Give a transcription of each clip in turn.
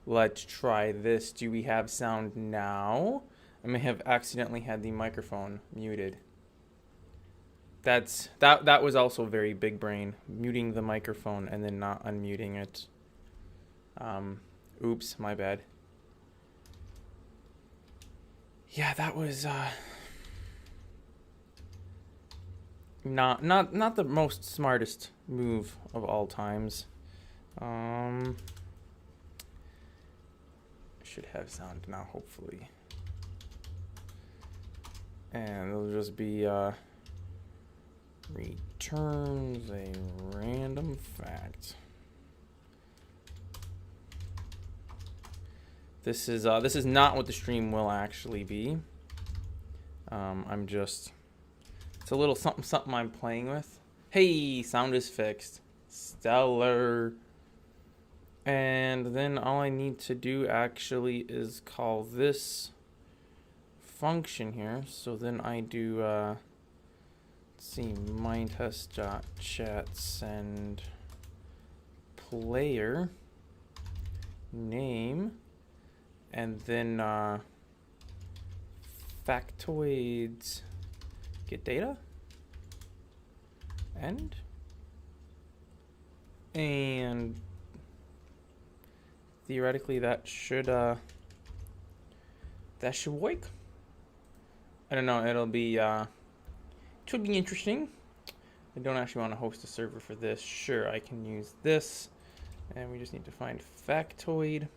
Let's try this. Do we have sound now? I may have accidentally had the microphone muted. That was also very big brain, muting the microphone and then not unmuting it. Oops, my bad. Yeah, that was not the most smartest move of all times. Should have sound now, hopefully. And it'll just be returns a random fact. This is not what the stream will actually be. It's a little something I'm playing with. Hey, sound is fixed. Stellar. And then all I need to do actually is call this function here. So then I do, let's see, mindtest.chat send player name, and then factoids get data and theoretically that should work. I don't know, it'll be it should be interesting. I don't actually want to host a server for this. Sure, I can use this, and we just need to find factoid.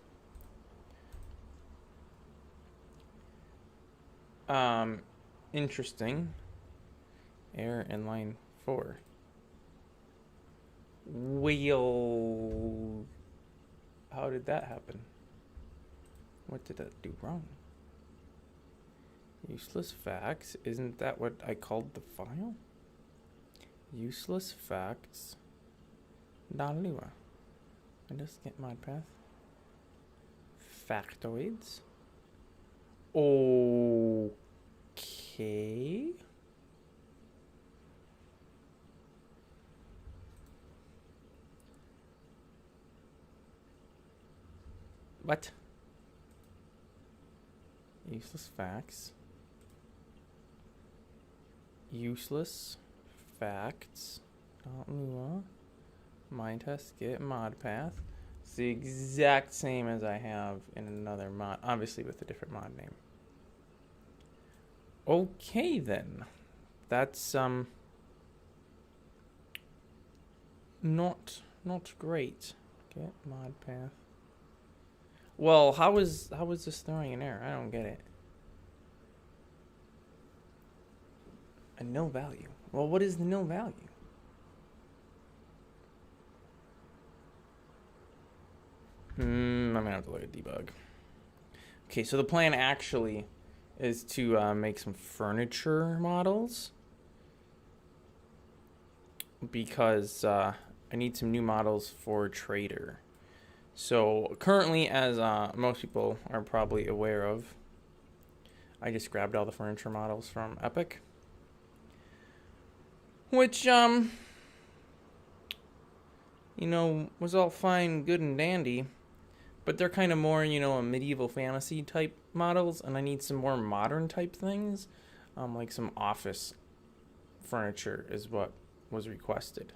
Interesting. Error in line 4. Well, how did that happen? What did that do wrong? Useless facts? Isn't that what I called the file? Useless facts. Daliwa. I just get mod path. Factoids. Okay. What? Useless facts. Useless facts. Mind test get mod path. It's the exact same as I have in another mod, obviously with a different mod name. Okay then. That's not great. Get mod path. Well, how is this throwing an error? I don't get it. A nil value. Well, what is the nil value? I'm gonna have to look at debug. Okay, so the plan actually is to make some furniture models because I need some new models for Trader. So currently, as most people are probably aware of, I just grabbed all the furniture models from Epic, which was all fine, good and dandy, but they're kind of more, a medieval fantasy type models, and I need some more modern type things, like some office furniture is what was requested.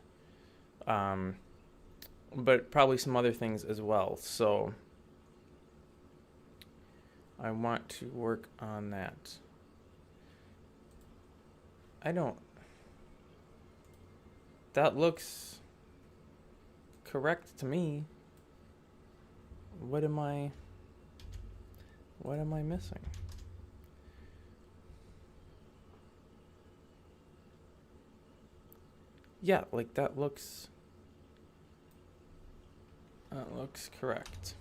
But probably some other things as well. So I want to work on that. That looks correct to me. What am I missing? Yeah, like that looks correct.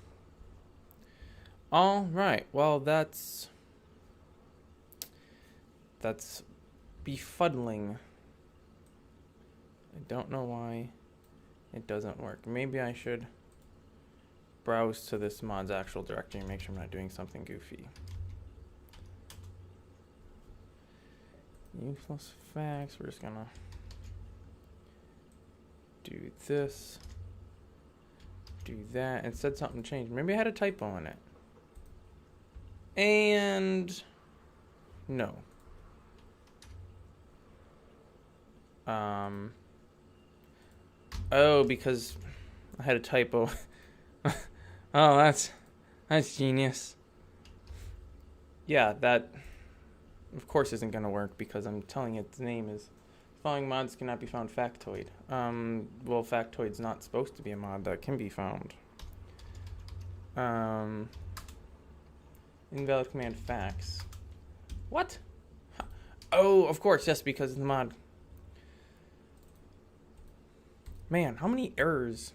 All right. Well, that's befuddling. I don't know why it doesn't work. Maybe I should browse to this mod's actual directory and make sure I'm not doing something goofy. Useless facts. We're just gonna do this. do that. It said something changed. Maybe I had a typo in it. And no. Oh, because I had a typo. Oh, that's genius. Yeah, that of course isn't gonna work because I'm telling it the name is following mods cannot be found factoid. Well, factoid's not supposed to be a mod that can be found. Invalid command facts. What? Oh, of course, yes, because of the mod. Man, how many errors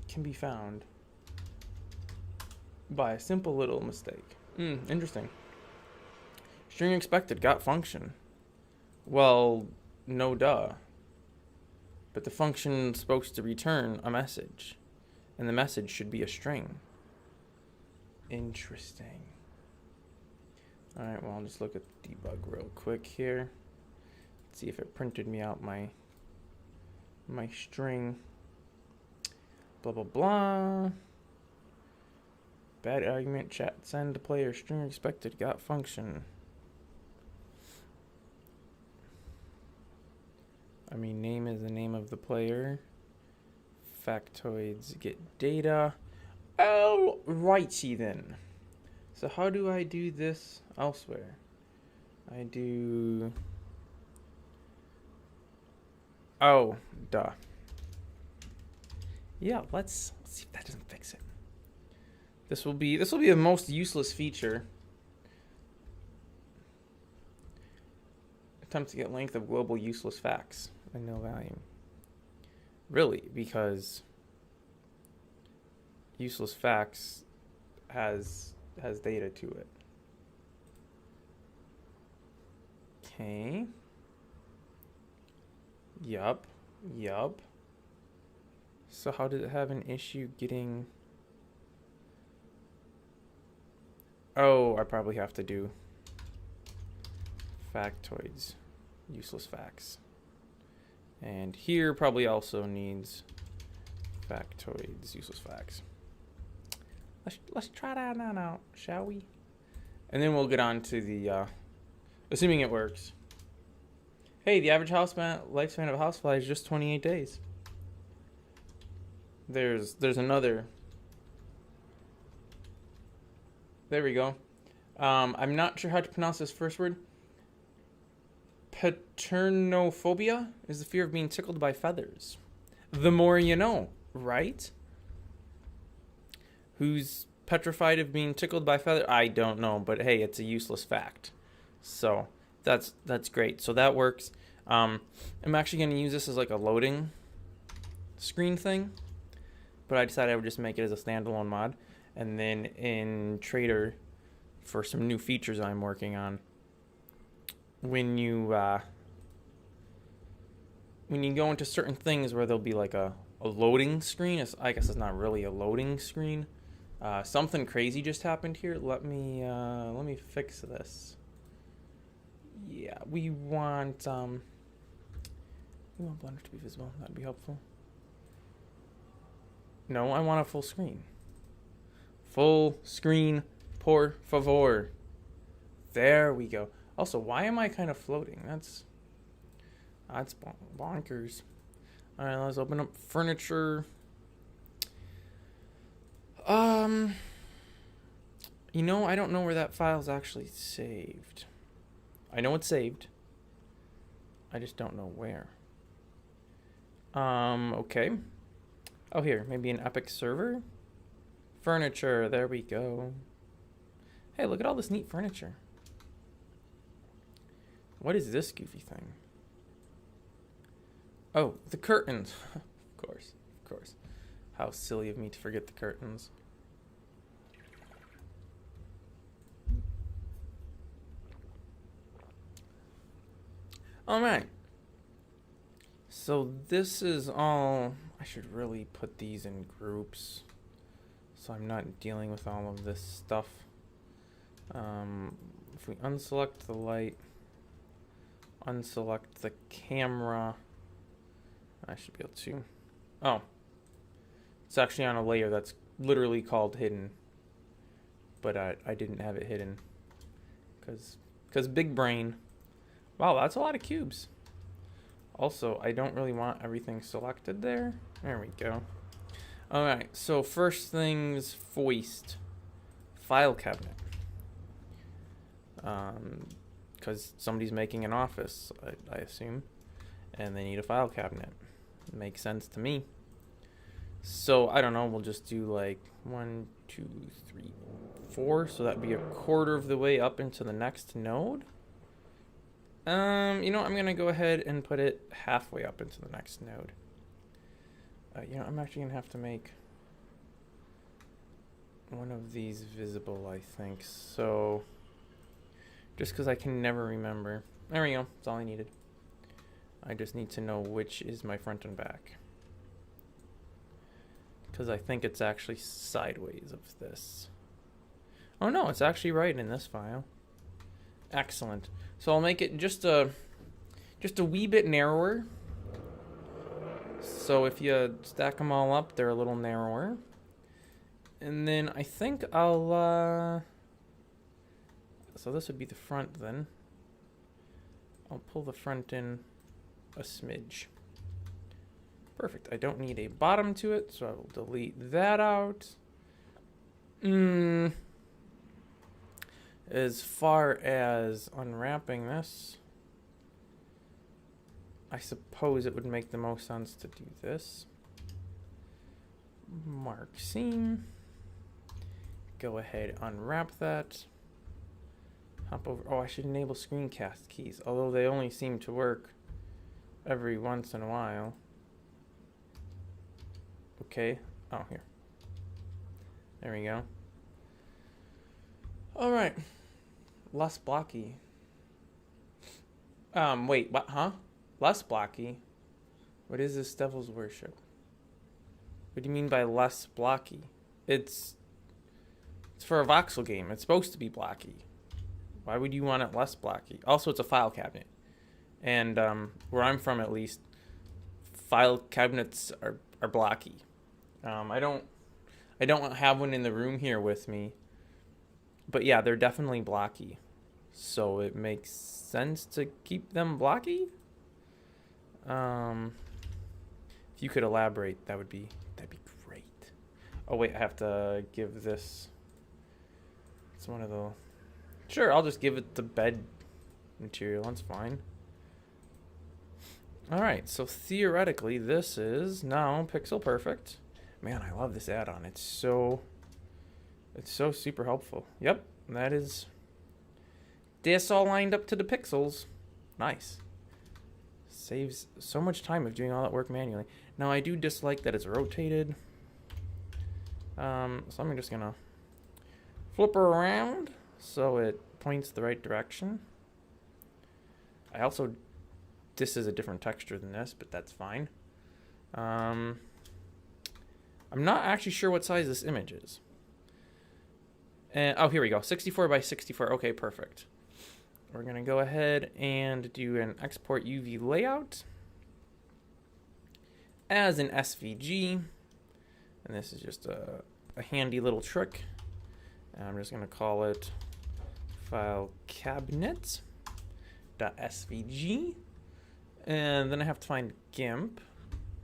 can be found by a simple little mistake? Interesting. String expected got function. Well, no duh. But the function's supposed to return a message. And the message should be a string. Interesting. Alright, well, I'll just look at the debug real quick here. See if it printed me out my string. Blah, blah, blah. Bad argument, chat, send to player, string expected, got function. I mean, name is the name of the player. Factoids get data. Oh, righty then. So how do I do this elsewhere? I do... Oh, duh. Yeah, let's see if that doesn't fix it. This will be the most useless feature. Attempt to get length of global useless facts and no value. Really, because useless facts has data to it. Okay. Yup. So how did it have an issue getting... Oh, I probably have to do factoids, useless facts. And here probably also needs factoids, useless facts. Let's try that out, shall we? And then we'll get on to the, assuming it works. Hey, the average lifespan of a housefly is just 28 days. There's another. There we go. I'm not sure how to pronounce this first word. Paternophobia is the fear of being tickled by feathers. The more you know, right? Who's petrified of being tickled by feathers? I don't know, but hey, it's a useless fact. So that's great. So that works. I'm actually going to use this as like a loading screen thing, but I decided I would just make it as a standalone mod. And then in Trader, for some new features I'm working on, when you go into certain things where there'll be like a loading screen, I guess it's not really a loading screen. Something crazy just happened here. Let me fix this. Yeah, we want Blender to be visible. That'd be helpful. No, I want a full screen. Full screen, por favor. There we go. Also, why am I kind of floating? That's bonkers. All right, let's open up furniture. You know, I don't know where that file's actually saved. I know it's saved. I just don't know where. Okay. Oh, here, maybe an Epic server? Furniture, there we go. Hey, look at all this neat furniture. What is this goofy thing? Oh, the curtains. Of course. How silly of me to forget the curtains. All right. So this is all... I should really put these in groups so I'm not dealing with all of this stuff. If we unselect the light, unselect the camera, I should be able to... Oh. It's actually on a layer that's literally called hidden. But I didn't have it hidden. Because big brain. Wow, that's a lot of cubes. Also, I don't really want everything selected there. There we go. Alright, so first things foist. File cabinet. Because somebody's making an office, I assume. And they need a file cabinet. Makes sense to me. So, I don't know, we'll just do like 1, 2, 3, 4. So that'd be a quarter of the way up into the next node. You know, I'm going to go ahead and put it halfway up into the next node. You know, I'm actually going to have to make one of these visible, I think. So, just because I can never remember. There we go. That's all I needed. I just need to know which is my front and back. Because I think it's actually sideways of this. Oh no, it's actually right in this file. Excellent. So I'll make it just a wee bit narrower. So if you stack them all up, they're a little narrower. And then I think I'll so this would be the front then. I'll pull the front in a smidge. Perfect. I don't need a bottom to it, so I will delete that out. As far as unwrapping this, I suppose it would make the most sense to do this. Mark seam. Go ahead, unwrap that. Hop over. Oh, I should enable screencast keys, although they only seem to work every once in a while. Okay. Oh, here. There we go. All right. Less blocky. Wait, what? Huh? Less blocky? What is this Devil's Worship? What do you mean by less blocky? It's for a voxel game. It's supposed to be blocky. Why would you want it less blocky? Also, it's a file cabinet. And where I'm from, at least, file cabinets are blocky. I don't have one in the room here with me. But yeah, they're definitely blocky. So it makes sense to keep them blocky. If you could elaborate, that'd be great. Oh wait, I have to give this. It's one of the. Sure, I'll just give it the bed material. That's fine. All right, so theoretically, this is now pixel perfect. Man, I love this add-on. It's so super helpful. Yep, that is. This all lined up to the pixels. Nice. Saves so much time of doing all that work manually. Now I do dislike that it's rotated. So I'm just gonna flip her around so it points the right direction. This is a different texture than this, but that's fine. I'm not actually sure what size this image is. And oh, here we go. 64 by 64. Okay, perfect. We're going to go ahead and do an export UV layout as an SVG. And this is just a handy little trick. And I'm just going to call it file cabinet.svg. And then I have to find GIMP.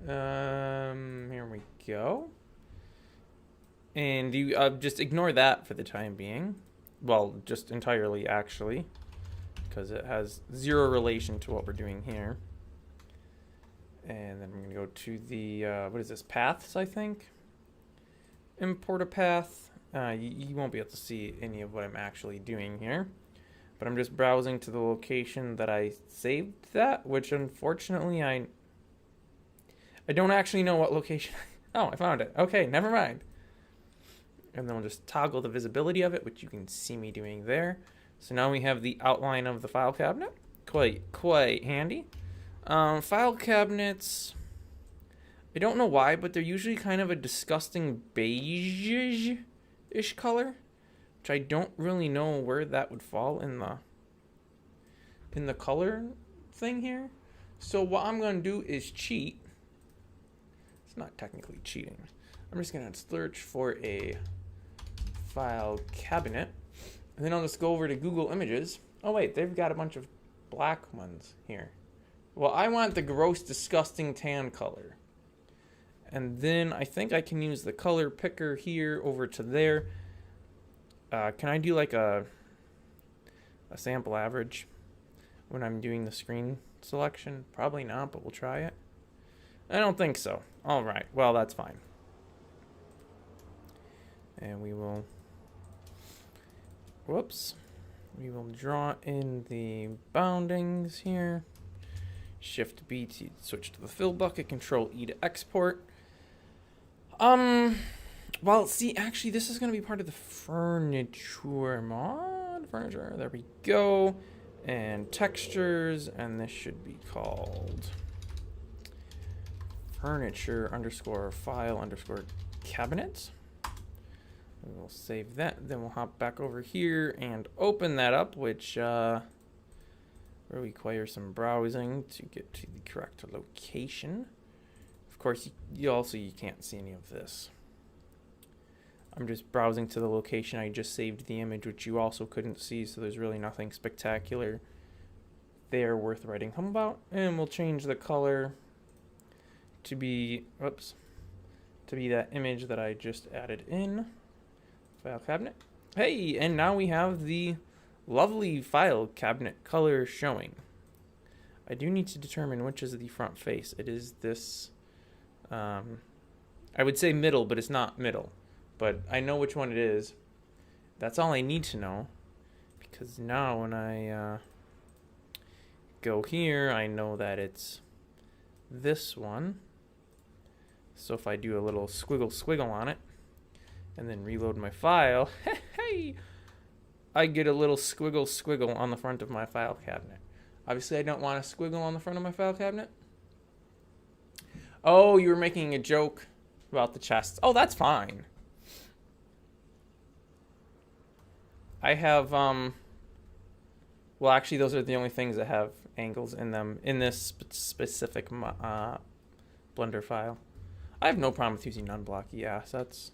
Here we go. And you just ignore that for the time being. Well, just entirely, actually. Because it has zero relation to what we're doing here. And then we're going to go to the, what is this, paths, I think? Import a path. You won't be able to see any of what I'm actually doing here. But I'm just browsing to the location that I saved that, which unfortunately I don't actually know what location. Oh, I found it. Okay, never mind. And then we'll just toggle the visibility of it, which you can see me doing there. So now we have the outline of the file cabinet. Quite handy. File cabinets, I don't know why, but they're usually kind of a disgusting beige-ish color, which I don't really know where that would fall in the color thing here. So what I'm going to do is cheat. It's not technically cheating. I'm just gonna search for a file cabinet, and then I'll just go over to Google Images. Oh wait, they've got a bunch of black ones here. Well, I want the gross, disgusting tan color. And then I think I can use the color picker here over to there. Can I do like a sample average when I'm doing the screen selection? Probably not, but we'll try it. I don't think so. All right, well, that's fine. And we will, whoops, we will draw in the boundings here. Shift B to switch to the fill bucket, Control E to export. Well, see, actually, this is going to be part of the furniture mod. Furniture, there we go. And textures, and this should be called furniture underscore file underscore cabinet. We'll save that. Then we'll hop back over here and open that up, which will require some browsing to get to the correct location. Of course, you can't see any of this. I'm just browsing to the location I just saved the image, which you also couldn't see, so there's really nothing spectacular there worth writing home about. And we'll change the color to be, to be that image that I just added in. File cabinet. Hey, and now we have the lovely file cabinet color showing. I do need to determine which is the front face. It is this, I would say middle, but it's not middle. But I know which one it is. That's all I need to know. Because now when I go here, I know that it's this one. So if I do a little squiggle on it, and then reload my file, hey, I get a little squiggle on the front of my file cabinet. Obviously, I don't want a squiggle on the front of my file cabinet. Oh, you were making a joke about the chests. Oh, that's fine. I have, well, actually, those are the only things that have angles in them in this specific Blender file. I have no problem with using non-blocky assets.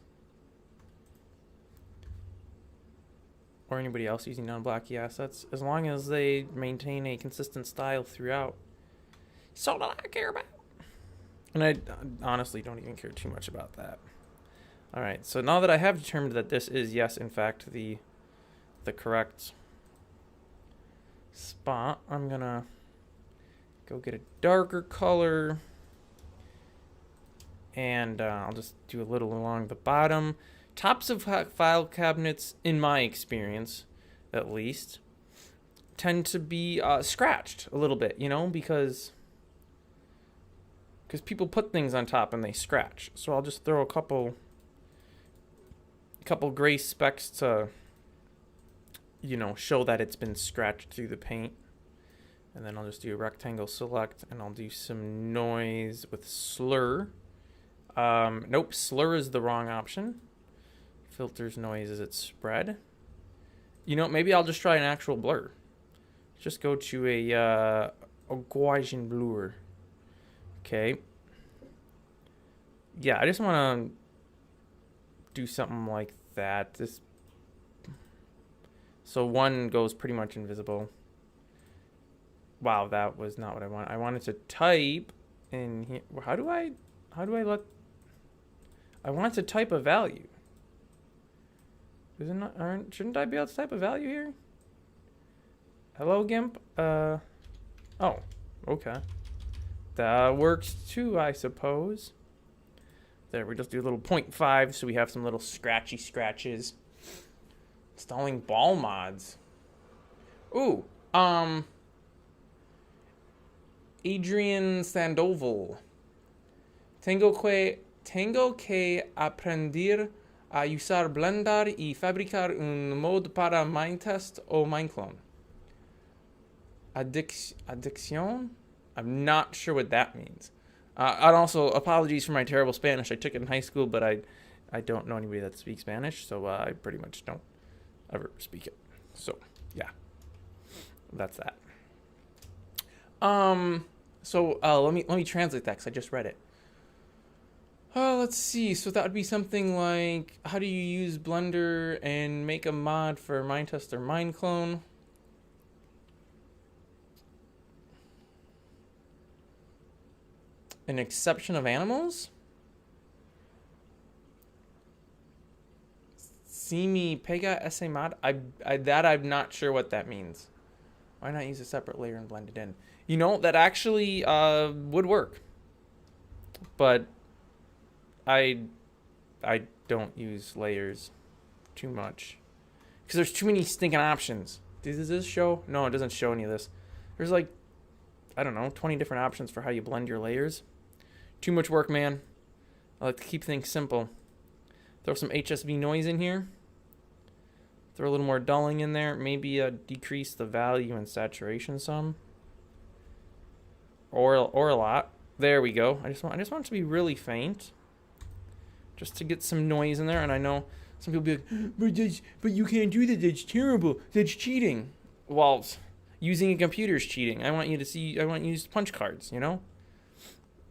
Or anybody else using non-blocky assets, as long as they maintain a consistent style throughout. That's all that I care about. And I honestly don't even care too much about that. All right, so now that I have determined that this is, yes, in fact, the correct spot, I'm gonna go get a darker color, and I'll just do a little along the bottom. Tops of file cabinets, in my experience, at least, tend to be scratched a little bit, you know, because people put things on top and they scratch. So I'll just throw a couple gray specks to, you know, show that it's been scratched through the paint. And then I'll just do a rectangle select, and I'll do some noise with slur. Nope, slur is the wrong option. Filters noise as it's spread. You know, maybe I'll just try an actual blur. Just go to a Gaussian blur. Okay. Yeah, I just want to do something like that. So one goes pretty much invisible. Wow, that was not what I wanted. I wanted to type in here. How do I let? I want to type a value. Is it not? Shouldn't I be able to type a value here? Hello, GIMP. Oh, okay. That works too, I suppose. There, we just do a little 0.5, so we have some little scratchy scratches. Installing ball mods. Ooh, Adrian Sandoval. Tengo que aprender a usar Blender y fabricar un mod para Minetest o Mineclone. Addiction? I'm not sure what that means. And also, apologies for my terrible Spanish. I took it in high school, but I don't know anybody that speaks Spanish, so I pretty much don't ever speak it. So, yeah. That's that. So let me translate that, because I just read it. Oh, let's see. So that would be something like, how do you use Blender and make a mod for Minetest or Mineclone? An exception of animals? See me Pega SA mod? I'm not sure what that means. Why not use a separate layer and blend it in? You know, that actually would work. But I don't use layers too much. Because there's too many stinking options. Does this show? No, it doesn't show any of this. There's like, I don't know, 20 different options for how you blend your layers. Too much work, man. I like to keep things simple. Throw some HSV noise in here. Throw a little more dulling in there. Maybe decrease the value and saturation some. Or a lot. There we go. I just want it to be really faint. Just to get some noise in there. And I know some people be like, but you can't do that. That's terrible. That's cheating. Well, using a computer is cheating. I want you to use punch cards, you know?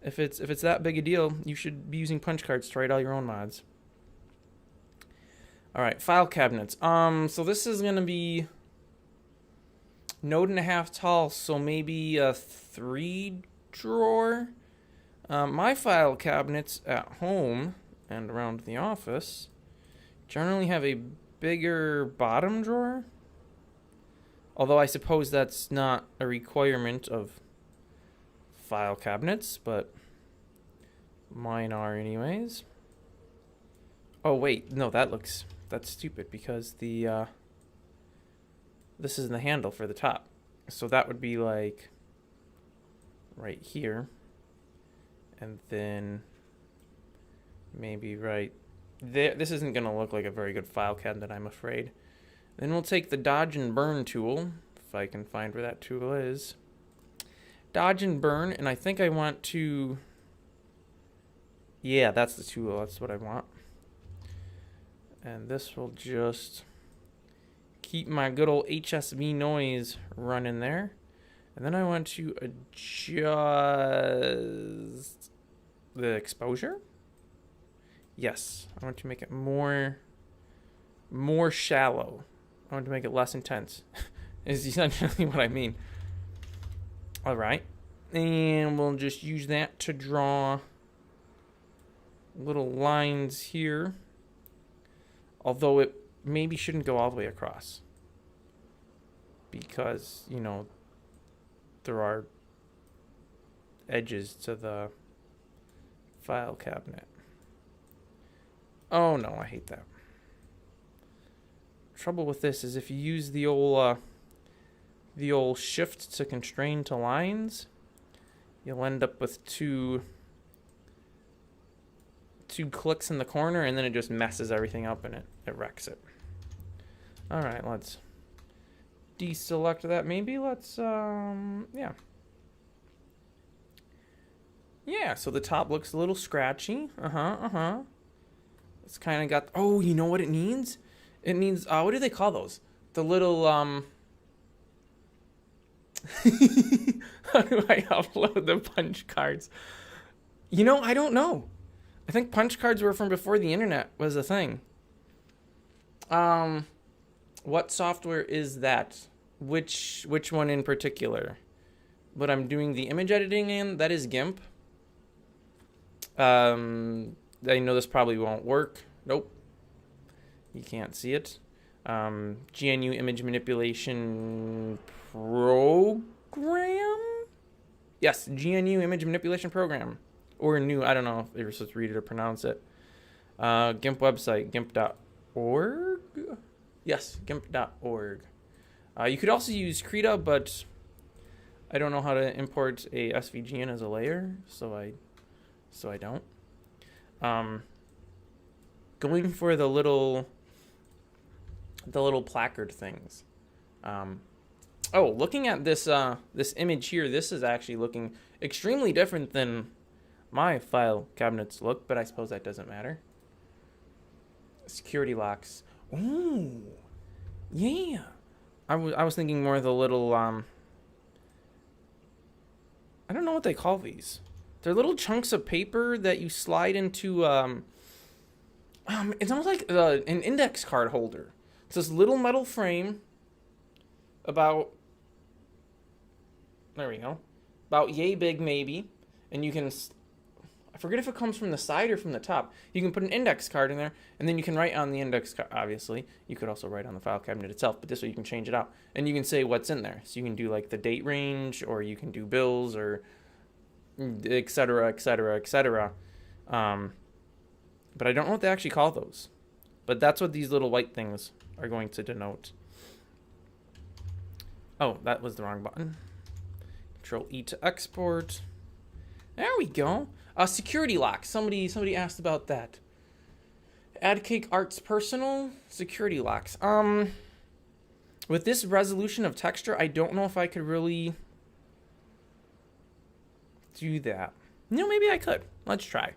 If it's that big a deal, you should be using punch cards to write all your own mods. All right, file cabinets. So this is gonna be node and a half tall, so maybe a 3 drawer. My file cabinets at home and around the office generally have a bigger bottom drawer. Although I suppose that's not a requirement of file cabinets, but mine are anyways. Oh wait, no, that's stupid because the this is the handle for the top. So that would be like right here. And then maybe right there. This isn't going to look like a very good file cabinet, I'm afraid. Then we'll take the dodge and burn tool, if I can find where that tool is. Dodge and burn, and I think I want to... Yeah, that's the tool. That's what I want. And this will just keep my good old HSV noise running there. And then I want to adjust the exposure. Yes, I want to make it more shallow. I want to make it less intense. Is essentially what I mean. All right, and we'll just use that to draw little lines here. Although it maybe shouldn't go all the way across. Because, you know, there are edges to the file cabinet. Oh no, I hate that. Trouble with this is if you use the old shift to constrain to lines, you'll end up with two clicks in the corner, and then it just messes everything up and it wrecks it. All right, let's deselect that. Maybe let's yeah, so the top looks a little scratchy. It's kind of got, oh, you know what it needs? It needs what do they call those? The little how do I upload the punch cards? You know, I don't know. I think punch cards were from before the internet was a thing. What software is that? Which one in particular? But I'm doing the image editing in, that is GIMP. I know this probably won't work. Nope. You can't see it. GNU Image Manipulation Program? Yes, GNU Image Manipulation Program. Or new, I don't know if you're supposed to read it or pronounce it. GIMP website, gimp.org? Yes, gimp.org. You could also use Krita, but I don't know how to import a SVG in as a layer, so I don't. Going for the little placard things. Looking at this this image here, this is actually looking extremely different than my file cabinets look, but I suppose that doesn't matter. Security locks. Ooh, yeah. I was thinking more of the little I don't know what they call these. They're little chunks of paper that you slide into. It's almost like an index card holder. It's this little metal frame, about, there we go, about yay big maybe, and you can, I forget if it comes from the side or from the top. You can put an index card in there, and then you can write on the index card, obviously. You could also write on the file cabinet itself, but this way you can change it out. And you can say what's in there. So you can do like the date range, or you can do bills, or et cetera, et cetera, et cetera. But I don't know what they actually call those. But that's what these little white things are going to denote. Oh, that was the wrong button. Control E to export. There we go. Security lock. Somebody asked about that. AdCake Arts Personal security locks. With this resolution of texture, I don't know if I could really do that. No, maybe I could. Let's try.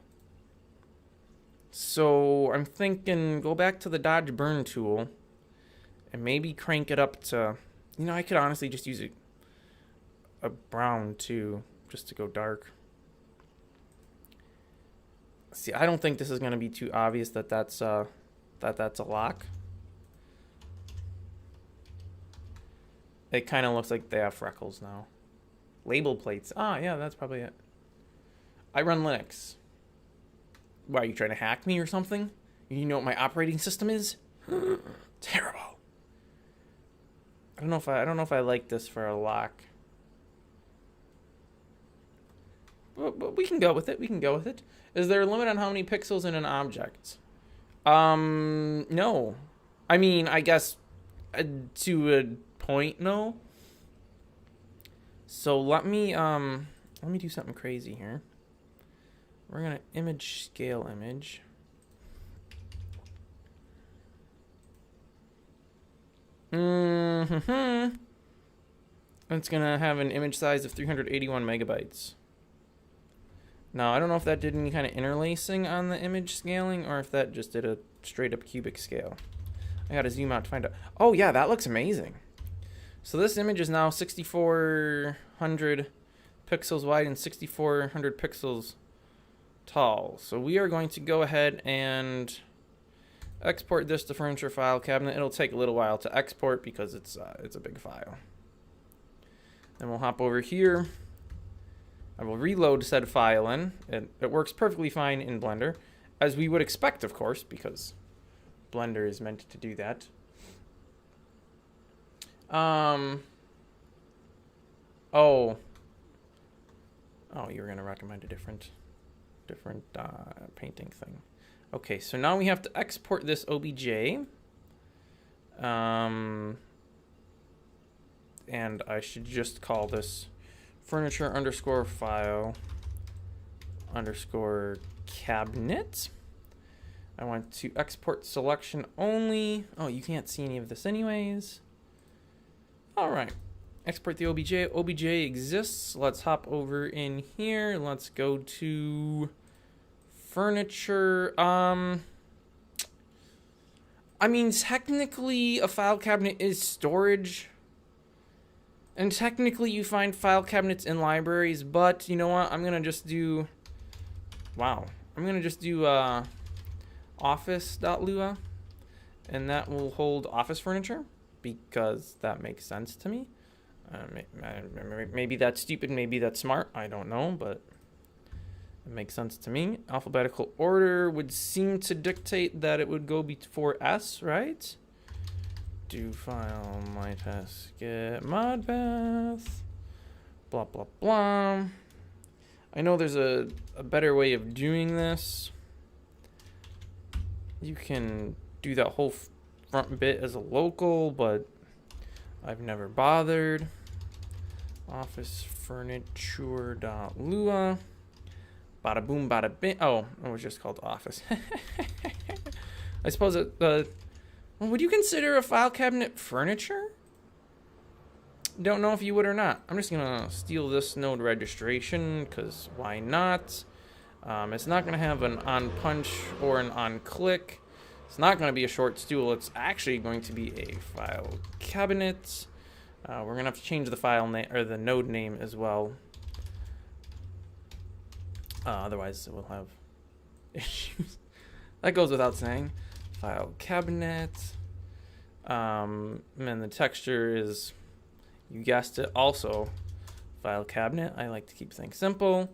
So I'm thinking go back to the dodge burn tool and maybe crank it up to, you know, I could honestly just use a brown too, just to go dark. See, I don't think this is going to be too obvious that that's a lock. It kind of looks like they have freckles now. Label plates. Ah, yeah, that's probably it. I run Linux. Why, are you trying to hack me or something? You know what my operating system is? Terrible. I don't know if I like this for a lock. But we can go with it. We can go with it. Is there a limit on how many pixels in an object? No. I mean, I guess to a point, no. So let me do something crazy here. We're gonna image scale image. It's gonna have an image size of 381 megabytes. Now, I don't know if that did any kind of interlacing on the image scaling or if that just did a straight up cubic scale. I gotta zoom out to find out. Oh yeah, that looks amazing. So this image is now 6,400 pixels wide and 6,400 pixels tall. So we are going to go ahead and export this to Furniture File Cabinet. It'll take a little while to export because it's a big file. Then we'll hop over here. I will reload said file in. It works perfectly fine in Blender, as we would expect, of course, because Blender is meant to do that. Oh, you were gonna recommend a different painting thing. Okay, so now we have to export this OBJ. And I should just call this furniture underscore file underscore cabinet. I want to export selection only. Oh, you can't see any of this anyways. All right. Export the OBJ. OBJ exists. Let's hop over in here. Let's go to furniture. I mean, technically a file cabinet is storage. And technically you find file cabinets in libraries, but you know what? I'm going to just do, I'm going to just do office.lua, and that will hold office furniture because that makes sense to me. Maybe that's stupid, maybe that's smart, I don't know, but it makes sense to me. Alphabetical order would seem to dictate that it would go before S, right? Do file my test get modpath, blah blah blah. I know there's a better way of doing this. You can do that whole front bit as a local, but I've never bothered. Office furniture.lua. Bada boom, bada bing. Oh, it was just called office. I suppose would you consider a file cabinet furniture? Don't know if you would or not. I'm just gonna steal this node registration because why not? It's not gonna have an on punch or an on click. It's not gonna be a short stool. It's actually going to be a file cabinet. We're gonna have to change the file name or the node name as well. Otherwise, it will have issues. That goes without saying. File cabinet. And the texture is, you guessed it, also file cabinet. I like to keep things simple.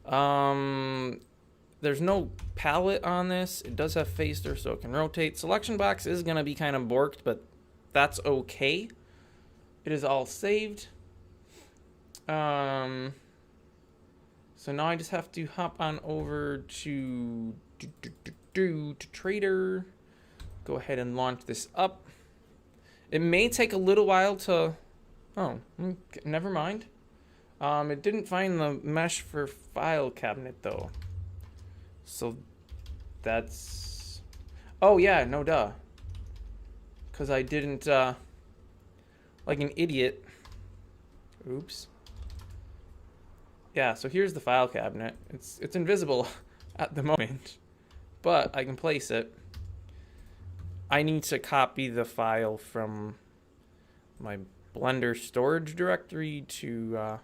There's no palette on this. It does have phaser, so it can rotate. Selection box is going to be kind of borked, but that's okay. It is all saved. So now I just have to hop on over to Trader. Go ahead and launch this up. It may take a little while to... Oh, never mind. It didn't find the mesh for file cabinet, though. So that's... Oh, yeah, no duh. Because I didn't, like an idiot. Oops. Yeah, so here's the file cabinet. It's invisible at the moment, but I can place it. I need to copy the file from my Blender storage directory to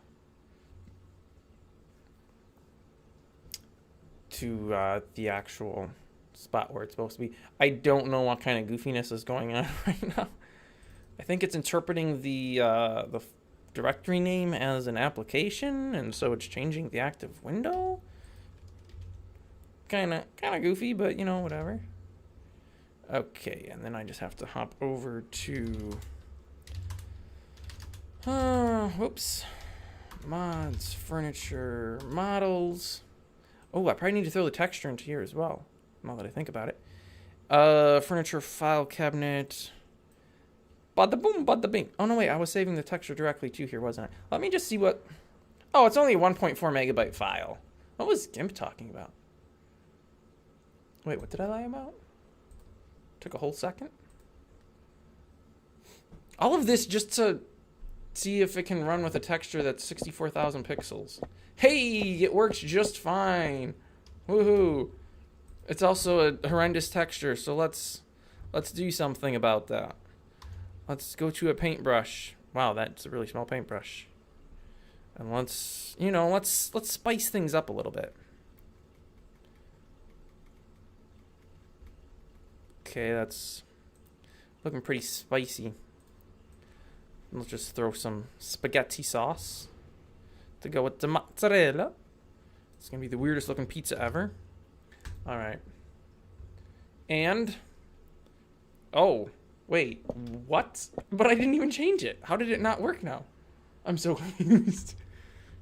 the actual spot where it's supposed to be. I don't know what kind of goofiness is going on right now. I think it's interpreting the directory name as an application, and so it's changing the active window. Kind of goofy, but you know, whatever. Okay, and then I just have to hop over to whoops. Mods, furniture, models. Oh, I probably need to throw the texture into here as well, now that I think about it. Furniture file cabinet. Bada boom, bada bing. Oh, no, wait. I was saving the texture directly to here, wasn't I? Let me just see what... Oh, it's only a 1.4 megabyte file. What was GIMP talking about? Wait, what did I lie about? Took a whole second? All of this just to see if it can run with a texture that's 64,000 pixels. Hey, it works just fine. Woohoo. It's also a horrendous texture, so let's do something about that. Let's go to a paintbrush. Wow, that's a really small paintbrush. And let's spice things up a little bit. Okay, that's looking pretty spicy. Let's just throw some spaghetti sauce to go with the mozzarella. It's gonna be the weirdest looking pizza ever. All right. And, oh, wait, what? But I didn't even change it. How did it not work now? I'm so confused.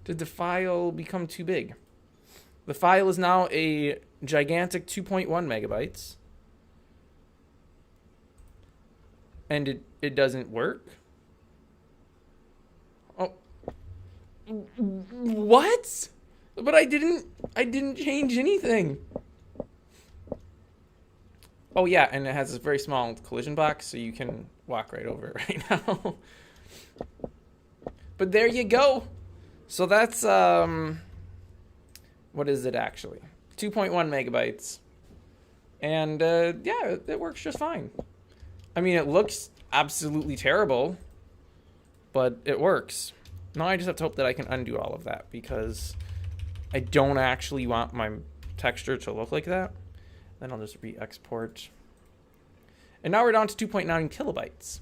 Did the file become too big? The file is now a gigantic 2.1 megabytes. And it doesn't work? Oh. What? But I didn't change anything. Oh yeah, and it has this very small collision box, so you can walk right over it right now. But there you go. So that's, what is it actually? 2.1 megabytes. And, yeah, it works just fine. I mean, it looks absolutely terrible, but it works. Now I just have to hope that I can undo all of that, because I don't actually want my texture to look like that. Then I'll just re-export. And now we're down to 2.9 kilobytes.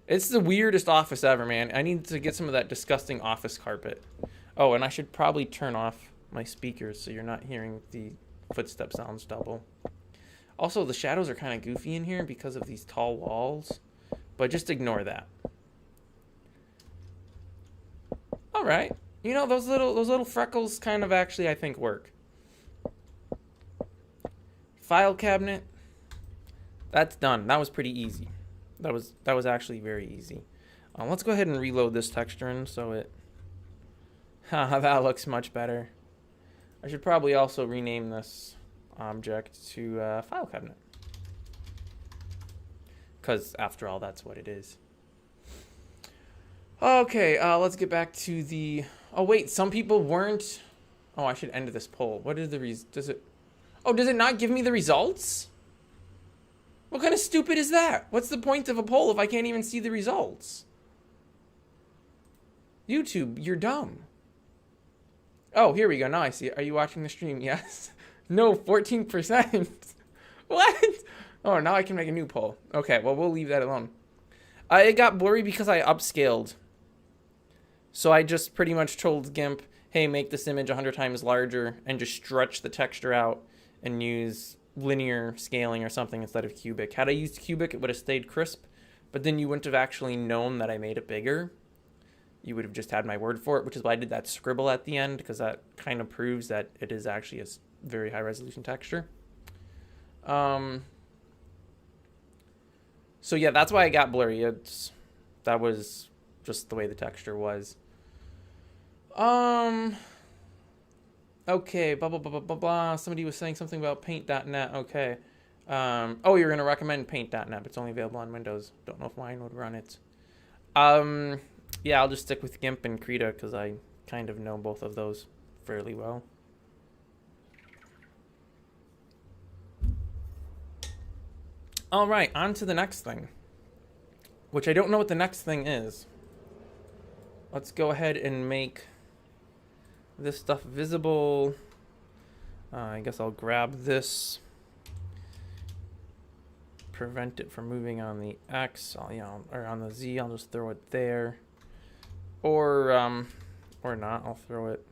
It's the weirdest office ever, man. I need to get some of that disgusting office carpet. Oh, and I should probably turn off my speakers so you're not hearing the footstep sounds double. Also, the shadows are kind of goofy in here because of these tall walls, but just ignore that. All right. You know, those little freckles kind of actually, I think, work. File cabinet. That's done. That was pretty easy. That was actually very easy. Let's go ahead and reload this texture in so it... that looks much better. I should probably also rename this object to file cabinet. Because, after all, that's what it is. Okay, let's get back to the... Oh, wait, some people weren't... Oh, I should end this poll. What is the does it... Oh, does it not give me the results? What kind of stupid is that? What's the point of a poll if I can't even see the results? YouTube, you're dumb. Oh, here we go. Now I see it. Are you watching the stream? Yes. No, 14%. What? Oh, now I can make a new poll. Okay, well, we'll leave that alone. It got blurry because I upscaled. So I just pretty much told GIMP, hey, make this image 100 times larger and just stretch the texture out and use linear scaling or something instead of cubic. Had I used cubic, it would have stayed crisp, but then you wouldn't have actually known that I made it bigger. You would have just had my word for it, which is why I did that scribble at the end, because that kind of proves that it is actually a very high resolution texture. So yeah, that's why I got blurry. That was just the way the texture was. Okay, blah, blah, blah, blah, blah, blah. Somebody was saying something about paint.net. Okay. Oh, you're going to recommend paint.net, but it's only available on Windows. Don't know if mine would run it. Yeah, I'll just stick with GIMP and Krita because I kind of know both of those fairly well. All right, on to the next thing, which I don't know what the next thing is. Let's go ahead and make this stuff visible. I guess I'll grab this, prevent it from moving on the X, or on the Z. I'll just throw it there, or not. I'll throw it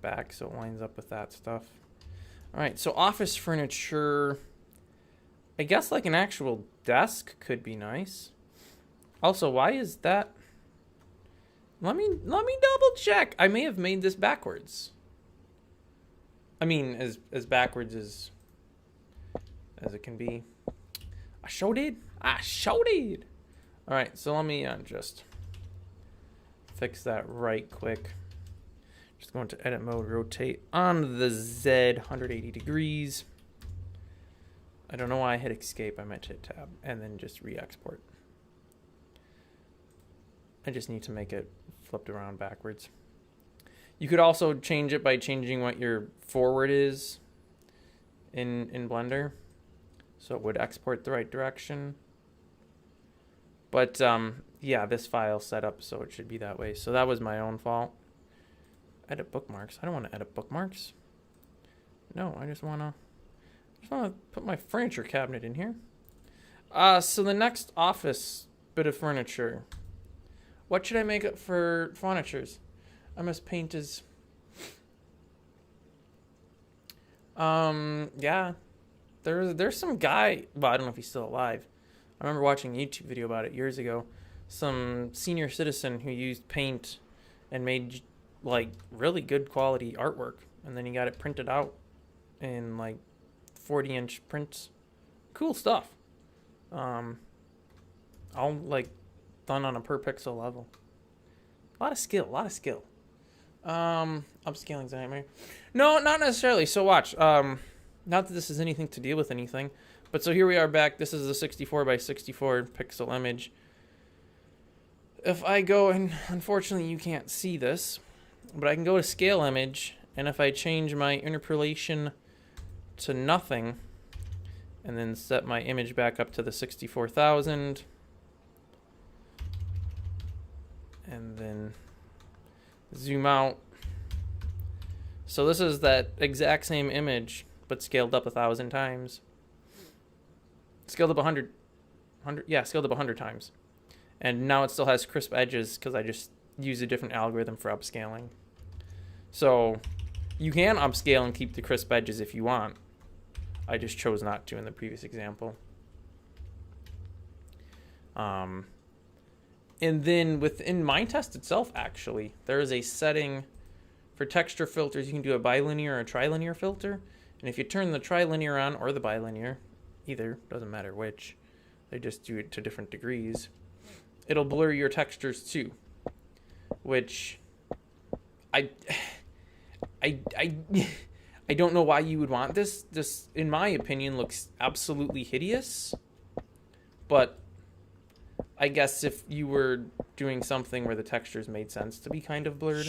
back so it lines up with that stuff. All right, so office furniture. I guess like an actual desk could be nice. Also, why is that? Let me double check. I may have made this backwards. I mean, as backwards as it can be. I sure did. All right, so let me just fix that right quick. Just going to edit mode, rotate on the Z 180 degrees. I don't know why I hit escape. I meant to hit tab and then just re-export. I just need to make it flipped around backwards. You could also change it by changing what your forward is in Blender, so it would export the right direction. But yeah, this file set up so it should be that way. So that was my own fault. Edit bookmarks. I don't want to edit bookmarks. No, I just want to put my furniture cabinet in here. So the next office bit of furniture. What should I make up for furnitures? MS Paint is... yeah. There's some guy... Well, I don't know if he's still alive. I remember watching a YouTube video about it years ago. Some senior citizen who used Paint and made, like, really good quality artwork. And then he got it printed out in, like, 40-inch prints. Cool stuff. All, like, done on a per pixel level. A lot of skill. Upscaling's a nightmare. No, not necessarily. So watch. Not that this is anything to deal with anything, but so here we are back. This is a 64 by 64 pixel image. If I go, and unfortunately you can't see this, but I can go to scale image, and if I change my interpolation to nothing, and then set my image back up to the 64,000, and then zoom out. So this is that exact same image, but scaled up 1,000 times. Scaled up 100 times. And now it still has crisp edges because I just use a different algorithm for upscaling. So you can upscale and keep the crisp edges if you want. I just chose not to in the previous example. And then within Minetest itself, actually, there is a setting for texture filters. You can do a bilinear or a trilinear filter. And if you turn the trilinear on or the bilinear, either, doesn't matter which, they just do it to different degrees, it'll blur your textures too. Which I don't know why you would want this. This, in my opinion, looks absolutely hideous. But I guess if you were doing something where the textures made sense to be kind of blurred,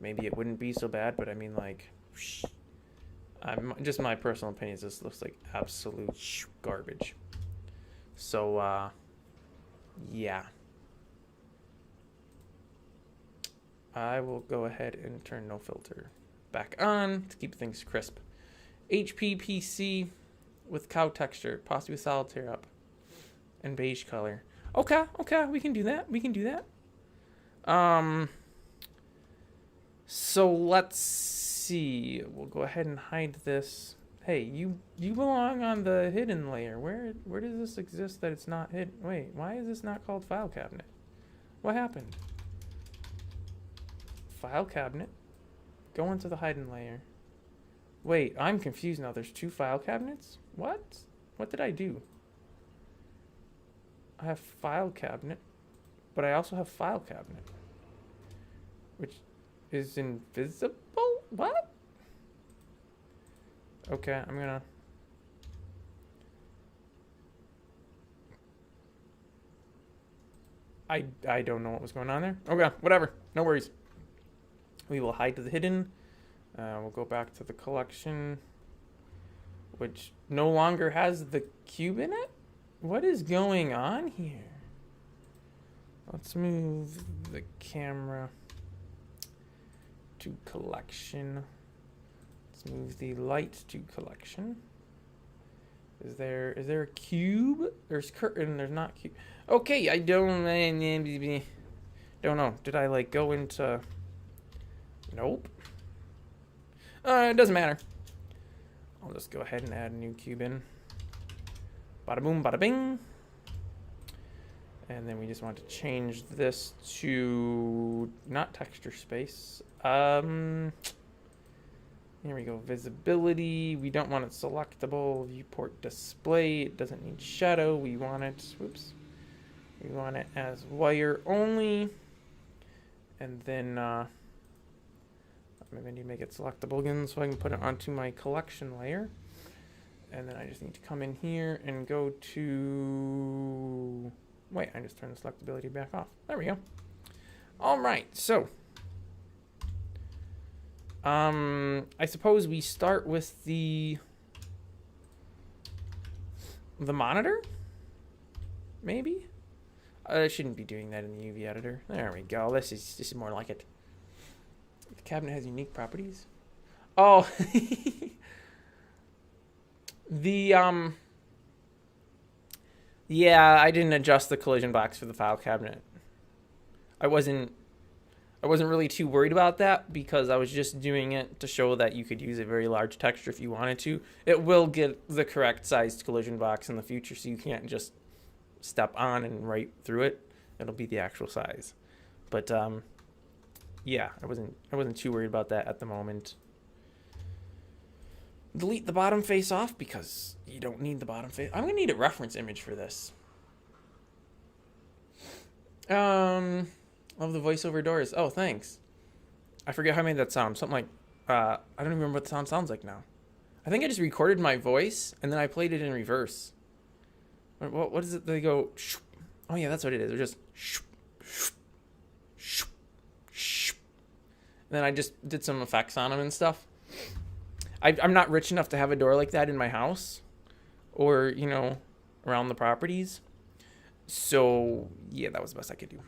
maybe it wouldn't be so bad. But I mean, like, just my personal opinion is this looks like absolute garbage. So, yeah. I will go ahead and turn no filter back on to keep things crisp. HPPC with cow texture, possibly with solitaire up, and beige color. Okay, we can do that. So let's see. We'll go ahead and hide this. Hey, you belong on the hidden layer. Where does this exist that it's not hidden? Wait, why is this not called file cabinet? What happened? File cabinet. Go into the hidden layer. Wait, I'm confused now. There's 2 file cabinets? What? What did I do? I have file cabinet, but I also have file cabinet, which is invisible? What? Okay, I'm gonna... I don't know what was going on there. Okay, whatever. No worries. We will hide the hidden. We'll go back to the collection, which no longer has the cube in it? What is going on here? Let's move the camera to collection. Let's move the light to collection. Is there a cube? There's curtain, there's not cube. Okay, I don't know. Did I like go into... Nope. It doesn't matter. I'll just go ahead and add a new cube in. Bada boom, bada bing. And then we just want to change this to not texture space. Here we go. Visibility. We don't want it selectable. Viewport display. It doesn't need shadow. We want it. Whoops. We want it as wire only. And then maybe I need to make it selectable again so I can put it onto my collection layer. And then I just need to come in here and go to... Wait, I just turned the selectability back off. There we go. All right, so... I suppose we start with the monitor? Maybe? I shouldn't be doing that in the UV editor. There we go. This is more like it. The cabinet has unique properties. Oh, yeah, I didn't adjust the collision box for the file cabinet. I wasn't really too worried about that because I was just doing it to show that you could use a very large texture if you wanted to. It will get the correct sized collision box in the future, so you can't just step on and right through it. It'll be the actual size. But yeah, I wasn't too worried about that at the moment. Delete the bottom face off because you don't need the bottom face. I'm gonna need a reference image for this. Love the voiceover doors. Oh, thanks. I forget how I made that sound. Something like, I don't even remember what the sound sounds like now. I think I just recorded my voice and then I played it in reverse. What is it? They go, shoo. Oh yeah, that's what it is. They're just, shoo, shoo, shoo, shoo. And then I just did some effects on them and stuff. I'm not rich enough to have a door like that in my house or, you know, around the properties. So, yeah, that was the best I could do.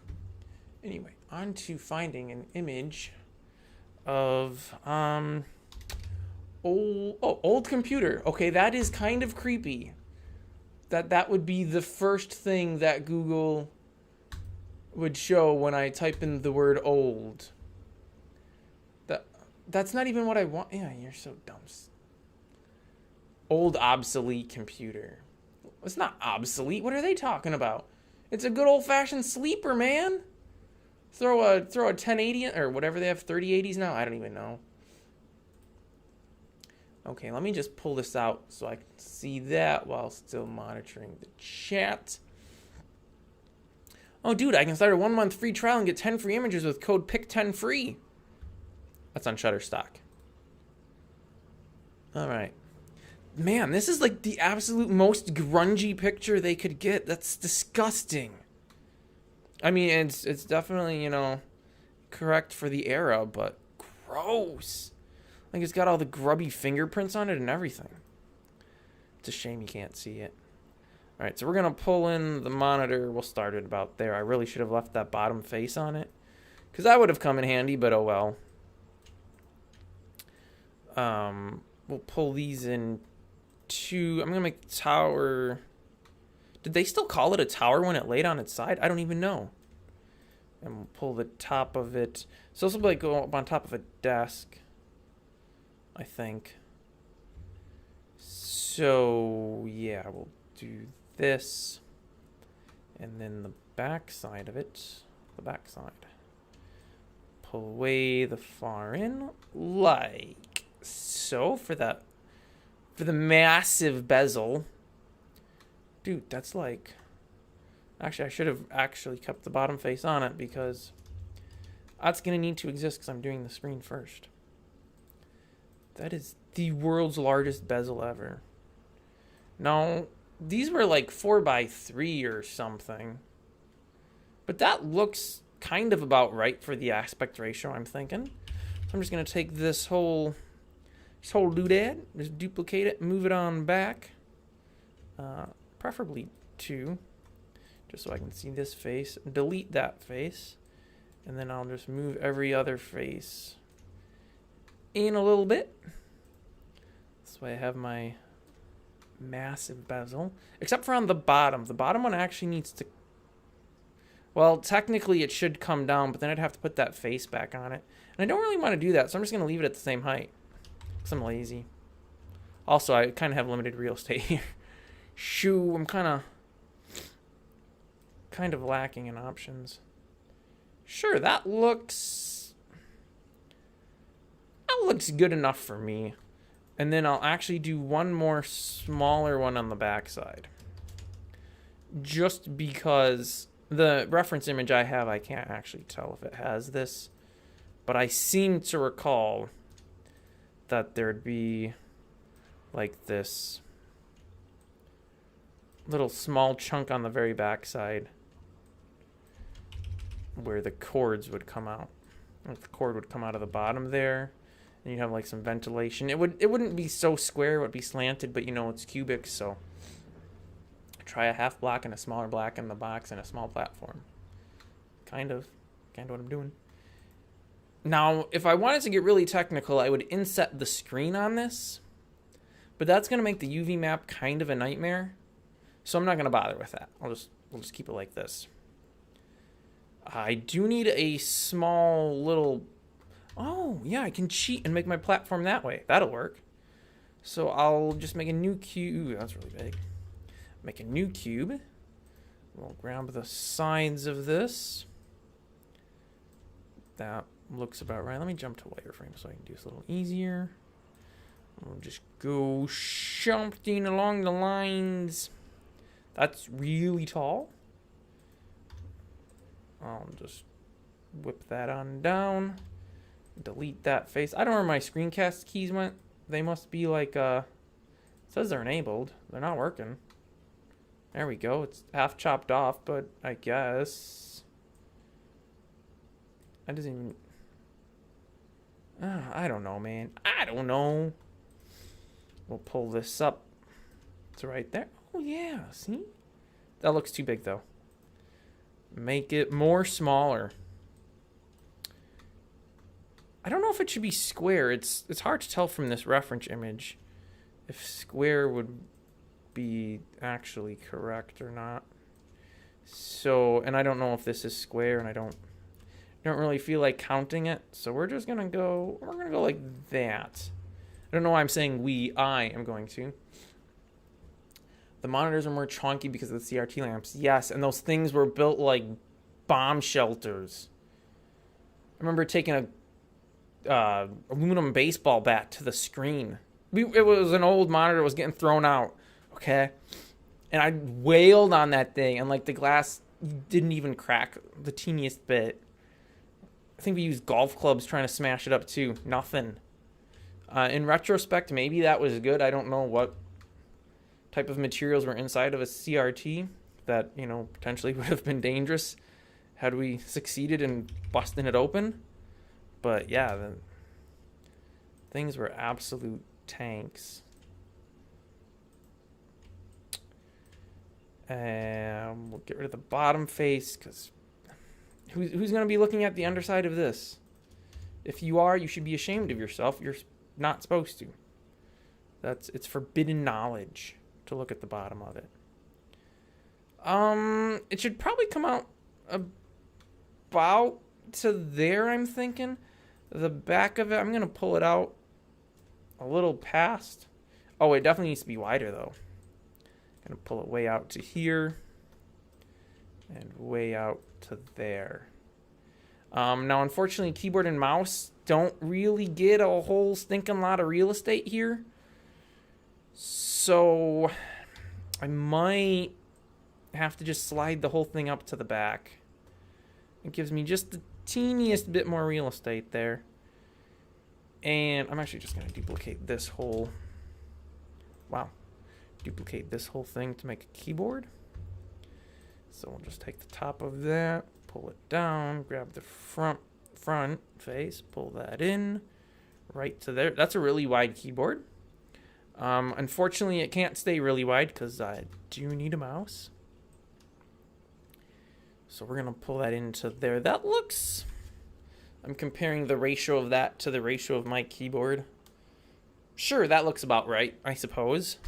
Anyway, on to finding an image of old computer. Okay, that is kind of creepy. That would be the first thing that Google would show when I type in the word old. That's not even what I want. Yeah, you're so dumb. Old obsolete computer. It's not obsolete. What are they talking about? It's a good old-fashioned sleeper, man. Throw a 1080 or whatever they have, 3080s now. I don't even know. Okay, let me just pull this out so I can see that while still monitoring the chat. Oh, dude, I can start a 1-month free trial and get 10 free images with code PIC10FREE. That's on Shutterstock. All right. Man, this is like the absolute most grungy picture they could get. That's disgusting. I mean, it's definitely, you know, correct for the era, but gross. Like, it's got all the grubby fingerprints on it and everything. It's a shame you can't see it. All right, so we're going to pull in the monitor. We'll start it about there. I really should have left that bottom face on it Because that would have come in handy, but oh well. We'll pull these in two. I'm going to make the tower... Did they still call it a tower when it laid on its side? I don't even know. And we'll pull the top of it. So this will be like go up on top of a desk, I think. So yeah, we'll do this. And then the back side of it, the back side. Pull away the far end like so for the massive bezel. Dude, that's like... Actually, I should have actually kept the bottom face on it because that's going to need to exist because I'm doing the screen first. That is the world's largest bezel ever. Now, these were like 4x3 or something. But that looks kind of about right for the aspect ratio, I'm thinking. So I'm just going to take this whole doodad, just duplicate it, move it on back. Preferably 2, just so I can see this face. Delete that face, and then I'll just move every other face in a little bit. This way I have my massive bezel, except for on the bottom. The bottom one actually needs to... Well, technically it should come down, but then I'd have to put that face back on it. And I don't really want to do that, so I'm just going to leave it at the same height, because I'm lazy. Also, I kind of have limited real estate here. Shoo, I'm kind of lacking in options. Sure, that looks good enough for me. And then I'll actually do one more smaller one on the back side. Just because the reference image I have, I can't actually tell if it has this. But I seem to recall that there'd be like this little small chunk on the very back side where the cords would come out. Like the cord would come out of the bottom there, and you'd have like some ventilation. It wouldn't be so square, it would be slanted, but you know it's cubic, so try a half block and a smaller block in the box and a small platform. Kind of what I'm doing. Now, if I wanted to get really technical, I would inset the screen on this, but that's going to make the UV map kind of a nightmare. So I'm not going to bother with that. We'll just keep it like this. I do need a small little... Oh, yeah, I can cheat and make my platform that way. That'll work. So I'll just make a new cube. Ooh, that's really big. Make a new cube. We'll grab the sides of this. That looks about right. Let me jump to wireframe so I can do this a little easier. We'll just go something along the lines... That's really tall. I'll just whip that on down. Delete that face. I don't know where my screencast keys went. They must be like, it says they're enabled. They're not working. There we go. It's half chopped off, but I guess... I doesn't even... I don't know, man. I don't know. We'll pull this up. It's right there. Oh, yeah. See? That looks too big, though. Make it more smaller. I don't know if it should be square. It's hard to tell from this reference image if square would be actually correct or not. So, and I don't know if this is square, and I don't really feel like counting it. So we're just gonna go. We're gonna go like that. I don't know why I'm saying we. I am going to. The monitors are more chunky because of the CRT lamps. Yes, and those things were built like bomb shelters. I remember taking a aluminum baseball bat to the screen. It was an old monitor that was getting thrown out, okay? And I wailed on that thing, and like the glass didn't even crack the teeniest bit. I think we used golf clubs trying to smash it up too. Nothing. In retrospect, maybe that was good. I don't know what type of materials were inside of a CRT that, you know, potentially would have been dangerous had we succeeded in busting it open. But yeah, the things were absolute tanks. We'll get rid of the bottom face because Who's going to be looking at the underside of this? If you are, you should be ashamed of yourself. You're not supposed to. It's forbidden knowledge to look at the bottom of it. It should probably come out about to there, I'm thinking. The back of it, I'm going to pull it out a little past. Oh, it definitely needs to be wider, though. I'm going to pull it way out to here and way out to there. Now, unfortunately, keyboard and mouse don't really get a whole stinking lot of real estate here. So I might have to just slide the whole thing up to the back. It gives me just the teeniest bit more real estate there. And I'm actually just going to duplicate this whole... Wow. Duplicate this whole thing to make a keyboard. So we'll just take the top of that, pull it down, grab the front face, pull that in, right to there. That's a really wide keyboard. Unfortunately, it can't stay really wide because I do need a mouse. So we're going to pull that into there. That looks... I'm comparing the ratio of that to the ratio of my keyboard. Sure, that looks about right, I suppose.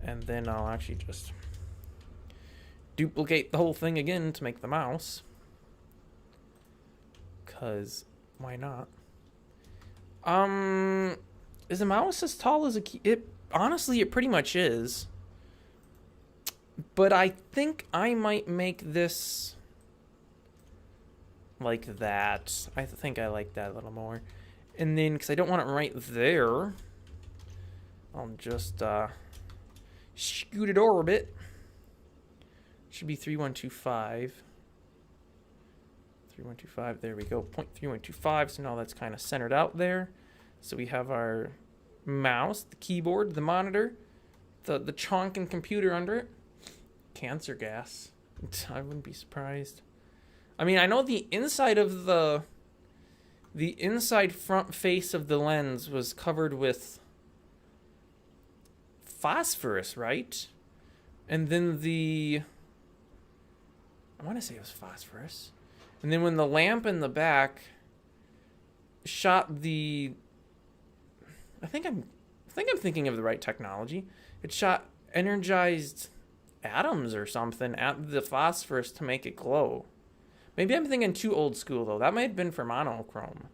And then I'll actually just duplicate the whole thing again to make the mouse. Because why not? Is a mouse as tall as a key? Honestly, it pretty much is. But I think I might make this like that. I think I like that a little more. And then, because I don't want it right there, I'll just scoot it over a bit. Should be 3125. 3125, there we go, 0.3125. So now that's kind of centered out there. So we have our mouse, the keyboard, the monitor, the chonkin computer under it. Cancer gas. I wouldn't be surprised. I mean, I know the inside of the inside front face of the lens was covered with phosphorus, right? And then I want to say it was phosphorus. And then when the lamp in the back shot the... I think I'm thinking of the right technology. It shot energized atoms or something at the phosphorus to make it glow. Maybe I'm thinking too old school, though. That might have been for monochrome.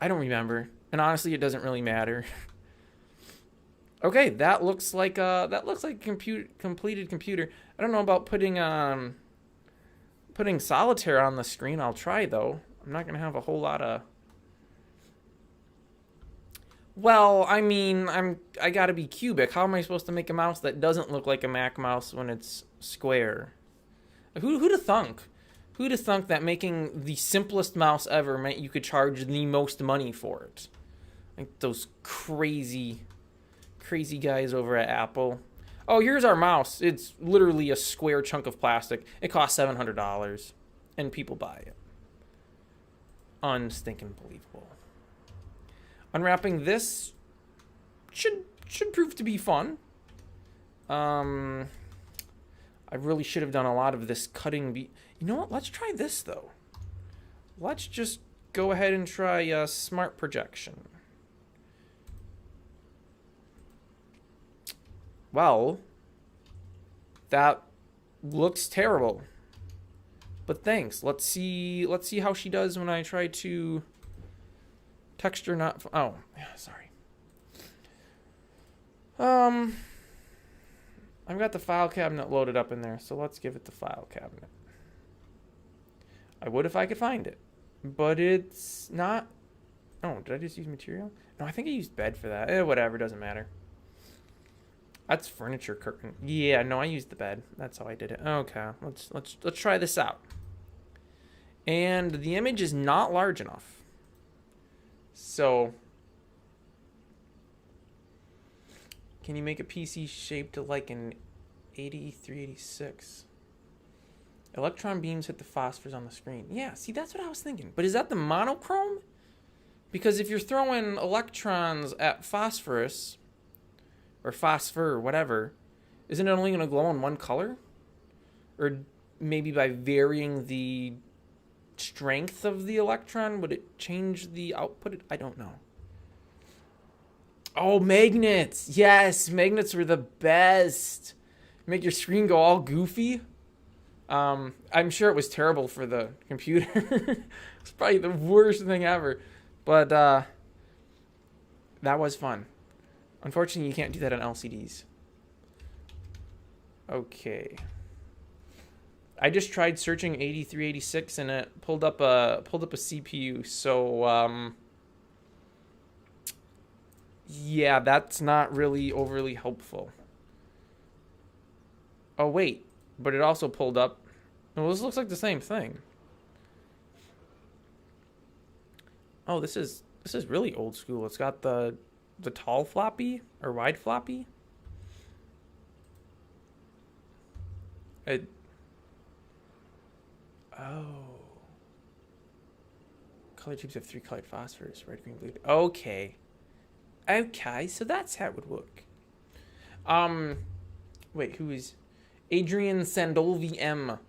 I don't remember. And honestly, it doesn't really matter. Okay, that looks like a completed computer. I don't know about putting solitaire on the screen. I'll try, though. I'm not going to have a whole lot of... Well, I mean, I gotta be cubic. How am I supposed to make a mouse that doesn't look like a Mac mouse when it's square? Who'd have thunk? Who'd have thunk that making the simplest mouse ever meant you could charge the most money for it? Like those crazy guys over at Apple. Oh, here's our mouse. It's literally a square chunk of plastic. It costs $700, and people buy it. Unstinking believable. Unwrapping this should prove to be fun. I really should have done a lot of this cutting. You know what? Let's try this, though. Let's just go ahead and try smart projection. Well, that looks terrible. But thanks. Let's see how she does when I try to... Texture not... Oh, yeah, sorry. I've got the file cabinet loaded up in there, so let's give it the file cabinet. I would if I could find it. But it's not... Oh, did I just use material? No, I think I used bed for that. Whatever, doesn't matter. That's furniture curtain. Yeah, no, I used the bed. That's how I did it. Okay, let's try this out. And the image is not large enough. So, can you make a PC shaped like an 8386? Electron beams hit the phosphors on the screen. Yeah, see, that's what I was thinking. But is that the monochrome? Because if you're throwing electrons at phosphorus, or phosphor, or whatever, isn't it only going to glow in one color? Or maybe by varying the strength of the electron, would it change the output? I don't know. Oh, magnets. Yes, magnets were the best. Make your screen go all goofy. I'm sure it was terrible for the computer. It's probably the worst thing ever. But that was fun. Unfortunately, you can't do that on LCDs. Okay. I just tried searching 8386 and it pulled up a CPU. So yeah, that's not really overly helpful. Oh wait, but it also pulled up. Well, this looks like the same thing. Oh, this is really old school. It's got the tall floppy or wide floppy. Oh. Color tubes have 3 colored phosphors, red, green, blue. Okay. Okay, so that's how it would work. Wait, who is Adrian Sandolvi M?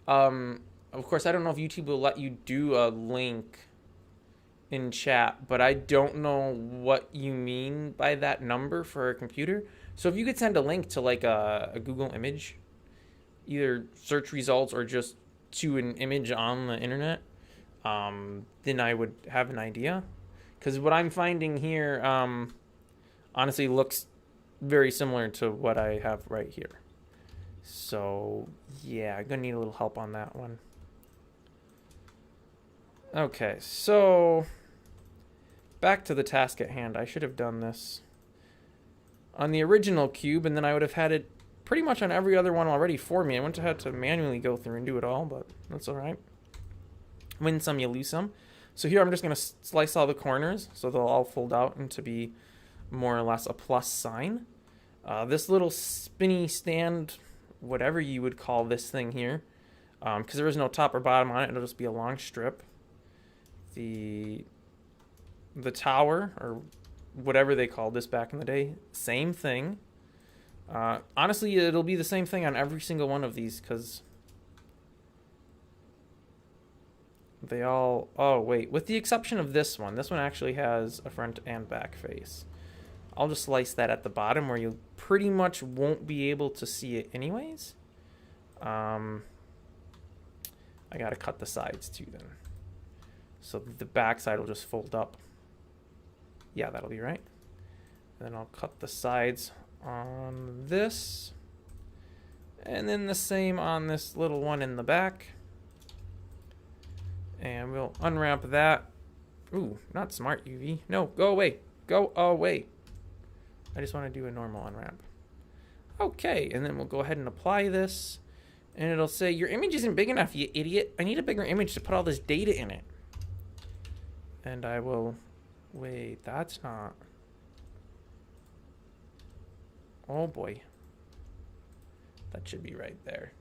Of course, I don't know if YouTube will let you do a link in chat, but I don't know what you mean by that number for a computer. So if you could send a link to like a Google image, either search results or just to an image on the internet, then I would have an idea. Because what I'm finding here, honestly looks very similar to what I have right here. So yeah, I'm gonna need a little help on that one. Okay, so back to the task at hand. I should have done this on the original cube, and then I would have had it pretty much on every other one already for me. I wouldn't have had to manually go through and do it all, but that's all right. Win some, you lose some. So here I'm just going to slice all the corners so they'll all fold out into be more or less a plus sign. This little spinny stand, whatever you would call this thing here, because there is no top or bottom on it, it'll just be a long strip. The tower, or whatever they called this back in the day, same thing. Honestly, it'll be the same thing on every single one of these, because they all... Oh, wait. With the exception of this one actually has a front and back face. I'll just slice that at the bottom where you pretty much won't be able to see it anyways. I gotta cut the sides too then. So the back side will just fold up. Yeah, that'll be right. And then I'll cut the sides on this. And then the same on this little one in the back. And we'll unwrap that. Ooh, not smart, UV. No, go away. Go away. I just want to do a normal unwrap. Okay, and then we'll go ahead and apply this. And it'll say, your image isn't big enough, you idiot. I need a bigger image to put all this data in it. And I will... Wait, that's not... Oh boy. That should be right there.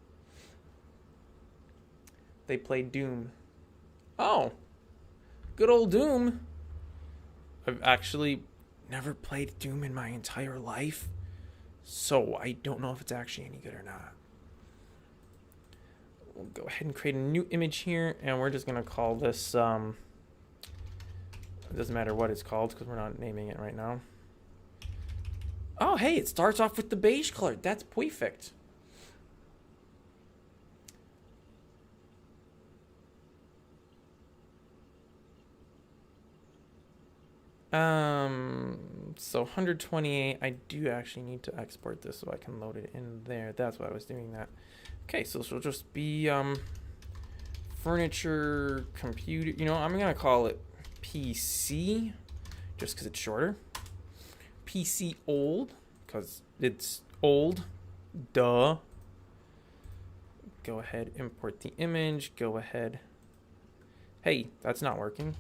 They played Doom. Oh. Good old Doom. I've actually never played Doom in my entire life. So I don't know if it's actually any good or not. We'll go ahead and create a new image here. And we're just going to call this... It doesn't matter what it's called because we're not naming it right now. Oh, hey, it starts off with the beige color. That's perfect. So 128, I do actually need to export this so I can load it in there. That's why I was doing that. Okay, so this will just be furniture, computer. You know, I'm going to call it PC just because it's shorter. PC old because it's old. Duh. Go ahead, import the image. Go ahead. Hey, that's not working.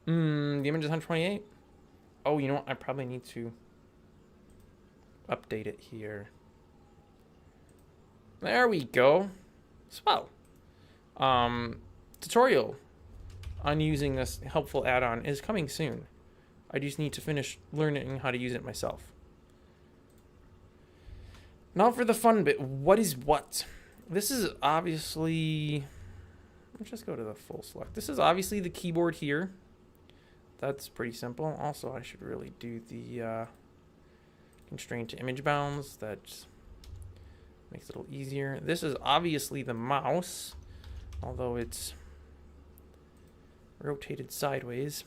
The image is 128. Oh, you know what? I probably need to update it here. There we go. Swell. Tutorial on using this helpful add-on is coming soon. I just need to finish learning how to use it myself. Now for the fun bit. What is what? This is obviously... Let's just go to the full select. This is obviously the keyboard here. That's pretty simple. Also, I should really do the constraint to image bounds. That makes it a little easier. This is obviously the mouse, although it's rotated sideways.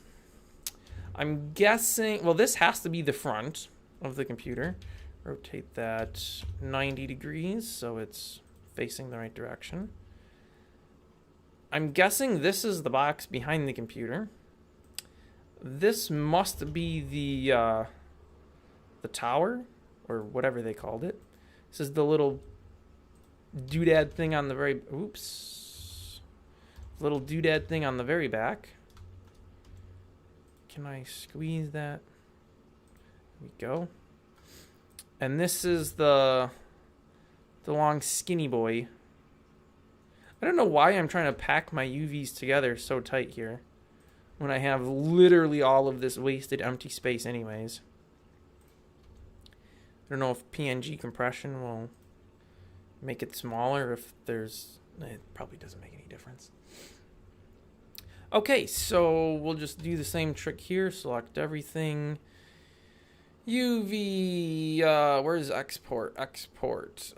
I'm guessing, well, this has to be the front of the computer. Rotate that 90 degrees so it's facing the right direction. I'm guessing this is the box behind the computer. This must be the tower, or whatever they called it. This is the little doodad thing on the very, oops. Little doodad thing on the very back. Can I squeeze that? There we go. And this is the long skinny boy. I don't know why I'm trying to pack my UVs together so tight here when I have literally all of this wasted empty space anyways. I don't know if PNG compression will make it smaller, if there's... It probably doesn't make any difference. Okay, so we'll just do the same trick here. Select everything. UV, where's export? Export.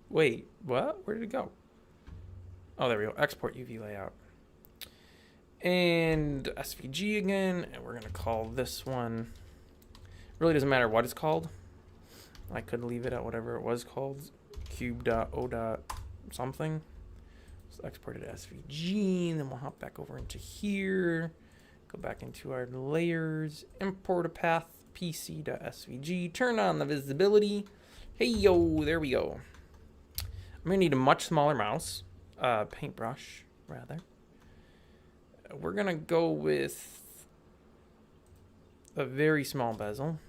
Wait, what? Where did it go? Oh, there we go. Export UV layout. And SVG again, and we're gonna call this one, really doesn't matter what it's called. I could leave it at whatever it was called, cube.o. something. So export it as SVG, and then we'll hop back over into here, go back into our layers, import a path, pc.svg, turn on the visibility. Hey yo, there we go. I'm gonna need a much smaller mouse, paintbrush rather. We're gonna go with a very small bezel.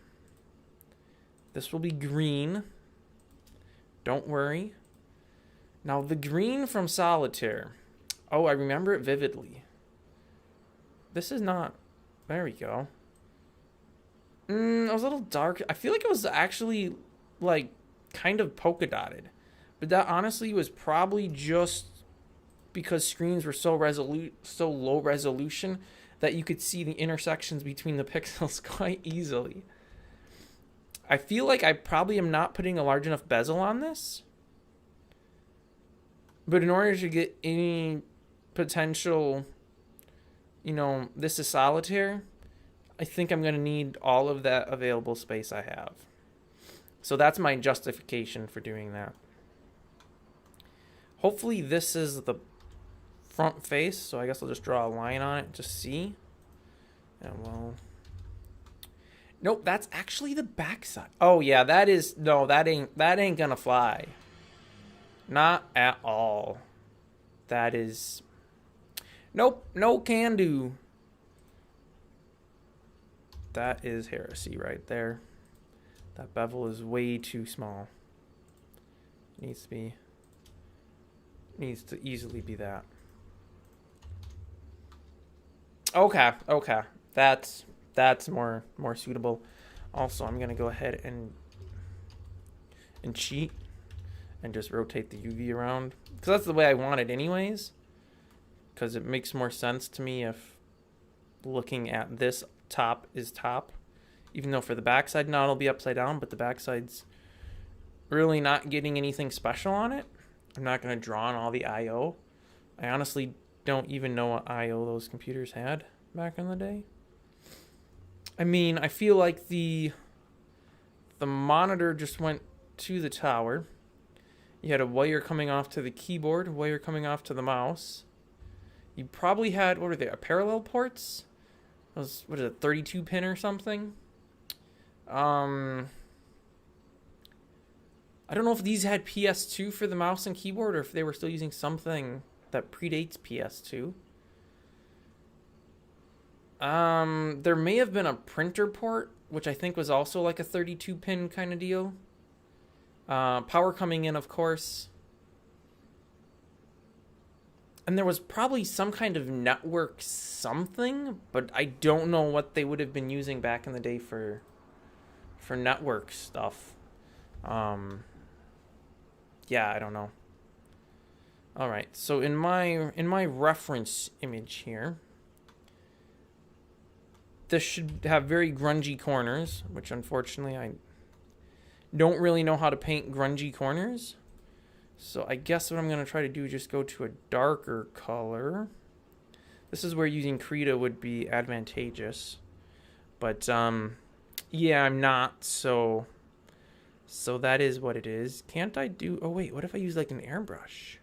This will be green. Don't worry. Now the green from Solitaire. Oh, I remember it vividly. This is not... There we go. It was a little dark. I feel like it was actually, like, kind of polka dotted. But that honestly was probably just because screens were so low resolution that you could see the intersections between the pixels quite easily. I feel like I probably am not putting a large enough bezel on this. But in order to get any potential, you know, this is Solitaire, I think I'm going to need all of that available space I have. So that's my justification for doing that. Hopefully this is the front face, so I guess I'll just draw a line on it to see. And we'll... Nope, that's actually the backside. Oh yeah, that is... No, that ain't gonna fly. Not at all. That is... Nope, no can do. That is heresy right there. That bevel is way too small. Needs to easily be that. Okay. That's more suitable. Also, I'm gonna go ahead and cheat and just rotate the UV around, because that's the way I want it anyways, because it makes more sense to me if looking at this top is top, even though for the backside now it'll be upside down, but the backside's really not getting anything special on it. I'm not going to draw on all the I/O. I honestly don't even know what I/O those computers had back in the day. I mean, I feel like the monitor just went to the tower. You had a wire coming off to the keyboard, a wire coming off to the mouse. You probably had, what were they, parallel ports? What is it, 32 pin or something? I don't know if these had PS2 for the mouse and keyboard, or if they were still using something that predates PS2. There may have been a printer port, which I think was also like a 32 pin kind of deal. Power coming in, of course. And there was probably some kind of network something, but I don't know what they would have been using back in the day for network stuff. Yeah, I don't know. All right, so in my reference image here, this should have very grungy corners, which unfortunately I don't really know how to paint grungy corners. So I guess what I'm going to try to do is just go to a darker color. This is where using Krita would be advantageous. But yeah, I'm not, so that is what it is. Can't I do... Oh wait, what if I use like an airbrush?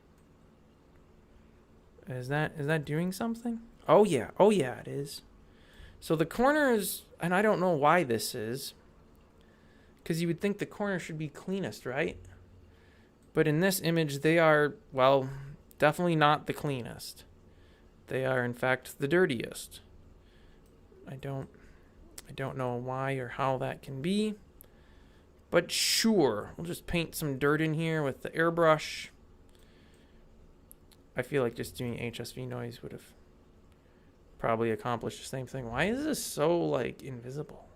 Is that doing something? Oh yeah, it is. So the corners, and I don't know why this is, because you would think the corner should be cleanest, right? But in this image, they are, well, definitely not the cleanest. They are, in fact, the dirtiest. I don't know why or how that can be. But sure, we'll just paint some dirt in here with the airbrush. I feel like just doing HSV noise would have probably accomplished the same thing. Why is this so, like, invisible?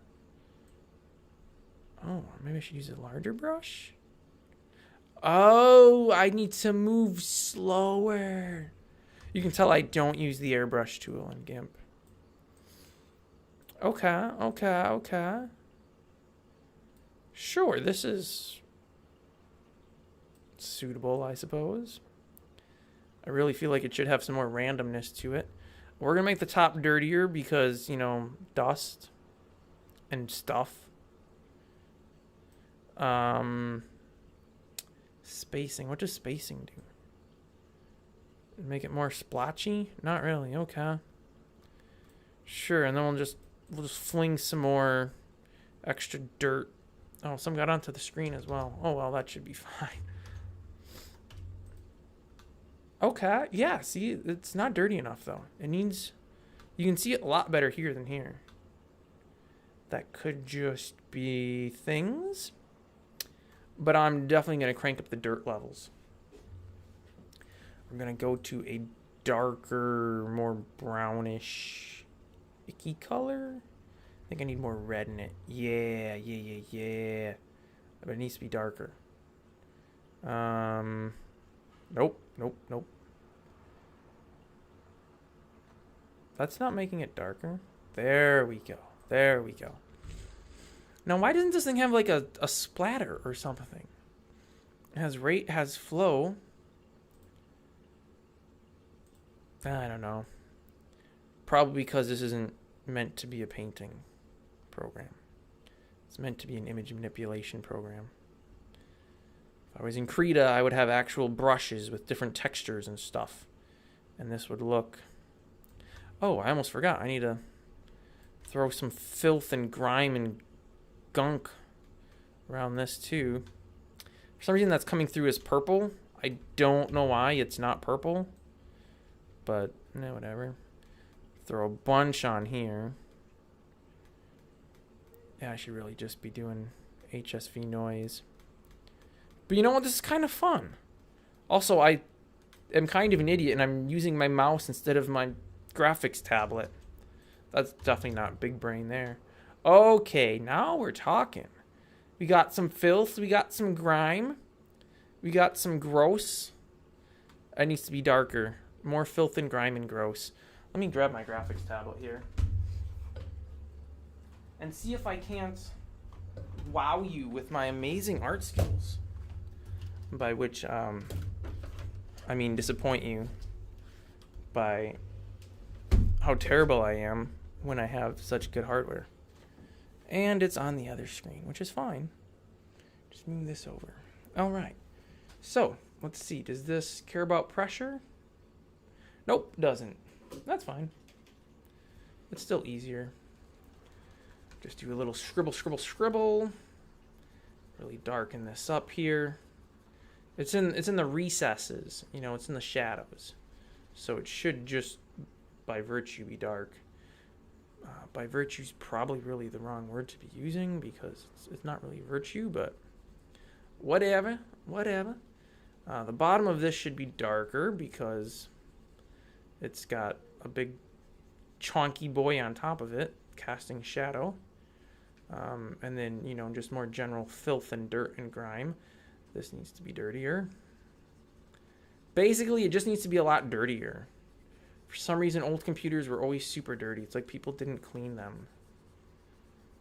Oh, maybe I should use a larger brush? Oh, I need to move slower. You can tell I don't use the airbrush tool in GIMP. Okay. Sure, this is suitable, I suppose. I really feel like it should have some more randomness to it. We're going to make the top dirtier because, you know, dust and stuff. Spacing. What does spacing do? Make it more splotchy? Not really. Okay. Sure, and then we'll just fling some more extra dirt. Oh, some got onto the screen as well. Oh, well, that should be fine. Okay, yeah, see, it's not dirty enough, though. It needs... You can see it a lot better here than here. That could just be things. But I'm definitely going to crank up the dirt levels. We're going to go to a darker, more brownish, icky color. I think I need more red in it. Yeah. But it needs to be darker. Nope. That's not making it darker. There we go. Now, why doesn't this thing have like a splatter or something? It has rate, has flow. I don't know. Probably because this isn't meant to be a painting program. It's meant to be an image manipulation program. If I was in Krita, I would have actual brushes with different textures and stuff. And this would look... Oh, I almost forgot. I need to throw some filth and grime and gunk around this too. For some reason that's coming through as purple. I don't know why it's not purple. But, no, whatever. Throw a bunch on here. Yeah, I should really just be doing HSV noise. But you know what? This is kind of fun. Also, I am kind of an idiot and I'm using my mouse instead of my graphics tablet. That's definitely not big brain there. Okay, now we're talking. We got some filth. We got some grime. We got some gross. It needs to be darker. More filth and grime and gross. Let me grab my graphics tablet here. And see if I can't wow you with my amazing art skills. By which, I mean disappoint you by how terrible I am when I have such good hardware. And it's on the other screen, which is fine. Just move this over. All right. So, let's see. Does this care about pressure? Nope, doesn't. That's fine. It's still easier. Just do a little scribble. Really darken this up here. It's in the recesses, you know, it's in the shadows. So it should just by virtue be dark. By virtue is probably really the wrong word to be using because it's not really virtue, but whatever. The bottom of this should be darker because It's got a big chonky boy on top of it, casting shadow. And then, you know, just more general filth and dirt and grime. This needs to be dirtier. Basically, it just needs to be a lot dirtier. For some reason, old computers were always super dirty. It's like people didn't clean them.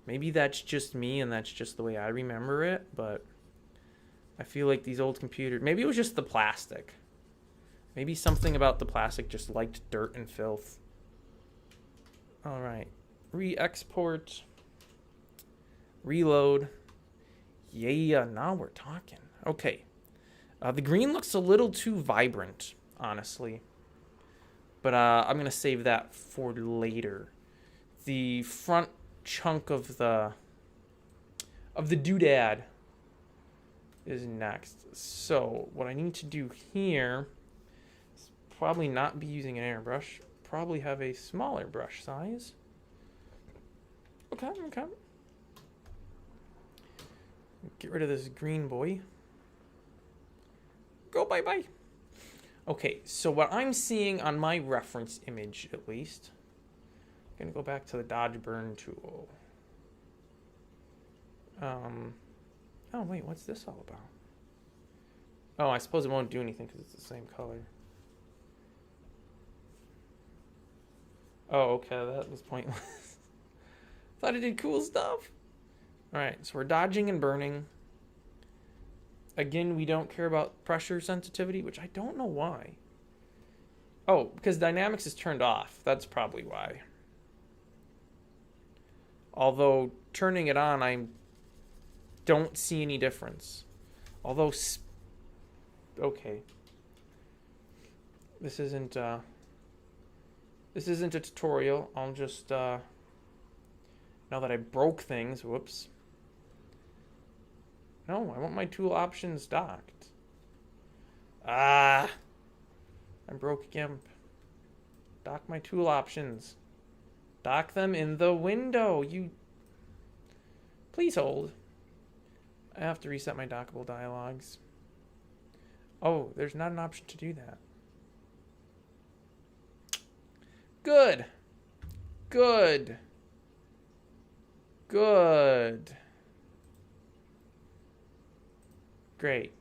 Maybe that's just me and that's just the way I remember it, but I feel like these old computers... Maybe it was just the plastic. Maybe something about the plastic just liked dirt and filth. All right. Re-export. Reload. Yeah, now we're talking. Okay. The green looks a little too vibrant, honestly. But I'm going to save that for later. The front chunk of the doodad is next. So what I need to do here is probably not be using an airbrush. Probably have a smaller brush size. Okay. Get rid of this green boy. Go bye-bye. Okay, so what I'm seeing on my reference image, at least, I'm going to go back to the Dodge Burn tool. Oh, wait, what's this all about? Oh, I suppose it won't do anything because it's the same color. Oh, okay, that was pointless. Thought it did cool stuff. Alright, so we're dodging and burning. Again, we don't care about pressure sensitivity, which I don't know why. Oh, because dynamics is turned off. That's probably why. Although, turning it on, I don't see any difference. Although, okay. This isn't a tutorial. I'll just, now that I broke things, whoops. No, I want my tool options docked. Ah! I broke GIMP. Dock my tool options. Dock them in the window. You... Please hold. I have to reset my dockable dialogues. Oh, there's not an option to do that. Good. Good. Good. Great.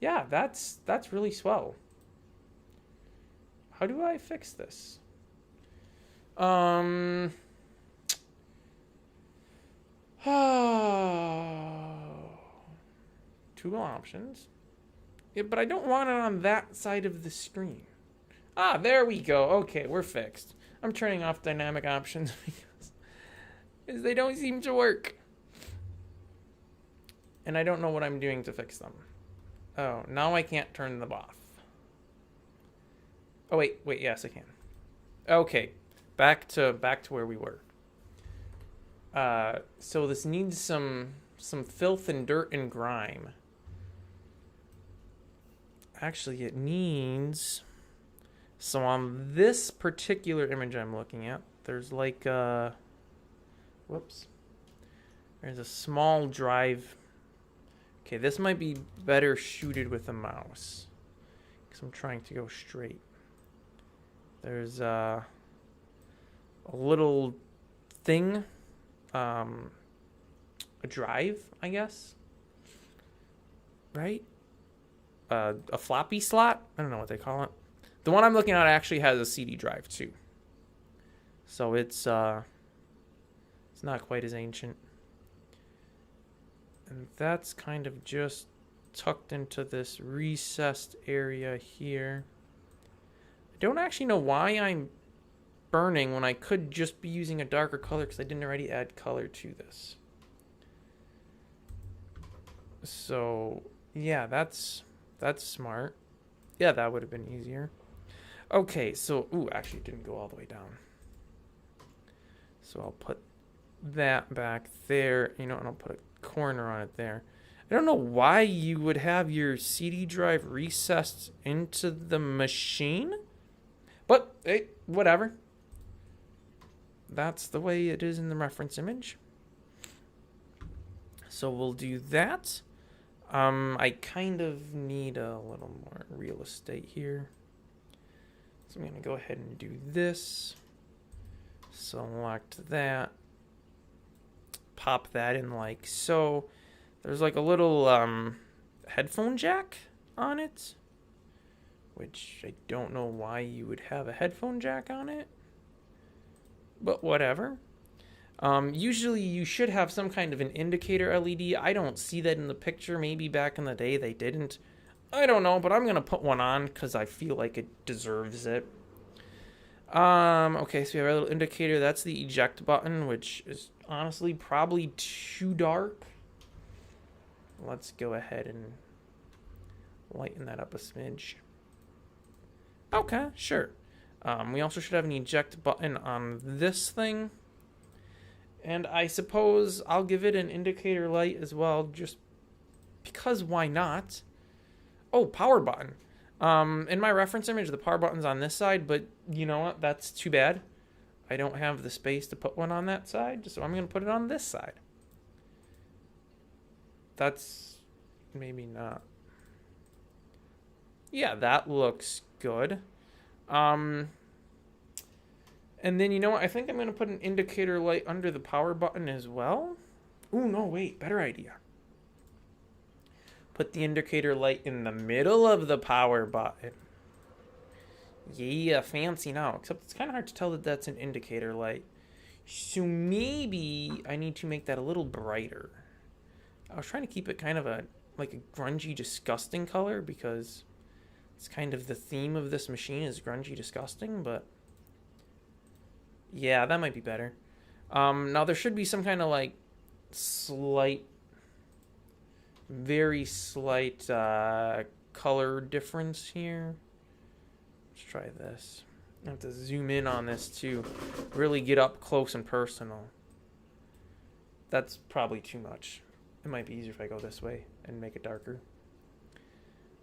Yeah, that's really swell. How do I fix this? Tool options. Yeah, but I don't want it on that side of the screen. Ah, there we go. Okay, we're fixed. I'm turning off dynamic options because they don't seem to work. And I don't know what I'm doing to fix them. Oh, now I can't turn them off. Oh, wait, yes, I can. Okay, back to where we were. So this needs some filth and dirt and grime. Actually, it needs... So on this particular image I'm looking at, there's like a... Whoops. There's a small drive. Okay, this might be better shooted with a mouse, because I'm trying to go straight. There's a little thing, a drive, I guess, right? A floppy slot? I don't know what they call it. The one I'm looking at actually has a CD drive too. So it's not quite as ancient. And that's kind of just tucked into this recessed area here. I don't actually know why I'm burning when I could just be using a darker color because I didn't already add color to this. So, yeah, that's smart. Yeah, that would have been easier. Okay, so, ooh, actually it didn't go all the way down. So I'll put that back there, you know, and I'll put a corner on it there. I don't know why you would have your CD drive recessed into the machine, but hey, whatever. That's the way it is in the reference image. So we'll do that. I kind of need a little more real estate here. So I'm going to go ahead and do this. Select that. Pop that in like so. There's like a little headphone jack on it, which I don't know why you would have a headphone jack on it, but whatever. Usually you should have some kind of an indicator LED. I don't see that in the picture. Maybe back in the day they didn't. I don't know, but I'm going to put one on because I feel like it deserves it. Okay, so we have a little indicator. That's the eject button, which is honestly probably too dark. Let's go ahead and lighten that up a smidge. Okay, sure. We also should have an eject button on this thing. And I suppose I'll give it an indicator light as well, just because why not? Oh, power button. In my reference image, the power button's on this side, but you know what? That's too bad. I don't have the space to put one on that side, so I'm going to put it on this side. That's maybe not. Yeah, that looks good. And then, you know what? I think I'm going to put an indicator light under the power button as well. Ooh, no, wait. Better idea. Put the indicator light in the middle of the power button. Yeah, fancy now. Except it's kind of hard to tell that that's an indicator light. So maybe I need to make that a little brighter. I was trying to keep it kind of like a grungy, disgusting color because it's kind of the theme of this machine is grungy, disgusting, but yeah, that might be better. Now there should be some kind of like slight, very slight color difference here. Let's try this. I have to zoom in on this to really get up close and personal. That's probably too much. It might be easier if I go this way and make it darker.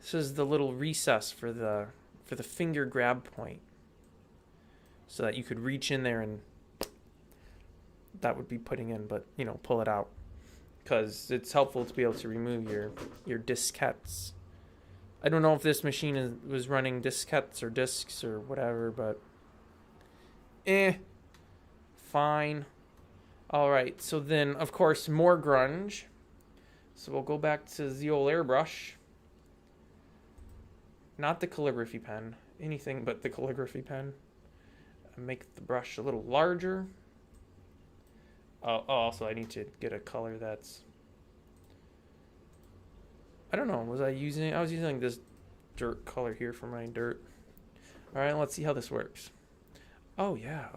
This is the little recess for the finger grab point, so that you could reach in there and that would be putting in, but you know, pull it out because it's helpful to be able to remove your diskettes. I don't know if this machine was running diskettes or discs or whatever, but fine. All right, so then of course more grunge. So we'll go back to the old airbrush. Not the calligraphy pen, anything but the calligraphy pen. Make the brush a little larger. Also I need to get a color that's, I don't know, I was using this dirt color here for my dirt. All right, let's see how this works. Oh yeah,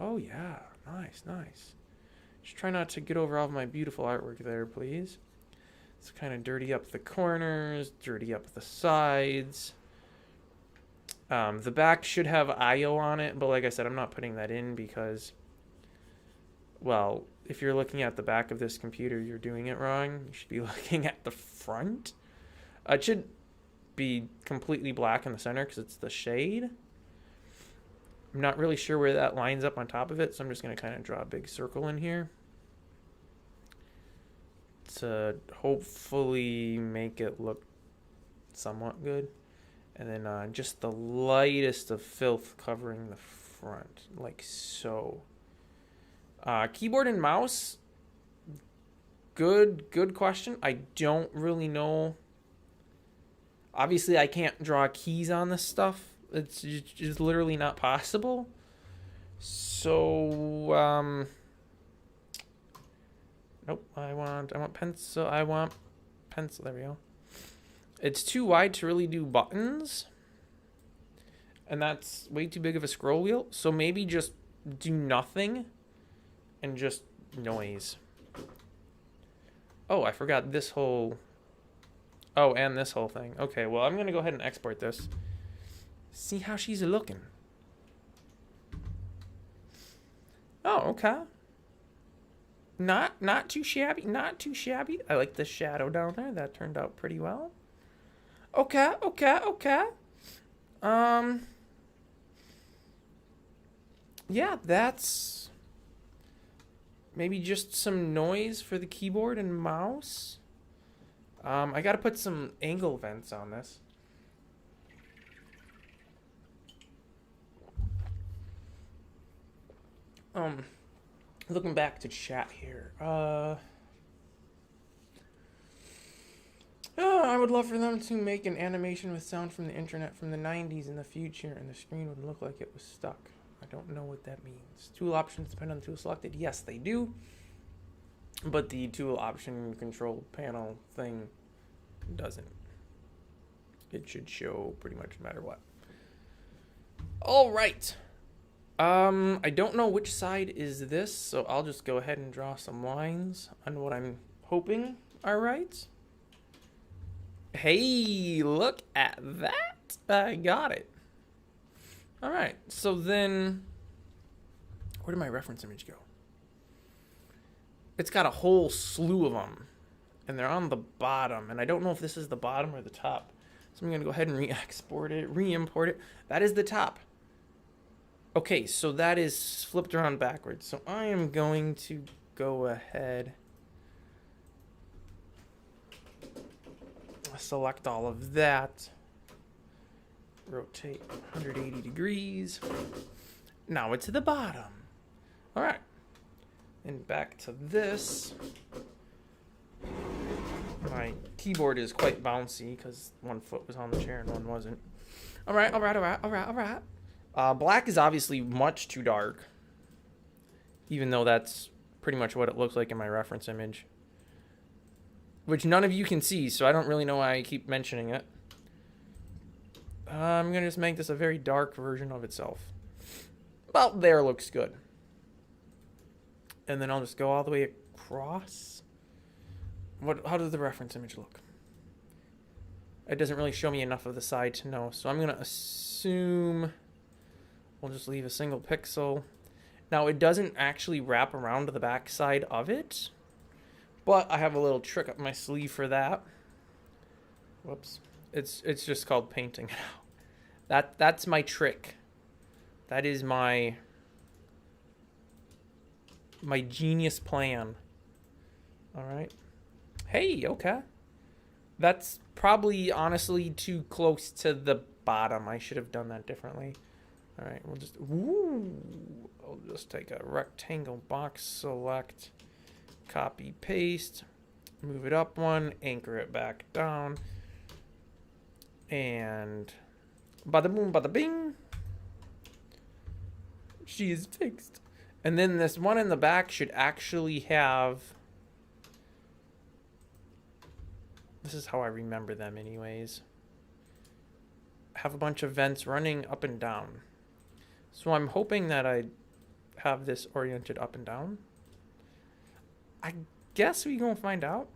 nice. Just try not to get over all of my beautiful artwork there, please. Let's kind of dirty up the corners, dirty up the sides. The back should have IO on it, but like I said, I'm not putting that in because, well, if you're looking at the back of this computer, you're doing it wrong. You should be looking at the front. It should be completely black in the center because it's the shade. I'm not really sure where that lines up on top of it, so I'm just going to kind of draw a big circle in here to hopefully make it look somewhat good. And then just the lightest of filth covering the front, like so. Keyboard and mouse, good question. I don't really know. Obviously, I can't draw keys on this stuff. It's just literally not possible. So, nope. I want pencil. I want pencil. There we go. It's too wide to really do buttons, and that's way too big of a scroll wheel. So maybe just do nothing and just noise. Oh, I forgot this whole... Oh, and this whole thing. Okay, well, I'm going to go ahead and export this. See how she's looking. Oh, okay. Not too shabby. Not too shabby. I like the shadow down there. That turned out pretty well. Okay. Yeah, that's maybe just some noise for the keyboard and mouse. I gotta put some angle vents on this. Looking back to chat here. I would love for them to make an animation with sound from the internet from the 90s in the future, and the screen would look like it was stuck. I don't know what that means. Tool options depend on the tool selected. Yes, they do. But the tool option control panel thing doesn't. It should show pretty much no matter what. All right. I don't know which side is this, so I'll just go ahead and draw some lines on what I'm hoping are right. Hey, look at that. I got it. All right, so then where did my reference image go? It's got a whole slew of them, and they're on the bottom, and I don't know if this is the bottom or the top. So I'm going to go ahead and re-export it, re-import it. That is the top. Okay, so that is flipped around backwards. So I am going to go ahead, select all of that, rotate 180 degrees. Now it's at the bottom. All right, and back to this. My keyboard is quite bouncy because one foot was on the chair and one wasn't. All right. Black is obviously much too dark, even though that's pretty much what it looks like in my reference image, which none of you can see, so I don't really know why I keep mentioning it. I'm going to just make this a very dark version of itself. About there looks good. And then I'll just go all the way across. How does the reference image look? It doesn't really show me enough of the side to know, so I'm going to assume we'll just leave a single pixel. Now, it doesn't actually wrap around to the back side of it, but I have a little trick up my sleeve for that. Whoops. It's just called painting. That's my trick. That is my genius plan. All right. Hey, okay. That's probably honestly too close to the bottom. I should have done that differently. All right, I'll just take a rectangle box, select, copy, paste, move it up one, anchor it back down, and bada boom, bada bing. She is fixed. And then this one in the back should actually have, this is how I remember them anyways, have a bunch of vents running up and down. So I'm hoping that I have this oriented up and down. I guess we gonna find out.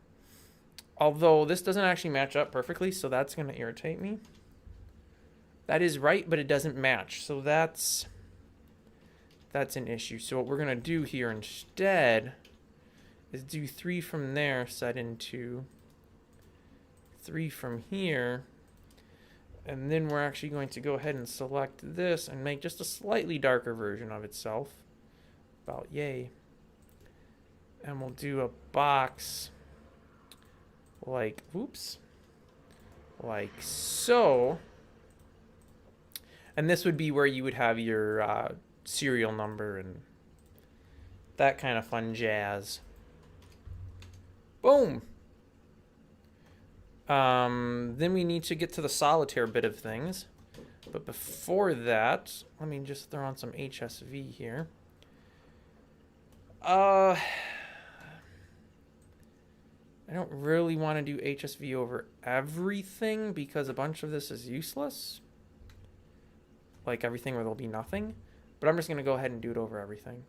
Although this doesn't actually match up perfectly, so that's gonna irritate me. That is right, but it doesn't match. So that's an issue. So what we're gonna do here instead is do 3 from there, set into 3 from here. And then we're actually going to go ahead and select this and make just a slightly darker version of itself. About yay. And we'll do a box like, whoops, like so. And this would be where you would have your serial number and that kind of fun jazz. Boom. Then we need to get to the solitaire bit of things. But before that, let me just throw on some HSV here. I don't really want to do HSV over everything because a bunch of this is useless. Like everything where there'll be nothing. But I'm just going to go ahead and do it over everything.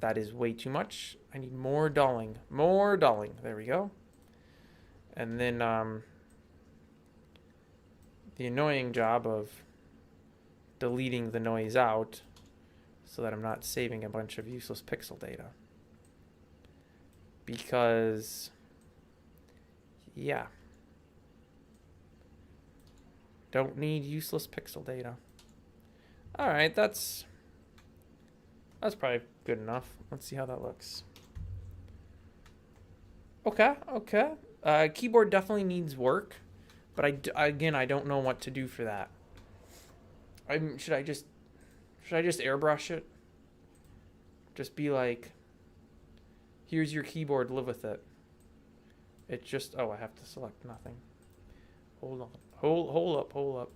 That is way too much. I need more dulling. More dulling. There we go. And then the annoying job of deleting the noise out so that I'm not saving a bunch of useless pixel data. Because, yeah. Don't need useless pixel data. Alright, that's probably good enough. Let's see how that looks. Okay, okay. Keyboard definitely needs work, but again, I don't know what to do for that. Should I just airbrush it? Just be like, here's your keyboard, live with it. It just, oh, I have to select nothing. Hold on. Hold up.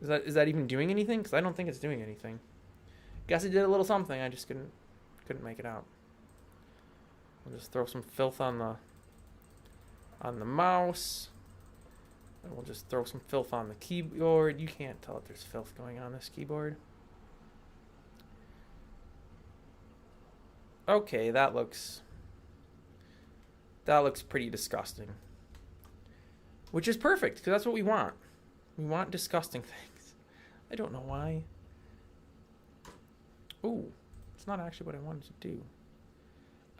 Is that even doing anything? Because I don't think it's doing anything. Guess it did a little something. I just couldn't make it out. I'll just throw some filth on the mouse. And we'll just throw some filth on the keyboard. You can't tell if there's filth going on this keyboard. Okay, that looks pretty disgusting. Which is perfect, because that's what we want. We want disgusting things. I don't know why. Ooh, it's not actually what I wanted to do.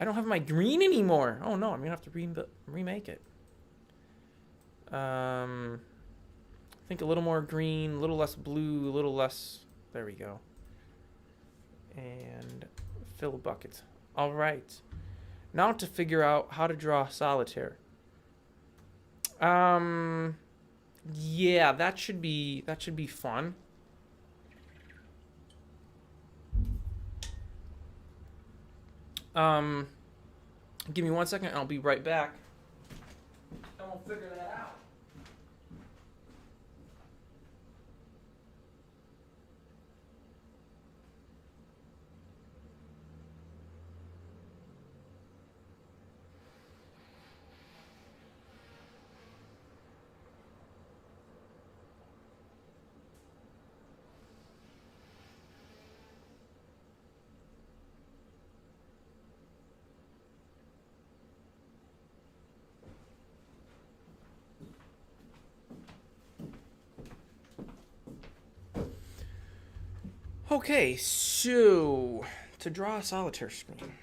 I don't have my green anymore. Oh no, I'm gonna have to remake it. I think a little more green, a little less blue, a little less. There we go. And fill buckets. All right. Now to figure out how to draw solitaire. Yeah, that should be fun. Give me 1 second and I'll be right back. And we'll figure that out. Okay, so to draw a solitaire screen.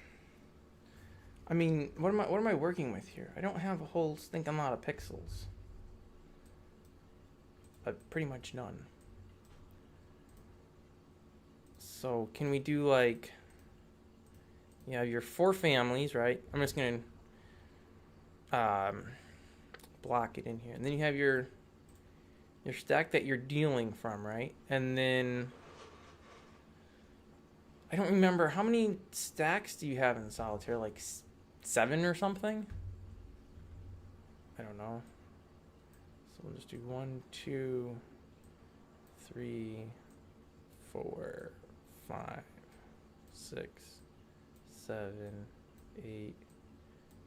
I mean, what am I working with here? I don't have a whole stinking lot of pixels. Pretty much none. So can we do like, you have your 4 families, right? I'm just gonna block it in here, and then you have your stack that you're dealing from, right? And then I don't remember how many stacks do you have in solitaire, like 7 or something? I don't know. So we'll just do 1, 2, 3, 4, 5, 6, 7, 8,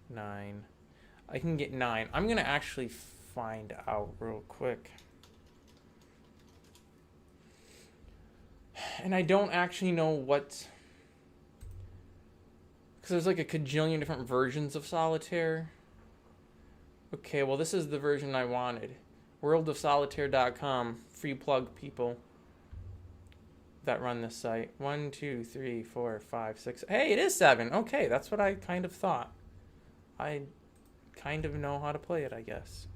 9. I can get 9. I'm gonna actually find out real quick. And I don't actually know what, because there's like a cajillion different versions of solitaire. Okay, well this is the version I wanted. worldofsolitaire.com, free plug people that run this site. 1, 2, 3, 4, 5, 6. Hey, it is 7. Okay, that's what I kind of thought. I kind of know how to play it, I guess.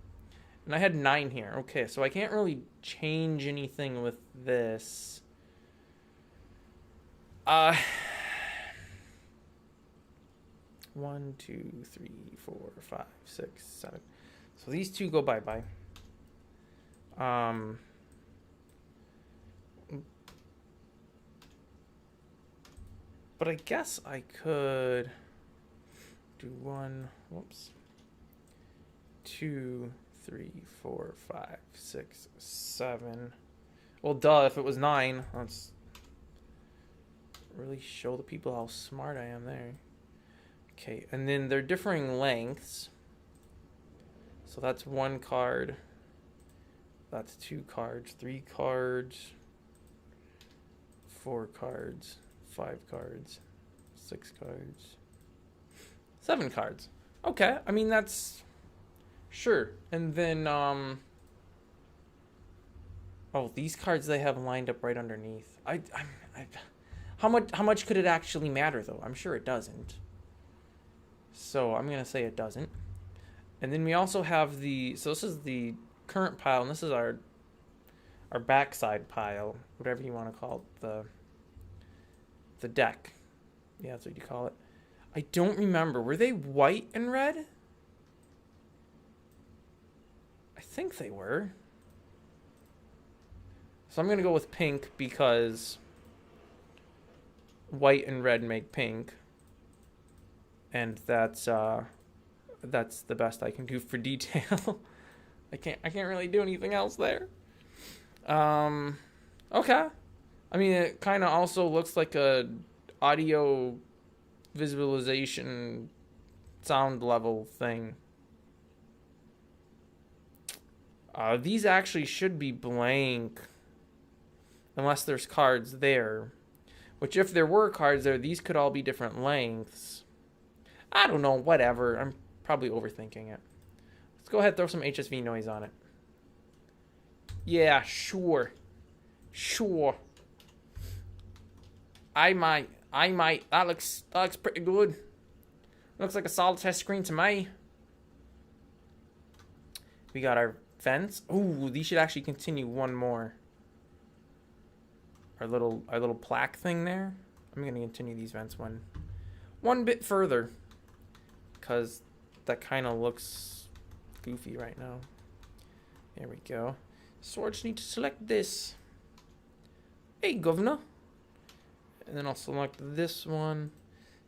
And I had 9 here. Okay, so I can't really change anything with this. 1, 2, 3, 4, 5, 6, 7. So these 2 go bye-bye. But I guess I could do 1, 2, 3, 4, 5, 6, 7. Well, duh, if it was 9, let's really show the people how smart I am there. Okay, and then they're differing lengths. So that's 1 card. That's 2 cards, 3 cards, 4 cards, 5 cards, 6 cards, 7 cards. Okay, I mean that's sure. And then oh, these cards they have lined up right underneath. How much could it actually matter though? I'm sure it doesn't. So I'm gonna say it doesn't. And then we also have so this is the current pile, and this is our backside pile, whatever you want to call it, the deck. Yeah, that's what you call it. I don't remember. Were they white and red? I think they were. So I'm going to go with pink because white and red make pink. And that's the best I can do for detail. I can't really do anything else there. Okay. I mean, it kind of also looks like a audio visualization sound level thing. These actually should be blank unless there's cards there. Which, if there were cards there, these could all be different lengths. I don't know, whatever. I'm probably overthinking it. Let's go ahead and throw some HSV noise on it. Yeah, sure. Sure. I might. That looks pretty good. Looks like a solitaire screen to me. We got our fence. Ooh, these should actually continue one more. Our little plaque thing there. I'm gonna continue these vents one bit further, because that kind of looks goofy right now. There we go. So I just need to select this. Hey, governor. And then I'll select this one.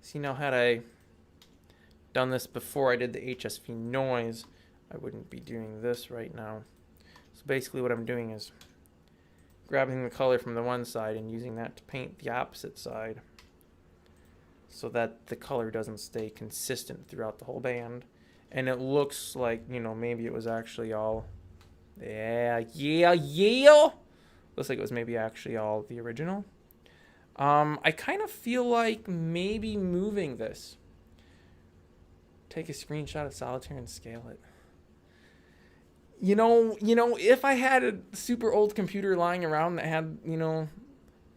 See, now had I done this before I did the HSV noise, I wouldn't be doing this right now. So basically what I'm doing is grabbing the color from the one side and using that to paint the opposite side so that the color doesn't stay consistent throughout the whole band. And it looks like, you know, maybe it was actually all... Yeah! Looks like it was maybe actually all the original. I kind of feel like maybe moving this. Take a screenshot of Solitaire and scale it. You know, if I had a super old computer lying around that had, you know,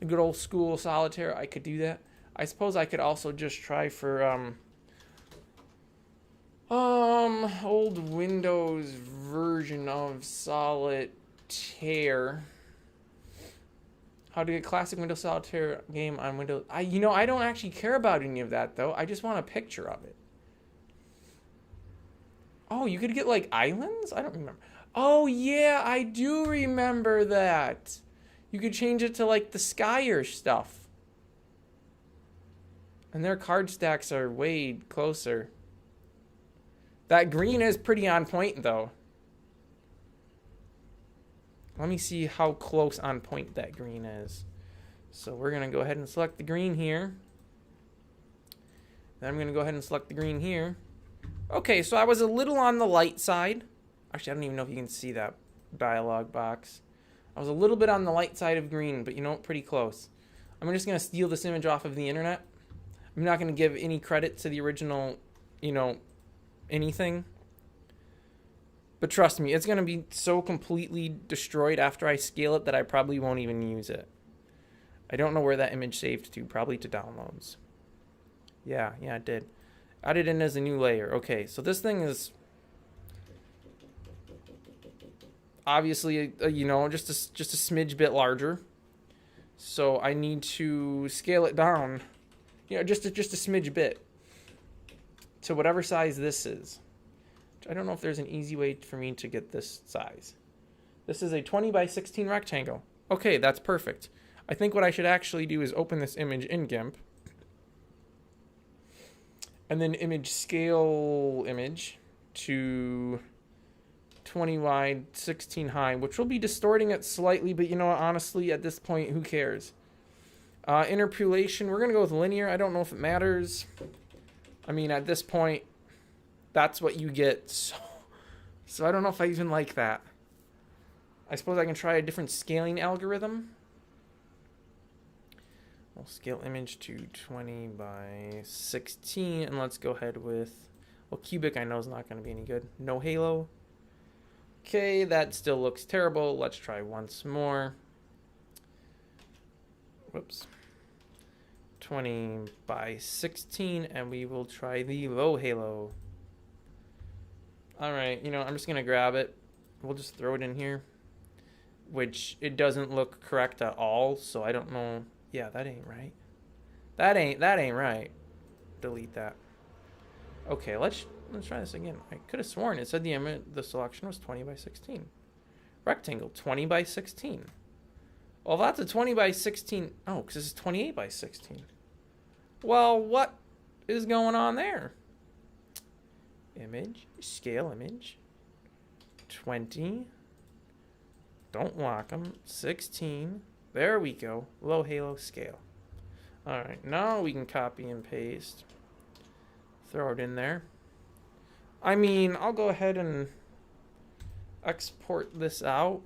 a good old school Solitaire, I could do that. I suppose I could also just try for, old Windows version of Solitaire. How to get classic Windows Solitaire game on Windows. I don't actually care about any of that, though. I just want a picture of it. Oh, you could get, like, islands? I don't remember. Oh, yeah, I do remember that. You could change it to, like, the Skyer stuff. And their card stacks are way closer. That green is pretty on point, though. Let me see how close on point that green is. So we're going to go ahead and select the green here. Then I'm going to go ahead and select the green here. Okay, so I was a little on the light side. Actually, I don't even know if you can see that dialog box. I was a little bit on the light side of green, but you know, pretty close. I'm just going to steal this image off of the internet. I'm not going to give any credit to the original, you know, anything. But trust me, it's going to be so completely destroyed after I scale it that I probably won't even use it. I don't know where that image saved to. Probably to downloads. Yeah, it did. Added in as a new layer. Okay, so this thing is obviously, you know, just a smidge bit larger. So I need to scale it down, you know, just a smidge bit to whatever size this is. I don't know if there's an easy way for me to get this size. This is a 20 by 16 rectangle. Okay, that's perfect. I think what I should actually do is open this image in GIMP. And then image scale image to 20 wide, 16 high, which will be distorting it slightly, but you know what, honestly, at this point, who cares? Interpolation, we're going to go with linear. I don't know if it matters. I mean, at this point, that's what you get. So I don't know if I even like that. I suppose I can try a different scaling algorithm. We'll scale image to 20 by 16, and let's go ahead with, well, cubic I know is not going to be any good. No halo. Okay, that still looks terrible. Let's try once more. Whoops. 20 by 16, and we will try the low halo. All right, you know, I'm just going to grab it. We'll just throw it in here, which it doesn't look correct at all, so I don't know. Yeah, that ain't right. That ain't right. Delete that. Okay, let's try this again. I could have sworn it said the selection was 20 by 16. Rectangle, 20 by 16. Well, that's a 20 by 16. Oh, because this is 28 by 16. Well, what is going on there? Image, scale image. 20. Don't lock them. 16. There we go. Low halo scale. Alright, now we can copy and paste. Throw it in there. I mean, I'll go ahead and export this out.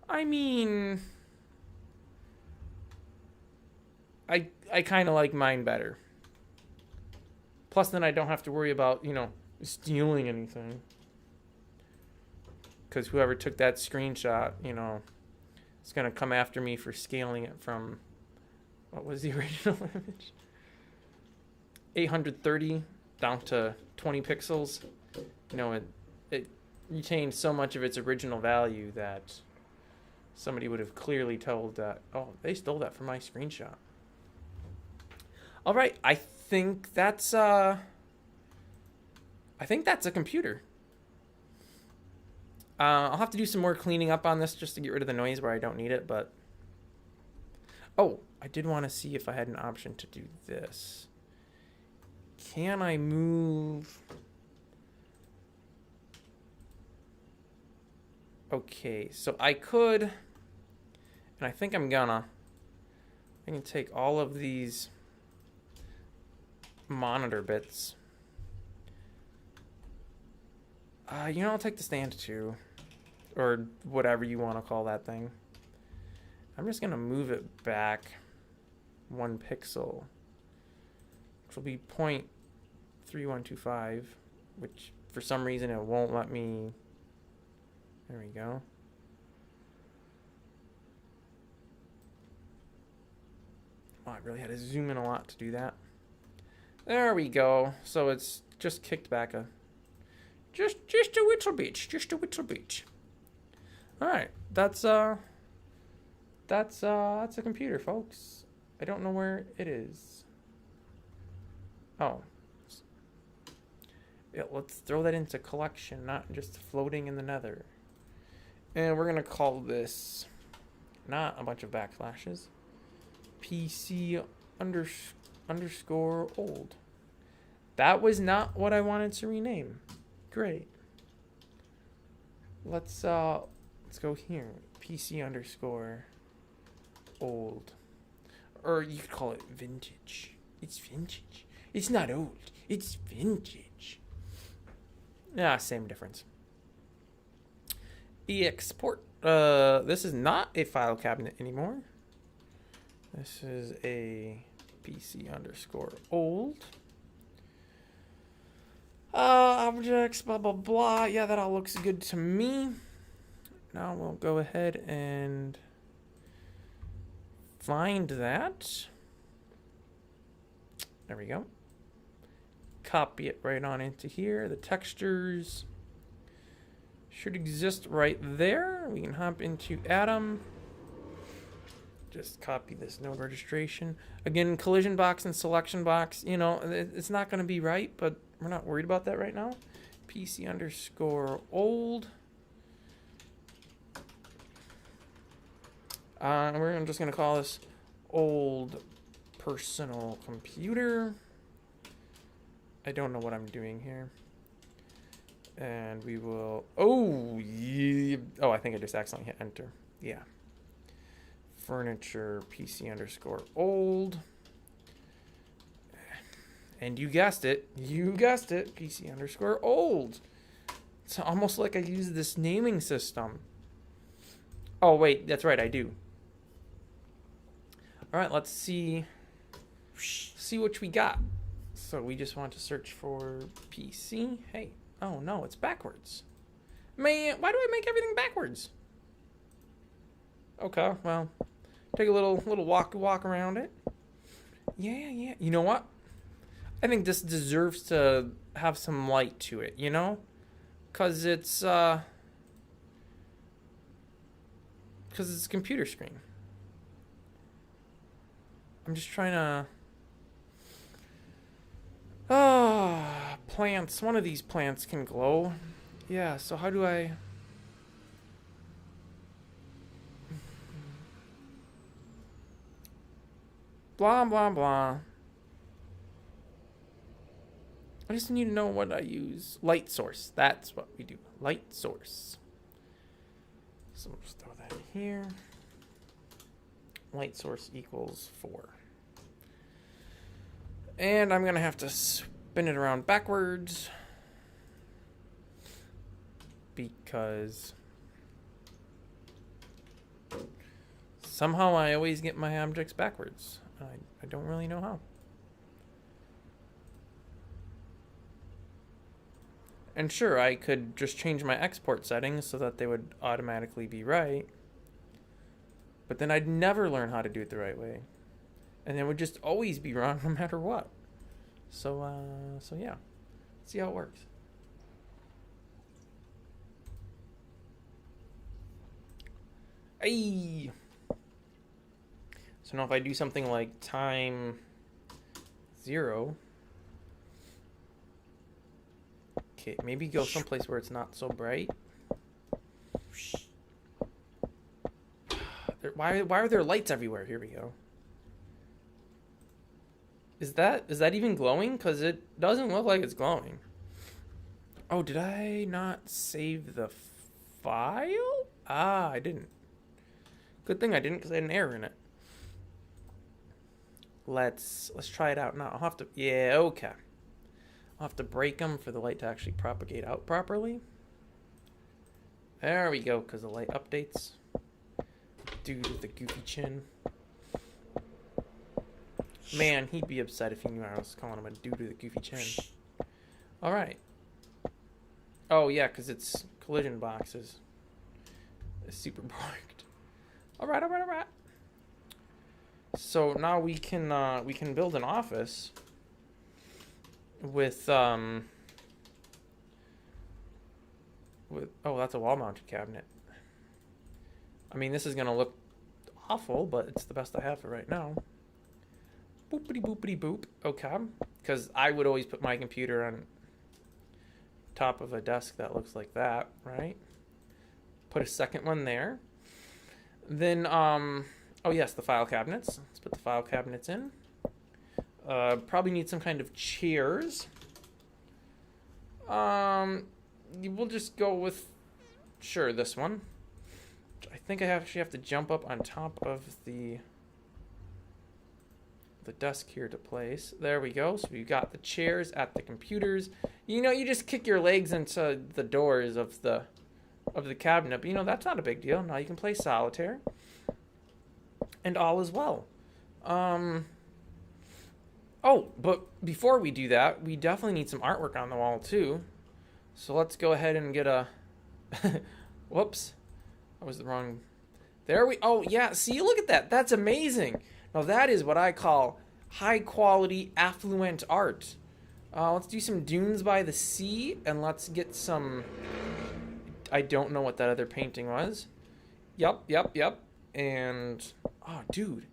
I mean, I kind of like mine better. Plus, then I don't have to worry about, stealing anything. Because whoever took that screenshot, is going to come after me for scaling it from, what was the original image? 830 down to 20 pixels. It retained so much of its original value that somebody would have clearly told that, oh, they stole that from my screenshot. All right, I think that's a computer. I'll have to do some more cleaning up on this just to get rid of the noise where I don't need it, but oh, I did want to see if I had an option to do this. Can I move? Okay, so I could, and I think I can take all of these monitor bits. I'll take the stand too, or whatever you want to call that thing. I'm just gonna move it back 1 pixel, which will be 0.3125, which for some reason it won't let me. There we go. Oh, I really had to zoom in a lot to do that. There we go. So it's just kicked back just a little bit. All right, that's a computer, folks. I don't know where it is. Oh. Yeah, let's throw that into collection, not just floating in the nether. And we're gonna call this, not a bunch of backslashes, PC underscore old. That was not what I wanted to rename. Great. Let's go here. PC underscore old. Or you could call it vintage. It's vintage. It's not old. It's vintage. Yeah, same difference. Export. This is not a file cabinet anymore. This is a PC underscore old. Objects, blah, blah, blah. Yeah, that all looks good to me. Now we'll go ahead and find that. There we go. Copy it right on into here. The textures should exist right there. We can hop into Atom. Just copy this node registration. Again, collision box and selection box, it's not going to be right, but we're not worried about that right now. PC underscore old. And we're just going to call this old personal computer. I don't know what I'm doing here. And we will... Oh, yeah. Oh, I think I just accidentally hit enter. Yeah. Furniture PC underscore old. And you guessed it. PC underscore old. It's almost like I use this naming system. Oh, wait. That's right. I do. All right. Let's see what we got. So we just want to search for PC. Hey. Oh, no. It's backwards. Man, why do I make everything backwards? Okay. Well, take a little walk around it. Yeah. You know what? I think this deserves to have some light to it, Because it's because it's a computer screen. I'm just trying to... Ah, plants. One of these plants can glow. Yeah, so how do I... Blah, blah, blah. I just need to know what I use. Light source. That's what we do. Light source. So we'll just throw that in here. Light source equals 4. And I'm going to have to spin it around backwards. Because somehow I always get my objects backwards. I don't really know how. And sure, I could just change my export settings so that they would automatically be right. But then I'd never learn how to do it the right way. And it would just always be wrong no matter what. So yeah. See how it works. Hey. So now if I do something like time 0. Okay, maybe go someplace where it's not so bright. Why are there lights everywhere? Here we go. Is that even glowing? Because it doesn't look like it's glowing. Oh, did I not save the file? Ah, I didn't. Good thing I didn't, because I had an error in it. Let's try it out now. I'll have to... Yeah, okay. I'll have to break them for the light to actually propagate out properly. There we go, because the light updates. Dude with the goofy chin. Man, he'd be upset if he knew I was calling him a dude with a goofy chin. Alright. Oh, yeah, because it's collision boxes. It's super borked. Alright. So now we can build an office with oh, that's a wall-mounted cabinet. I mean, this is gonna look awful, but it's the best I have for right now. Boopity boopity boop. Okay, because I would always put my computer on top of a desk that looks like that, right? Put a second one there. Then, oh yes, the file cabinets. Let's put the file cabinets in. Probably need some kind of chairs. We'll just go with, sure, this one. I think I actually have to jump up on top of the desk here to place. There we go. So we've got the chairs at the computers. You know, you just kick your legs into the doors of the cabinet, but you know, that's not a big deal. Now you can play solitaire. And all is well. Oh, but before we do that, we definitely need some artwork on the wall too. So let's go ahead and get a... Whoops. That was the wrong... There we... Oh, yeah. See, look at that. That's amazing. Now, that is what I call high-quality, affluent art. Let's do some dunes by the sea, and let's get some... I don't know what that other painting was. Yup. And... Oh, dude.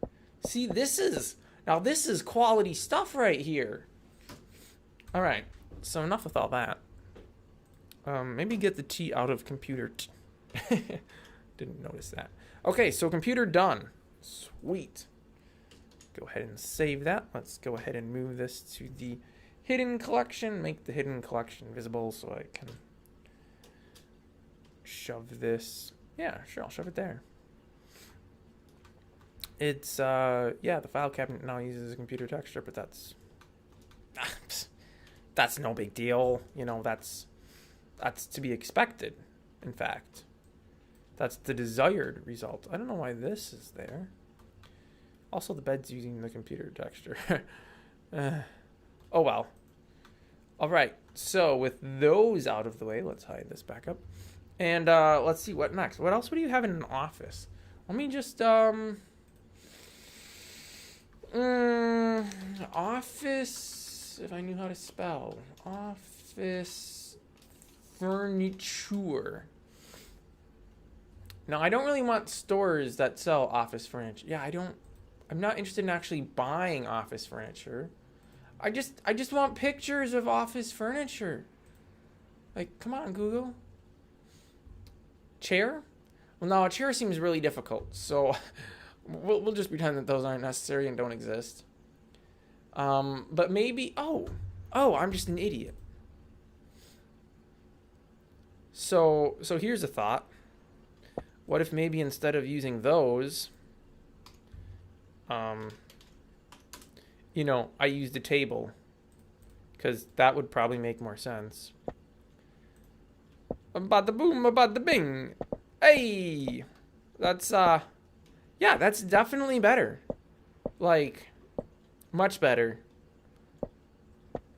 See, this is... Now, this is quality stuff right here. All right. So, enough with all that. Maybe get the T out of computer. Didn't notice that. Okay, so computer done. Sweet. Go ahead and save that. Let's go ahead and move this to the hidden collection. Make the hidden collection visible so I can shove this. Yeah, sure, I'll shove it there. It's, yeah, the file cabinet now uses a computer texture, but that's no big deal. You know, that's to be expected, in fact. That's the desired result. I don't know why this is there. Also, the bed's using the computer texture. Oh, well. All right, so with those out of the way, let's hide this back up. And let's see, what next? What else would you have in an office? Let me just, office, if I knew how to spell. Office furniture. Now, I don't really want stores that sell office furniture. Yeah, I'm not interested in actually buying office furniture. I just want pictures of office furniture. Like, come on, Google. Chair? Well, no, a chair seems really difficult. So we'll just pretend that those aren't necessary and don't exist. But maybe, oh, I'm just an idiot. So here's a thought. What if maybe instead of using those, you know, I used a table, because that would probably make more sense. Bada boom, bada bing. Hey, that's yeah, that's definitely better. Like, much better.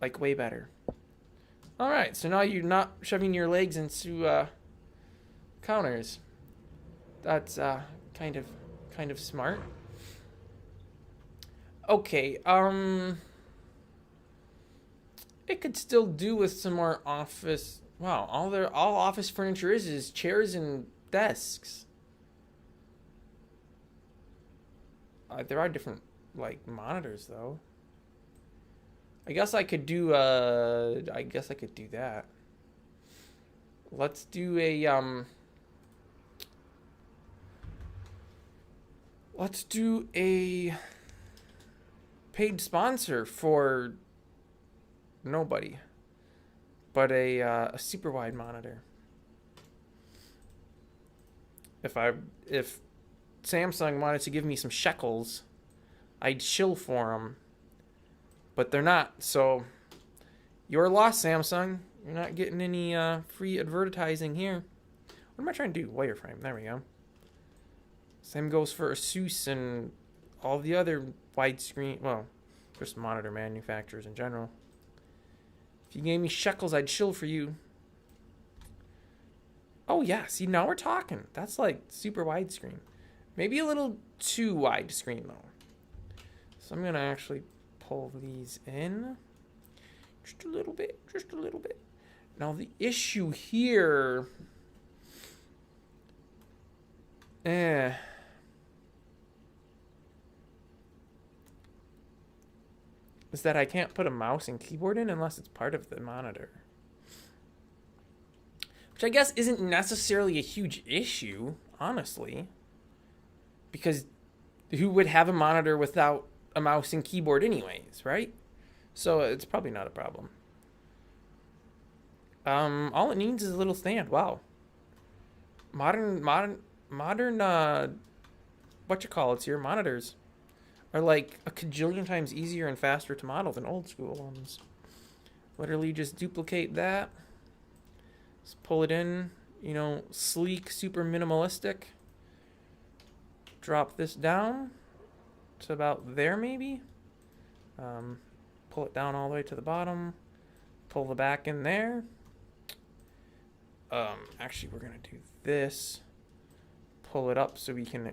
Like, way better. All right, so now you're not shoving your legs into counters. That's kind of smart. Okay, it could still do with some more office. Wow, all office furniture is chairs and desks. There are different like monitors though. I guess I could do that. Let's do a paid sponsor for nobody, but a super wide monitor. If Samsung wanted to give me some shekels, I'd shill for them, but they're not. So your loss, Samsung. You're not getting any free advertising here. What am I trying to do? Wireframe. There we go. Same goes for Asus and all the other widescreen, well, just monitor manufacturers in general. If you gave me shekels, I'd shill for you. Oh yeah, see, now we're talking. That's like super widescreen. Maybe a little too widescreen though. So I'm gonna actually pull these in just a little bit. Now the issue here, is that I can't put a mouse and keyboard in unless it's part of the monitor. Which I guess isn't necessarily a huge issue, honestly. Because who would have a monitor without a mouse and keyboard anyways, right? So it's probably not a problem. All it needs is a little stand. Wow. Modern whatchamacallits here, monitors are like a cajillion times easier and faster to model than old school ones. Literally just duplicate that. Just pull it in, you know, sleek, super minimalistic. Drop this down to about there maybe. Pull it down all the way to the bottom. Pull the back in there. Actually we're gonna do this. Pull it up so we can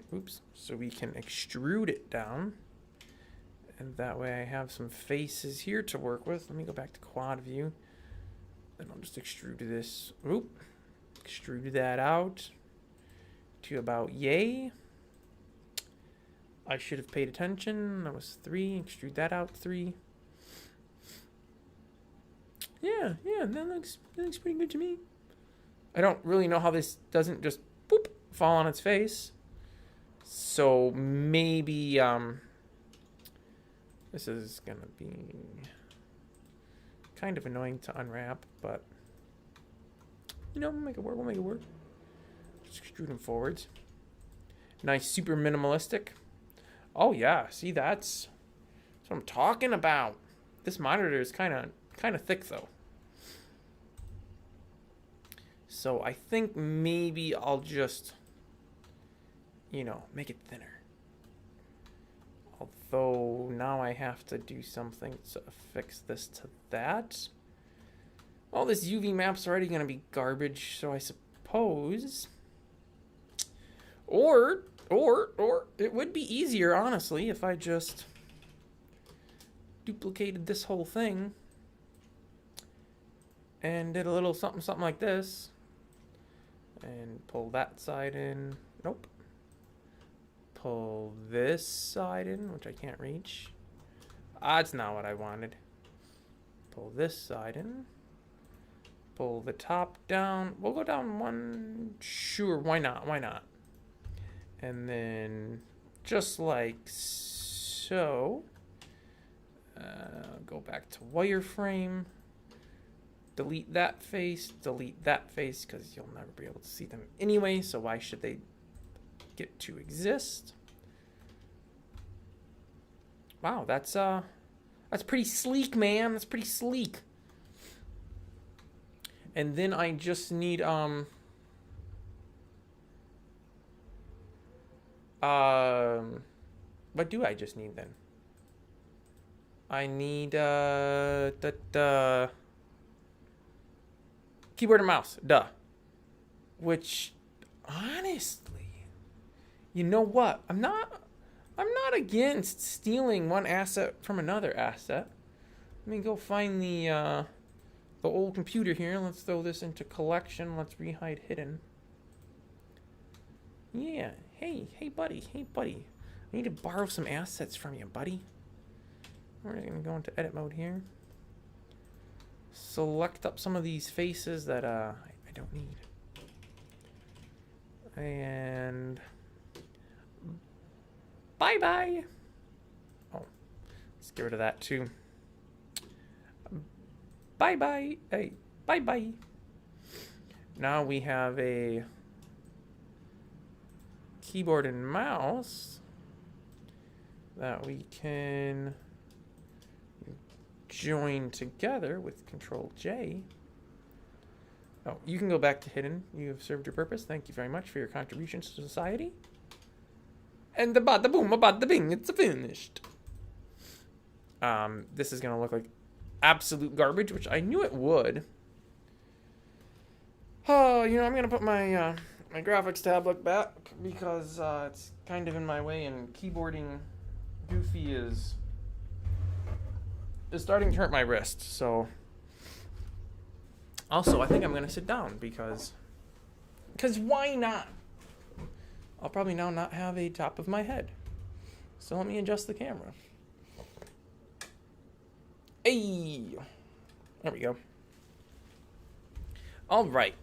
extrude it down. And that way I have some faces here to work with. Let me go back to quad view. Then I'll just extrude this. Extrude that out to about yay. I should have paid attention. That was 3. Extrude that out 3. Yeah, that looks pretty good to me. I don't really know how this doesn't just boop fall on its face. So maybe this is gonna be kind of annoying to unwrap, but you know, we'll make it work. Just extrude them forwards. Nice, super minimalistic. Oh yeah, see that's what I'm talking about. This monitor is kind of thick though. So I think maybe I'll just, you know, make it thinner. Although now I have to do something to fix this to that. Well, this UV map's already going to be garbage, so I suppose. Or it would be easier, honestly, if I just duplicated this whole thing and did a little something like this. And pull that side in, Nope. Pull this side in, which I can't reach. That's not what I wanted. Pull this side in. Pull the top down. We'll go down one. Sure, why not? Why not? And then just like so. Go back to wireframe. Delete that face. Delete that face because you'll never be able to see them anyway. So why should they get to exist? Wow, that's pretty sleek, man. That's pretty sleek. And then I just need what do I just need then? I need the keyboard and mouse. Duh. Which honestly, you know what? I'm not against stealing one asset from another asset. Let me go find the old computer here. Let's throw this into collection. Let's rehide hidden. Yeah. Hey, buddy. Hey, buddy. I need to borrow some assets from you, buddy. We're going to go into edit mode here. Select up some of these faces that I don't need. And bye-bye. Oh, let's get rid of that too. Bye-bye. Hey, bye-bye. Now we have a keyboard and mouse that we can join together with Control J. Oh, you can go back to hidden. You have served your purpose. Thank you very much for your contributions to society. And the bada boom, bada bing, it's finished. This is gonna look like absolute garbage, which I knew it would. Oh, you know, I'm gonna put my my graphics tablet back because it's kind of in my way, and keyboarding Goofy is starting to hurt my wrist. So, also, I think I'm gonna sit down because why not? I'll probably now not have a top of my head. So let me adjust the camera. Hey, there we go. All right.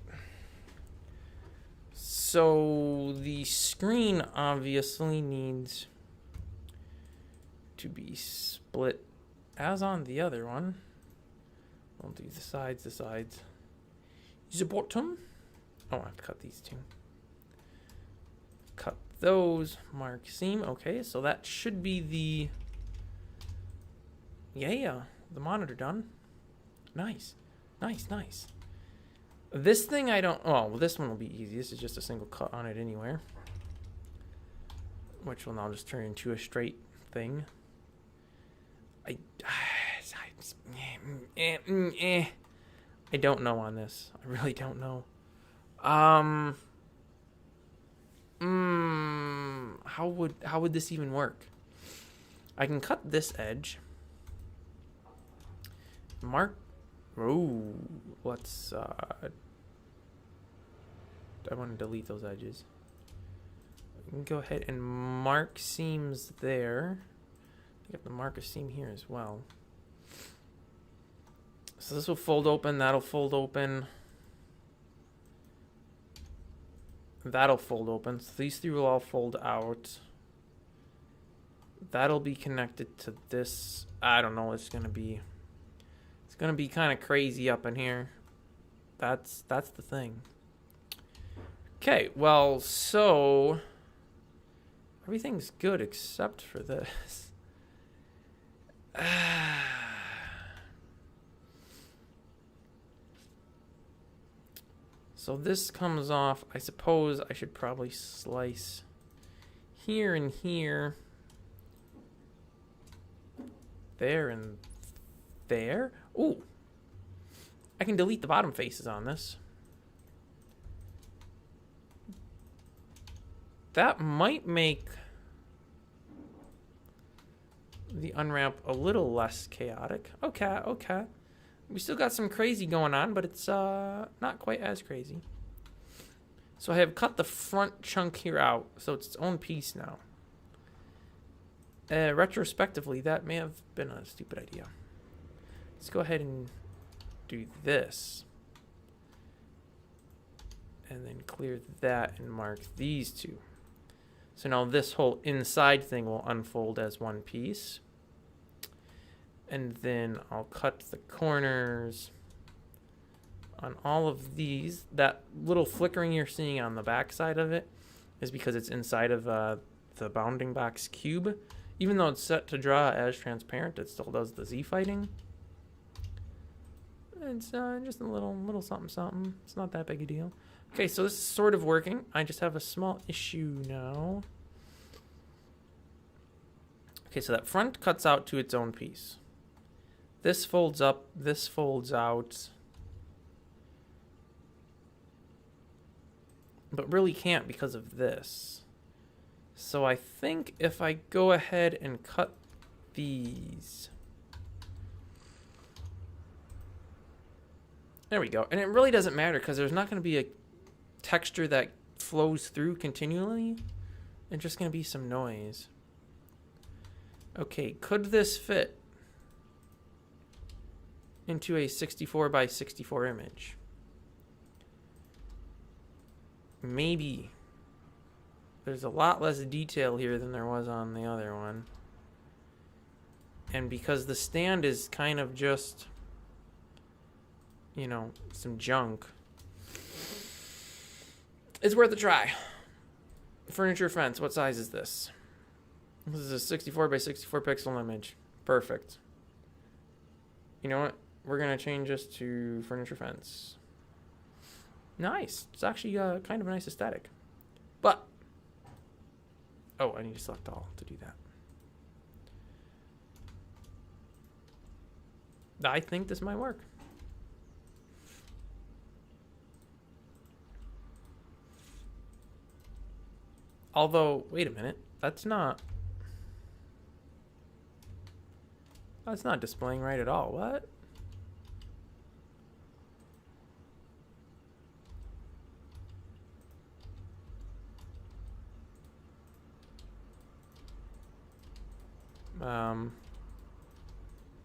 So the screen obviously needs to be split as on the other one. We'll do the sides, The bottom. Oh, I have to cut these two. Cut those. Mark seam. Okay, so that should be the the monitor done. Nice. This thing I don't... Oh, well, this one will be easy. This is just a single cut on it anywhere. Which will now just turn into a straight thing. I don't know on this. I really don't know. How would this even work? I can cut this edge. Mark. Oh, let's. I want to delete those edges. We can go ahead and mark seams there. I got the mark a seam here as well. So this will fold open. That'll fold open. That'll fold open. So these three will all fold out. That'll be connected to this. I don't know. It's gonna be kind of crazy up in here. That's the thing. Okay, well, so everything's good except for this. So this comes off. I suppose I should probably slice here and here. There and there. Ooh. I can delete the bottom faces on this. That might make the unwrap a little less chaotic. Okay. We still got some crazy going on, but it's not quite as crazy. So I have cut the front chunk here out, so it's its own piece now. Retrospectively, that may have been a stupid idea. Let's go ahead and do this. And then clear that and mark these two. So now this whole inside thing will unfold as one piece. And then I'll cut the corners on all of these. That little flickering you're seeing on the back side of it is because it's inside of the bounding box cube. Even though it's set to draw as transparent, it still does the Z fighting. It's just a little something something. It's not that big a deal. Okay, so this is sort of working. I just have a small issue now. Okay, so that front cuts out to its own piece. This folds up, this folds out. But really can't because of this. So I think if I go ahead and cut these. There we go. And it really doesn't matter because there's not going to be a texture that flows through continually. It's just going to be some noise. Okay, could this fit into a 64 by 64 image? Maybe. There's a lot less detail here than there was on the other one. And because the stand is kind of just, you know, some junk, it's worth a try. Furniture fence, what size is this? This is a 64 by 64 pixel image. Perfect. You know what? We're going to change this to furniture fence. Nice. It's actually kind of a nice aesthetic. But, oh, I need to select all to do that. I think this might work. Although, wait a minute. That's not displaying right at all. What?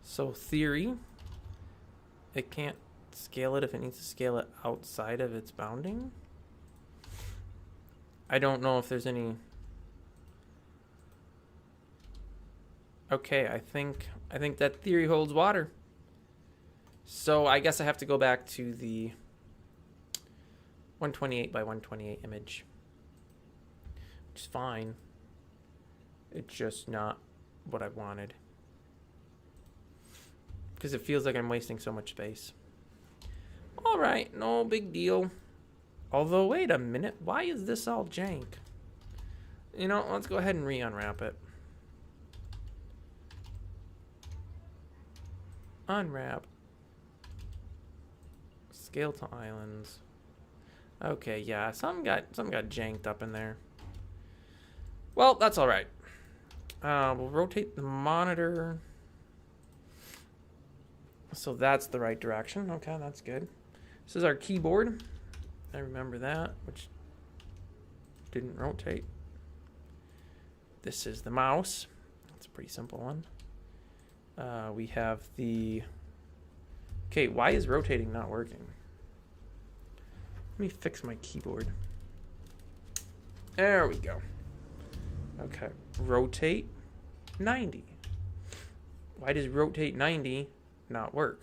So theory, it can't scale it if it needs to scale it outside of its bounding. I don't know if there's any. Okay, I think that theory holds water. So I guess I have to go back to the 128 by 128 image, which is fine. It's just not what I wanted because it feels like I'm wasting so much space. All right, no big deal. Although, wait a minute, why is this all jank? You know, let's go ahead and re-unwrap it. Unwrap. Scale to islands. Okay, yeah, some got janked up in there. Well, that's all right. We'll rotate the monitor. So that's the right direction. Okay, that's good. This is our keyboard. I remember that, which didn't rotate. This is the mouse. It's a pretty simple one. We have the... Okay, why is rotating not working? Let me fix my keyboard. There we go. Okay, rotate 90. Why does rotate 90 not work?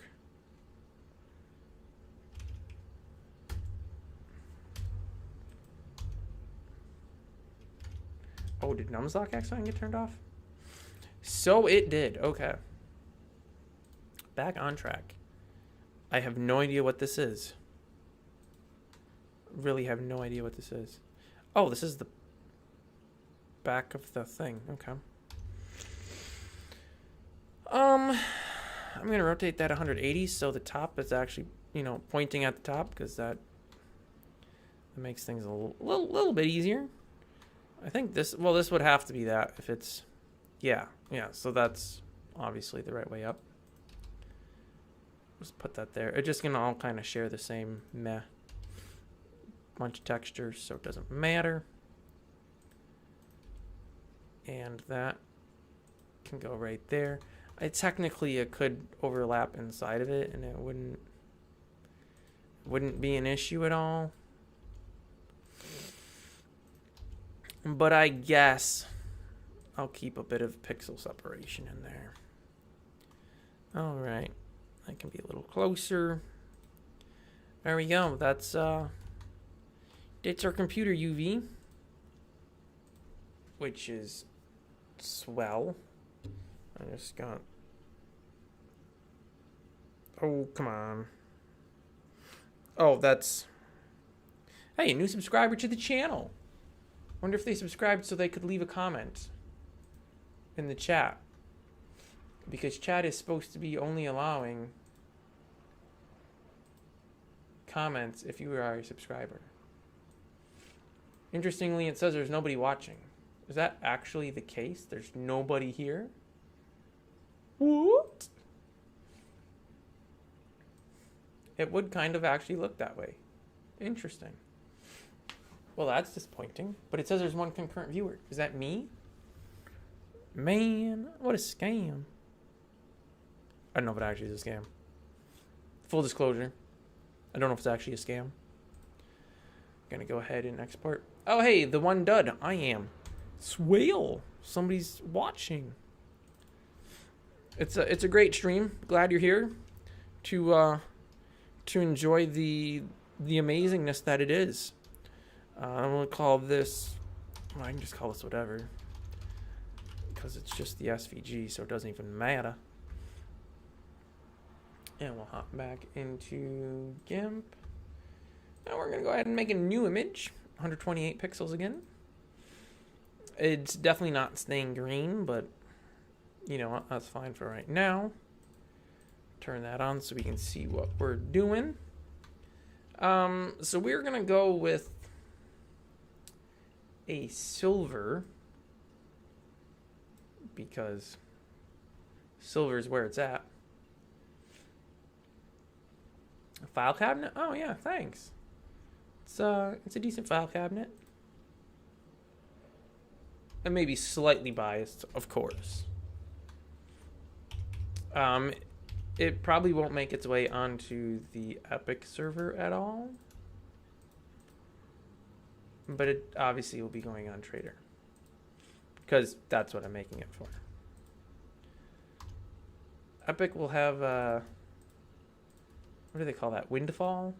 Oh, did Numslock accidentally get turned off? So it did. Okay. Back on track. I have no idea what this is. Really have no idea what this is. Oh, this is the back of the thing. Okay. I'm going to rotate that 180 so the top is actually, you know, pointing at the top because that makes things a little bit easier. I think this would have to be that if it's, yeah, so that's obviously the right way up. Just put that there. It's just going to all kind of share the same meh. bunch of textures, so it doesn't matter. And that can go right there. It could overlap inside of it, and it wouldn't be an issue at all. But I guess I'll keep a bit of pixel separation in there. All right, I can be a little closer. There we go. That's our computer UV, which is swell. I just got. Oh, come on. Oh, that's. Hey, a new subscriber to the channel. Wonder if they subscribed so they could leave a comment in the chat. Because chat is supposed to be only allowing comments if you are a subscriber. Interestingly, it says there's nobody watching. Is that actually the case? There's nobody here? What? It would kind of actually look that way. Interesting. Well, that's disappointing. But it says there's one concurrent viewer. Is that me? Man, what a scam. I don't know if it actually is a scam. Full disclosure. I don't know if it's actually a scam. I'm gonna go ahead and export. Oh, hey, the one dud. I am. Swale. Somebody's watching. It's a great stream. Glad you're here to enjoy the amazingness that it is. I'm gonna call this. Well, I can just call this whatever, because it's just the SVG, so it doesn't even matter. And we'll hop back into GIMP. Now we're gonna go ahead and make a new image, 128 pixels again. It's definitely not staying green, but you know what? That's fine for right now. Turn that on so we can see what we're doing. So we're gonna go with a silver, because silver is where it's at. A file cabinet? Oh yeah, thanks. It's a decent file cabinet. And maybe slightly biased, of course. It probably won't make its way onto the Epic server at all. But it obviously will be going on Trader, because that's what I'm making it for. Epic will have, what do they call that? Windfall?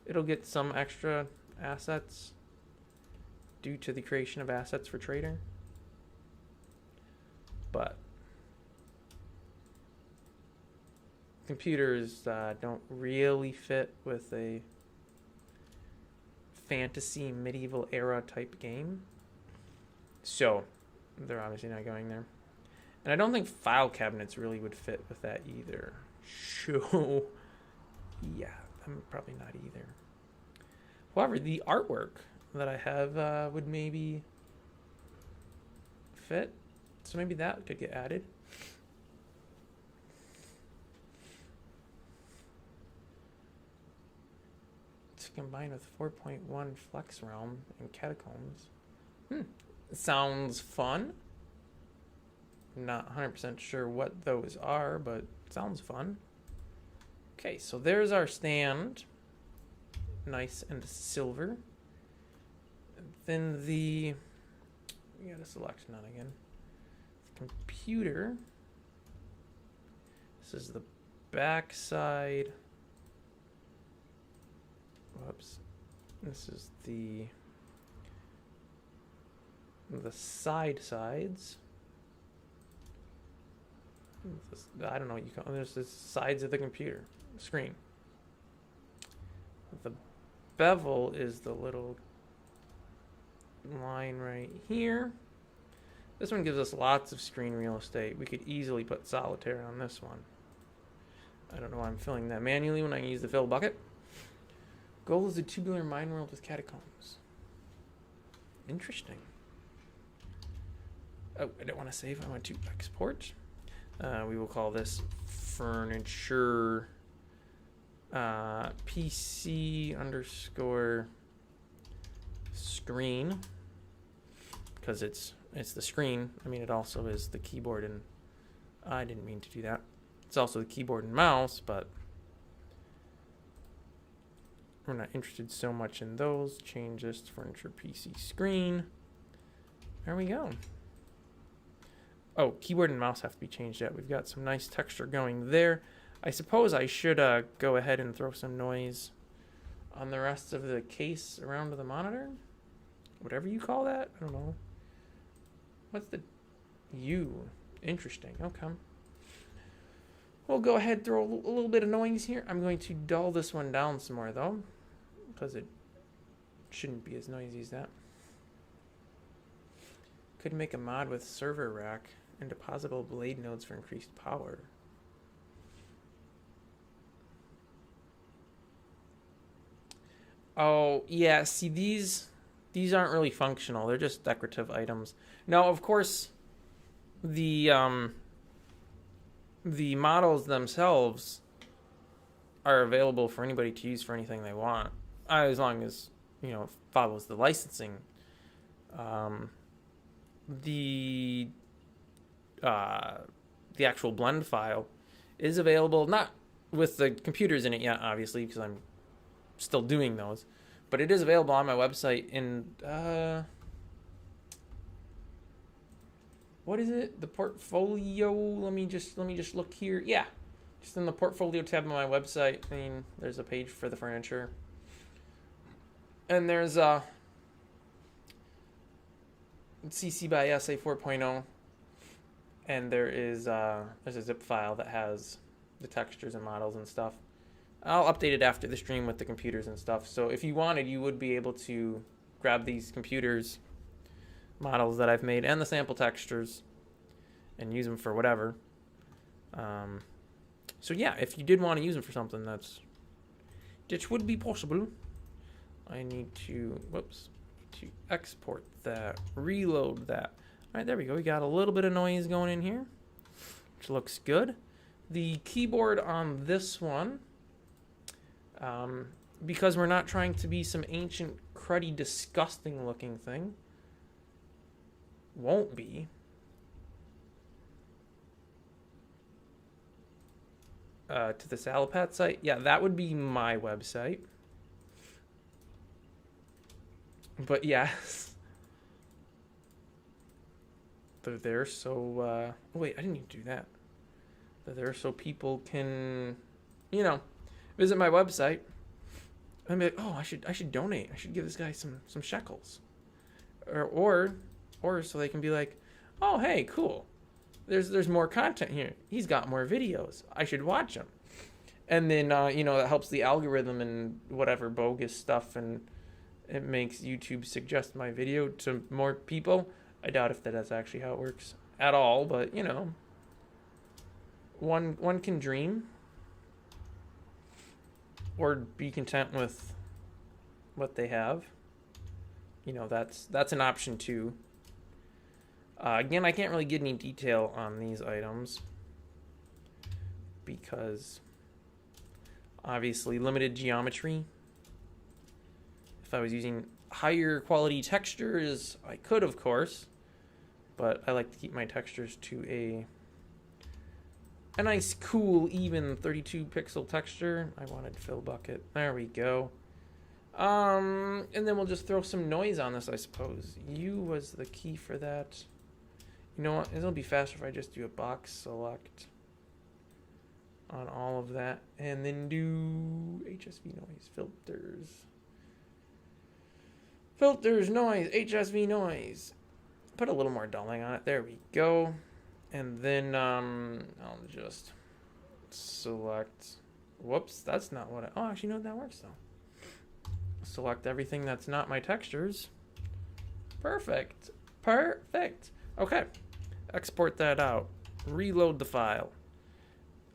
It'll get some extra assets due to the creation of assets for Trader. But computers don't really fit with a fantasy medieval era type game, so they're obviously not going there. And I don't think file cabinets really would fit with that either. So yeah, I'm probably not either. However, the artwork that I have would maybe fit, so maybe that could get added. Combined with 4.1 Flex Realm and Catacombs. Sounds fun. Not 100% sure what those are, but sounds fun. Okay, so there's our stand. Nice and silver. And then we gotta select none again. The computer. This is the back side. Whoops. This is the sides. I don't know what you call it. There's the sides of the computer screen. The bevel is the little line right here. This one gives us lots of screen real estate. We could easily put solitaire on this one. I don't know why I'm filling that manually when I can use the fill bucket. Goal is a tubular mine world with catacombs. Interesting. Oh, I don't want to save. I want to export. We will call this furniture PC underscore screen, because it's the screen. I mean, it also is the keyboard, and I didn't mean to do that. It's also the keyboard and mouse, but we're not interested so much in those. Change this to furniture PC screen. There we go. Oh, keyboard and mouse have to be changed yet. We've got some nice texture going there. I suppose I should go ahead and throw some noise on the rest of the case around the monitor. Whatever you call that. I don't know. What's the U? Interesting. Okay. We'll go ahead and throw a little bit of noise here. I'm going to dull this one down some more, though, because it shouldn't be as noisy as that. Could make a mod with server rack and depositable blade nodes for increased power. Oh, yeah, see, these aren't really functional. They're just decorative items. Now, of course, the models themselves are available for anybody to use for anything they want, as long as, you know, follows the licensing. The actual blend file is available, not with the computers in it yet, obviously, because I'm still doing those, but it is available on my website in what is it? The portfolio. Let me just look here. Yeah, just in the portfolio tab on my website. I mean, there's a page for the furniture, and there's CC by SA 4.0, and there's a zip file that has the textures and models and stuff. I'll update it after the stream with the computers and stuff. So if you wanted, you would be able to grab these computers models that I've made and the sample textures and use them for whatever. So yeah, if you did want to use them for something, that would be possible. I need to to export that, reload that. All right, there we go. We got a little bit of noise going in here, which looks good. The keyboard on this one, because we're not trying to be some ancient, cruddy, disgusting looking thing, won't be. To the Salapat site, yeah, that would be my website. But yes, they're there so oh wait, I didn't need to do that. They're there so people can, you know, visit my website and be like, oh, I should donate. I should give this guy some shekels, or so they can be like, oh, hey, cool. There's more content here. He's got more videos. I should watch him. And then you know, that helps the algorithm and whatever bogus stuff, and it makes YouTube suggest my video to more people. I doubt if that's actually how it works at all, but you know, one can dream or be content with what they have. You know, that's an option too. Again, I can't really get any detail on these items because obviously limited geometry. If I was using higher quality textures, I could, of course, but I like to keep my textures to a nice, cool, even 32 pixel texture. I wanted fill bucket. There we go. And then we'll just throw some noise on this, I suppose. U was the key for that. You know what? It'll be faster if I just do a box select on all of that and then do HSV noise, filters, noise, HSV noise. Put a little more dulling on it. There we go. And then I'll just select. Whoops, that's not what I. Oh, actually, no, that works though. Select everything that's not my textures. Perfect. Okay. Export that out. Reload the file.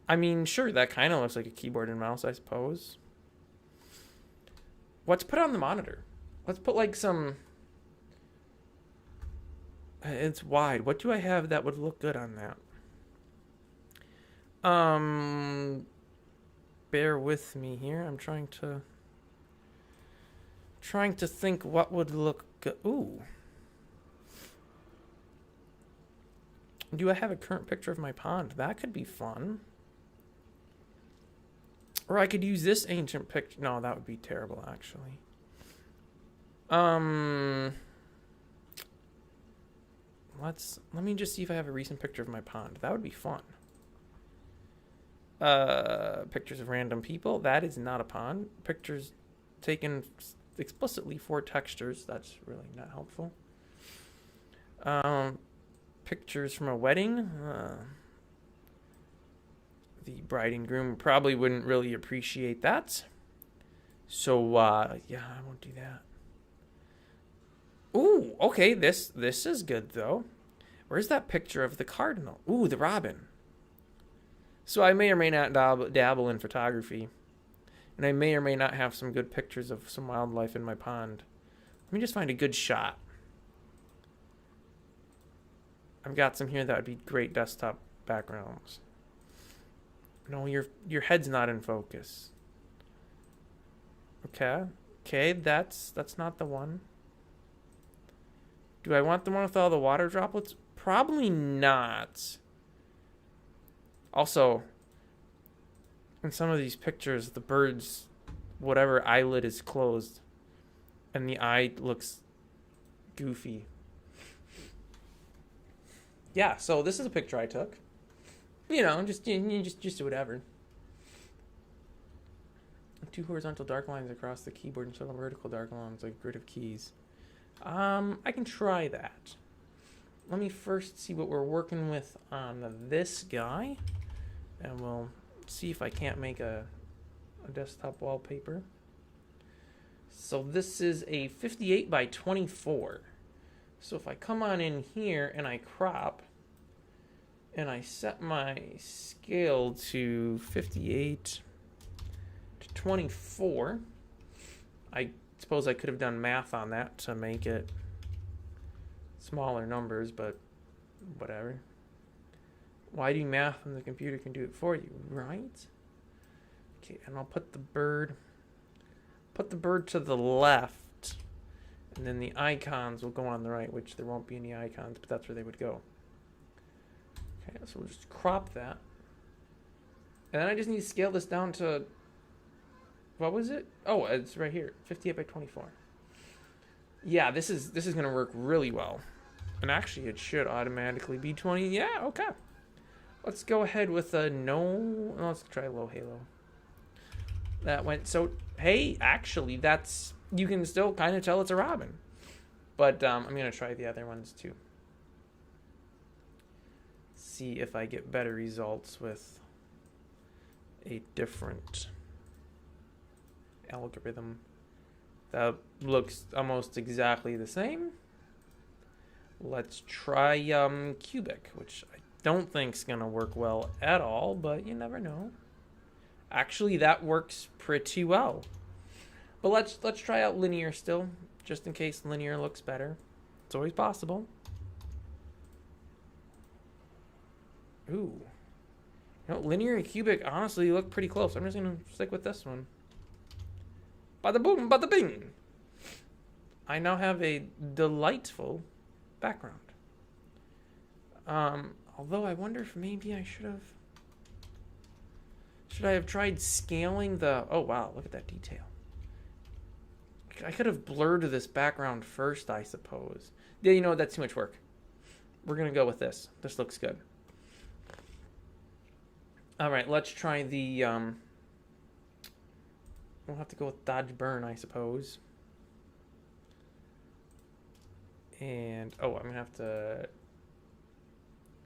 I mean, sure, that kind of looks like a keyboard and mouse, I suppose. What's put on the monitor? Let's put like some. It's wide. What do I have that would look good on that? Bear with me here. I'm trying to Trying to think what would look good. Ooh. Do I have a current picture of my pond? That could be fun. Or I could use this ancient picture. No, that would be terrible, actually. Let me just see if I have a recent picture of my pond. That would be fun. Pictures of random people. That is not a pond. Pictures taken explicitly for textures. That's really not helpful. Pictures from a wedding. The bride and groom probably wouldn't really appreciate that. So, yeah, I won't do that. Ooh, okay, this is good, though. Where's that picture of the cardinal? Ooh, the robin. So I may or may not dabble in photography. And I may or may not have some good pictures of some wildlife in my pond. Let me just find a good shot. I've got some here that would be great desktop backgrounds. No, your head's not in focus. Okay, that's not the one. Do I want the one with all the water droplets? Probably not. Also, in some of these pictures, the bird's whatever eyelid is closed, and the eye looks goofy. Yeah, so this is a picture I took. You know, just whatever. 2 horizontal dark lines across the keyboard and several vertical dark lines like grid of keys. I can try that. Let me first see what we're working with on this guy, and we'll see if I can't make a desktop wallpaper. So this is a 58 by 24. So if I come on in here and I crop, and I set my scale to 58 to 24, I suppose I could have done math on that to make it smaller numbers, but whatever. Why do math when the computer can do it for you, right? Okay, and I'll put the bird to the left, and then the icons will go on the right, which there won't be any icons, but that's where they would go. Okay, so we'll just crop that. And then I just need to scale this down to, what was it? Oh, it's right here, 58 by 24. Yeah, this is going to work really well. And actually, it should automatically be 20. Yeah, okay. Let's go ahead with a no. Let's try low halo. That went, so, hey, actually, that's, you can still kind of tell it's a robin. But I'm going to try the other ones too. See if I get better results with a different algorithm that looks almost exactly the same. Let's try cubic, which I don't think is gonna work well at all, but you never know. Actually, that works pretty well. But let's try out linear still, just in case linear looks better. It's always possible. Ooh. You know, linear and cubic honestly look pretty close. I'm just going to stick with this one. Bada boom, bada bing. I now have a delightful background. Although I wonder if maybe I should I have tried scaling the, oh wow, look at that detail. I could have blurred this background first, I suppose. Yeah, you know, that's too much work. We're going to go with this. This looks good. All right, let's try the, we'll have to go with dodge burn, I suppose. And, oh, I'm going to have to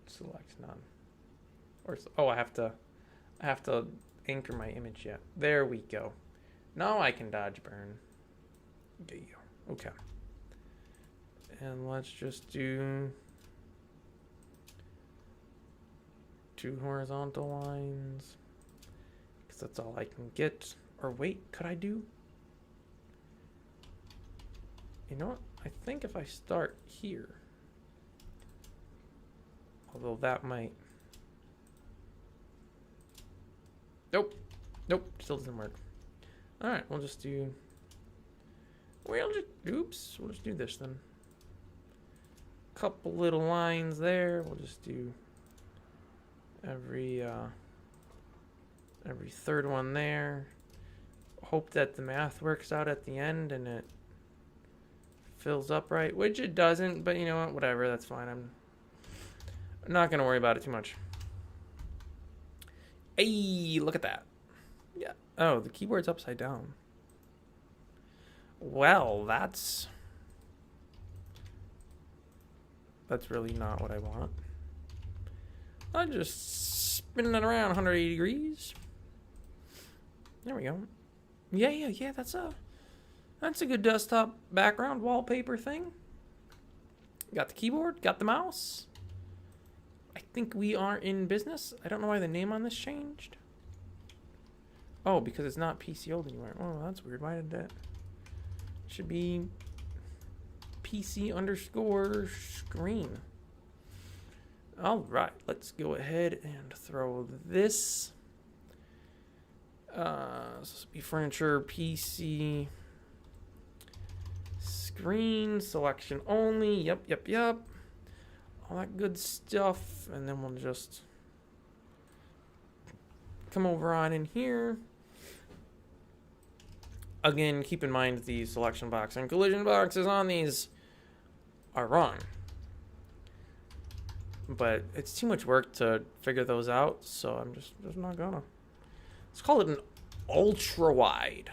select none. Or, oh, I have to anchor my image yet. There we go. Now I can dodge burn. There you go. Okay. And let's just do 2 horizontal lines, because that's all I can get. Or wait, could I do? You know what? I think if I start here, although that might, nope, still doesn't work. All right, we'll just do We'll just do this then. Couple little lines there. We'll just do every third one there. Hope that the math works out at the end and it fills up right, which it doesn't, but you know what, whatever, that's fine. I'm not gonna worry about it too much. Hey, look at that. Yeah. Oh, the keyboard's upside down. Well, that's really not what I want. I'm just spinning it around 180 degrees. There we go. Yeah, that's a good desktop background wallpaper thing. Got the keyboard, got the mouse. I think we are in business. I don't know why the name on this changed. Oh, because it's not PC old anymore. Oh, that's weird. Why did that? It should be PC_screen. All right, let's go ahead and throw this. This will be furniture, PC, screen, selection only. Yep. All that good stuff. And then we'll just come over on in here. Again, keep in mind the selection box and collision boxes on these are wrong. But it's too much work to figure those out, so I'm just not gonna. Let's call it an ultra wide.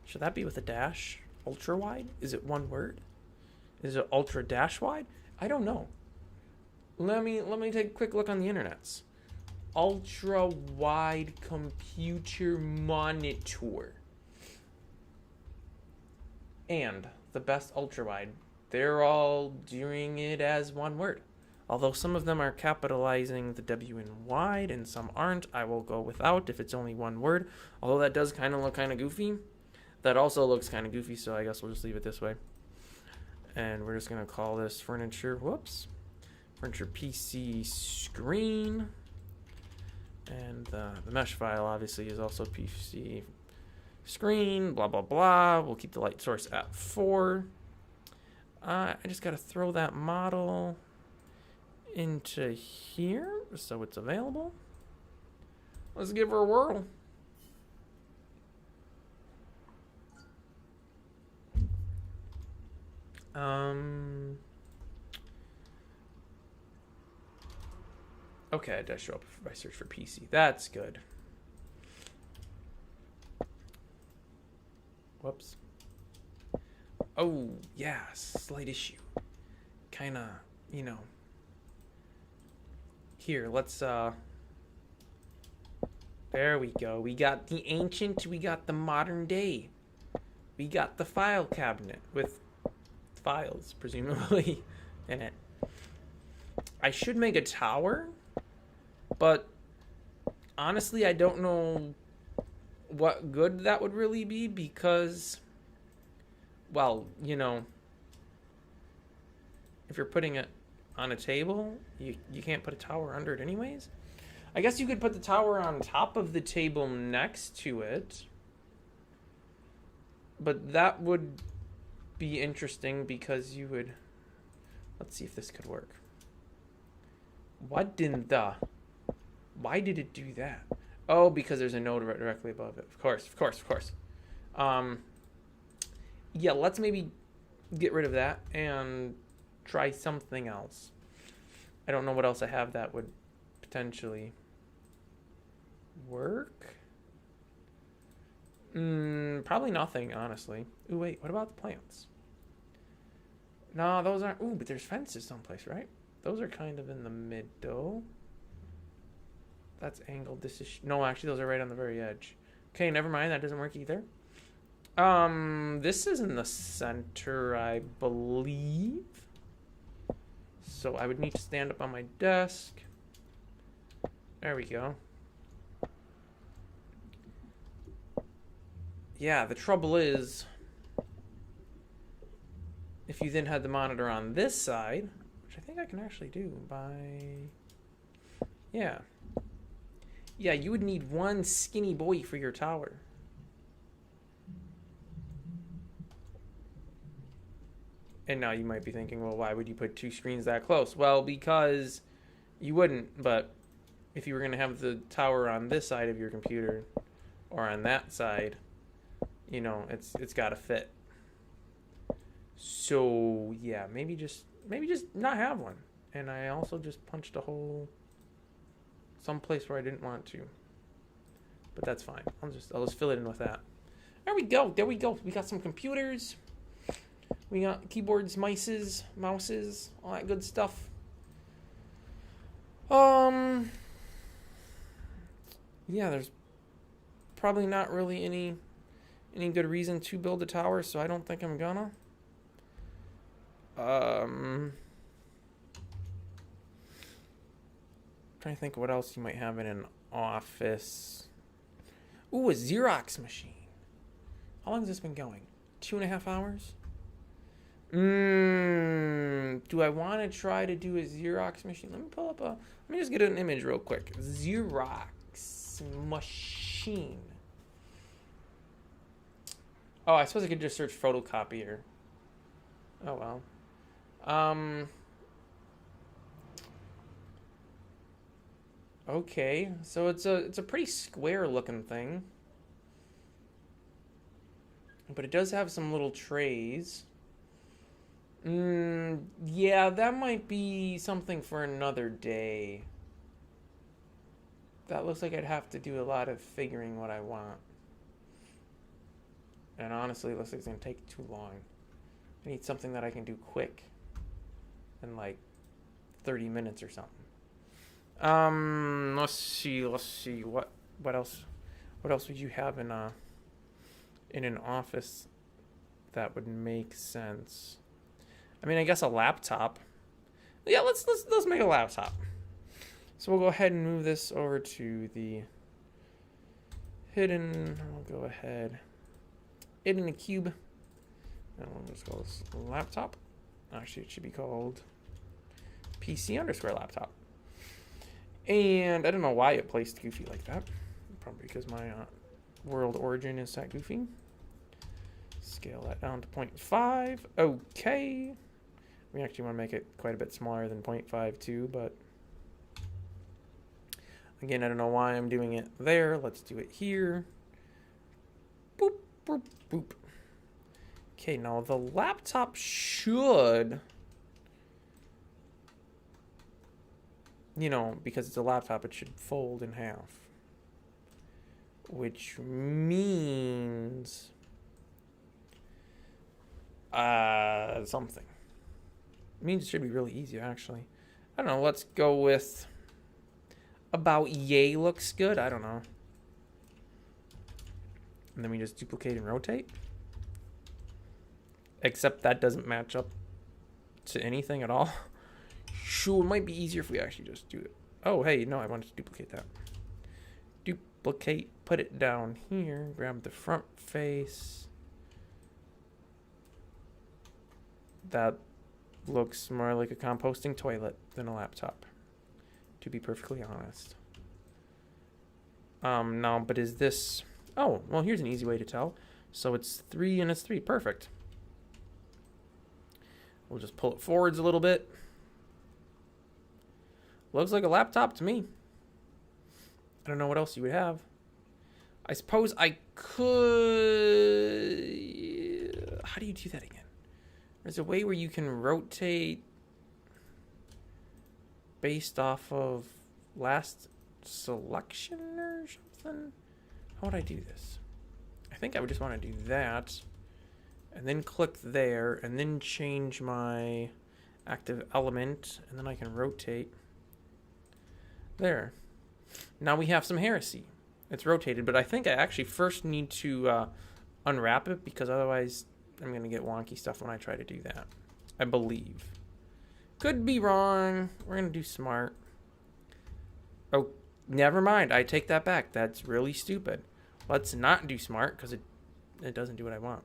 Should that be with a dash? Ultra wide? Is it one word? Is it ultra dash wide? I don't know. Let me take a quick look on the internets. Ultra wide computer monitor. And the best ultra wide. They're all doing it as one word. Although some of them are capitalizing the W in wide and some aren't. I will go without if it's only one word. Although that does kind of look kind of goofy. That also looks kind of goofy, so I guess we'll just leave it this way. And we're just going to call this furniture, furniture PC screen. And the mesh file obviously is also PC screen, blah, blah, blah. We'll keep the light source at 4. I just got to throw that model into here so it's available. Let's give her a whirl. Okay, it does show up if I search for PC. That's good. Whoops. Oh, yeah, slight issue. Kinda, you know. Here, let's, there we go. We got the ancient, we got the modern day. We got the file cabinet with files, presumably, in it. I should make a tower, but honestly, I don't know what good that would really be because, well, you know, if you're putting it on a table, you can't put a tower under it anyways. I guess you could put the tower on top of the table next to it, but that would be interesting because you would, let's see if this could work. Why did it do that? Oh, because there's a node directly above it. Of course. Yeah, let's maybe get rid of that and try something else. I don't know what else I have that would potentially work. Probably nothing, honestly. Ooh, wait, what about the plants? No, those aren't. Ooh, but there's fences someplace, right? Those are kind of in the middle. That's angled. This is... No, actually, those are right on the very edge. Okay, never mind. That doesn't work either. This is in the center, I believe. So I would need to stand up on my desk. There we go. Yeah, the trouble is, if you then had the monitor on this side, which I think I can actually do by... Yeah. Yeah, you would need one skinny boy for your tower. And now you might be thinking, well, why would you put two screens that close? Well, because you wouldn't, but if you were going to have the tower on this side of your computer or on that side, you know, it's got to fit. So, yeah, maybe just not have one. And I also just punched a hole someplace where I didn't want to. But that's fine. I'll just fill it in with that. There we go. There we go. We got some computers. We got keyboards, mouses, all that good stuff. Yeah, there's probably not really any good reason to build a tower, so I don't think I'm gonna. Trying to think what else you might have in an office. Ooh, a Xerox machine. How long has this been going? 2.5 hours? Do I want to try to do a Xerox machine? Let me just get an image real quick. Xerox machine. Oh, I suppose I could just search photocopier. Oh well. Okay, so it's a pretty square looking thing. But it does have some little trays. Yeah, that might be something for another day. That looks like I'd have to do a lot of figuring what I want. And honestly, it looks like it's going to take too long. I need something that I can do quick. In like 30 minutes or something. Let's see. What else would you have in an office that would make sense? I mean, I guess a laptop. Yeah, let's make a laptop. So we'll go ahead and move this over to the hidden. I'll go ahead. Hidden a cube. And we'll just call this laptop. Actually, it should be called PC_laptop. And I don't know why it placed goofy like that. Probably because my world origin is set goofy. Scale that down to 0.5. Okay. We actually want to make it quite a bit smaller than 0.5 too, but again, I don't know why I'm doing it there. Let's do it here. Boop, boop, boop. Okay, now the laptop should, you know, because it's a laptop, it should fold in half. Which means something. It means it should be really easy, actually. I don't know, let's go with about yay looks good. I don't know. And then we just duplicate and rotate. Except that doesn't match up to anything at all. Sure, it might be easier if we actually just do it. Oh, hey, no, I wanted to duplicate that. Duplicate, put it down here, grab the front face. That looks more like a composting toilet than a laptop, to be perfectly honest. No, but is this... Oh, well, here's an easy way to tell. So it's 3 and it's 3. Perfect. We'll just pull it forwards a little bit. Looks like a laptop to me. I don't know what else you would have. I suppose I could... How do you do that again? There's a way where you can rotate based off of last selection or something. How would I do this? I think I would just want to do that. And then click there. And then change my active element. And then I can rotate. There. Now we have some heresy. It's rotated. But I think I actually first need to unwrap it. Because otherwise I'm going to get wonky stuff when I try to do that. I believe. Could be wrong. We're going to do smart. Oh, never mind. I take that back. That's really stupid. Let's not do smart because it doesn't do what I want.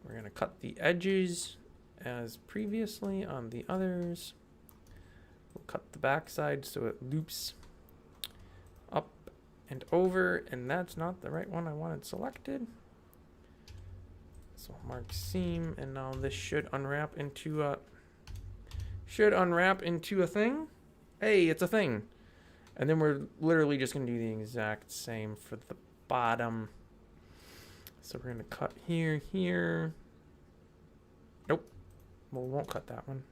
We're going to cut the edges as previously on the others. We'll cut the backside so it loops up and over. And that's not the right one I wanted selected. So So mark seam, and now this should unwrap into a thing. Hey, it's a thing. And then we're literally just gonna do the exact same for the bottom. So we're gonna cut here, here. Nope. Well, we won't cut that one.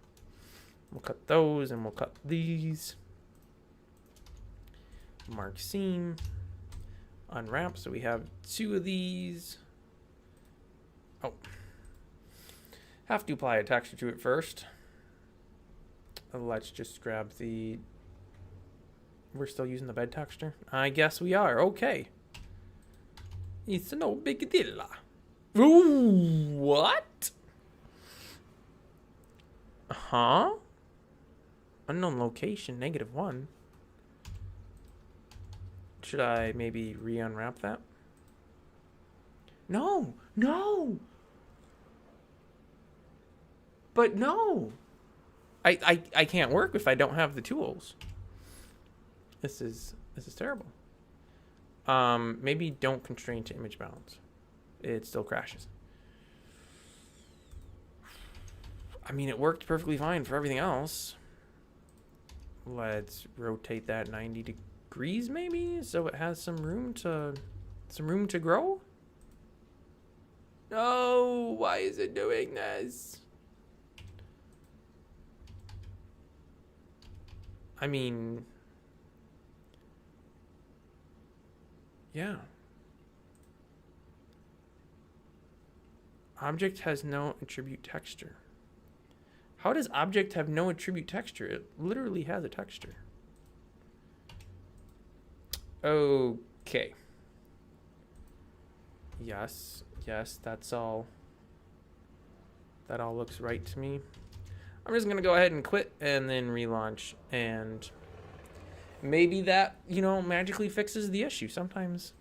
We'll cut those, and we'll cut these. Mark seam. Unwrap, so we have 2 of these. Oh. Have to apply a texture to it first. Let's just grab the... We're still using the bed texture? I guess we are. Okay. It's no big deal. Ooh, what? Huh? Unknown location, -1. Should I maybe re-unwrap that? No, no. But no. I can't work if I don't have the tools. This is terrible. Maybe don't constrain to image balance. It still crashes. I mean, it worked perfectly fine for everything else. Let's rotate that 90 degrees maybe, so it has some room to grow. No, why is it doing this? I mean, yeah. Object has no attribute texture. How does object have no attribute texture? It literally has a texture. Okay. Yes, that's all. That all looks right to me. I'm just gonna go ahead and quit and then relaunch, and maybe that, you know, magically fixes the issue. Sometimes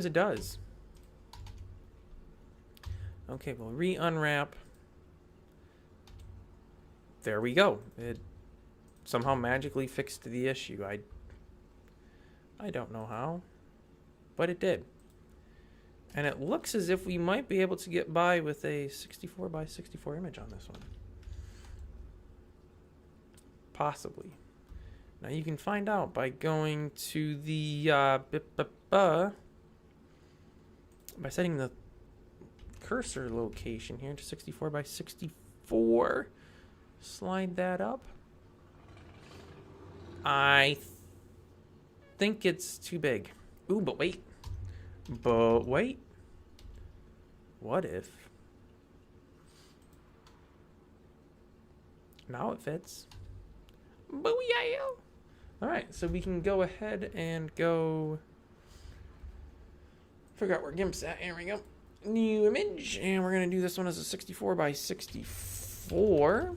it does. Okay, we'll re-unwrap. There we go. It somehow magically fixed the issue. I don't know how, but it did. And it looks as if we might be able to get by with a 64 by 64 image on this one. Possibly. Now you can find out by going to the by setting the cursor location here to 64 by 64. Slide that up. I think it's too big. Ooh, but wait. What if? Now it fits. Booyah! Alright, so we can go ahead and go... Figure out where GIMP's at. Here we go. New image. And we're going to do this one as a 64 by 64.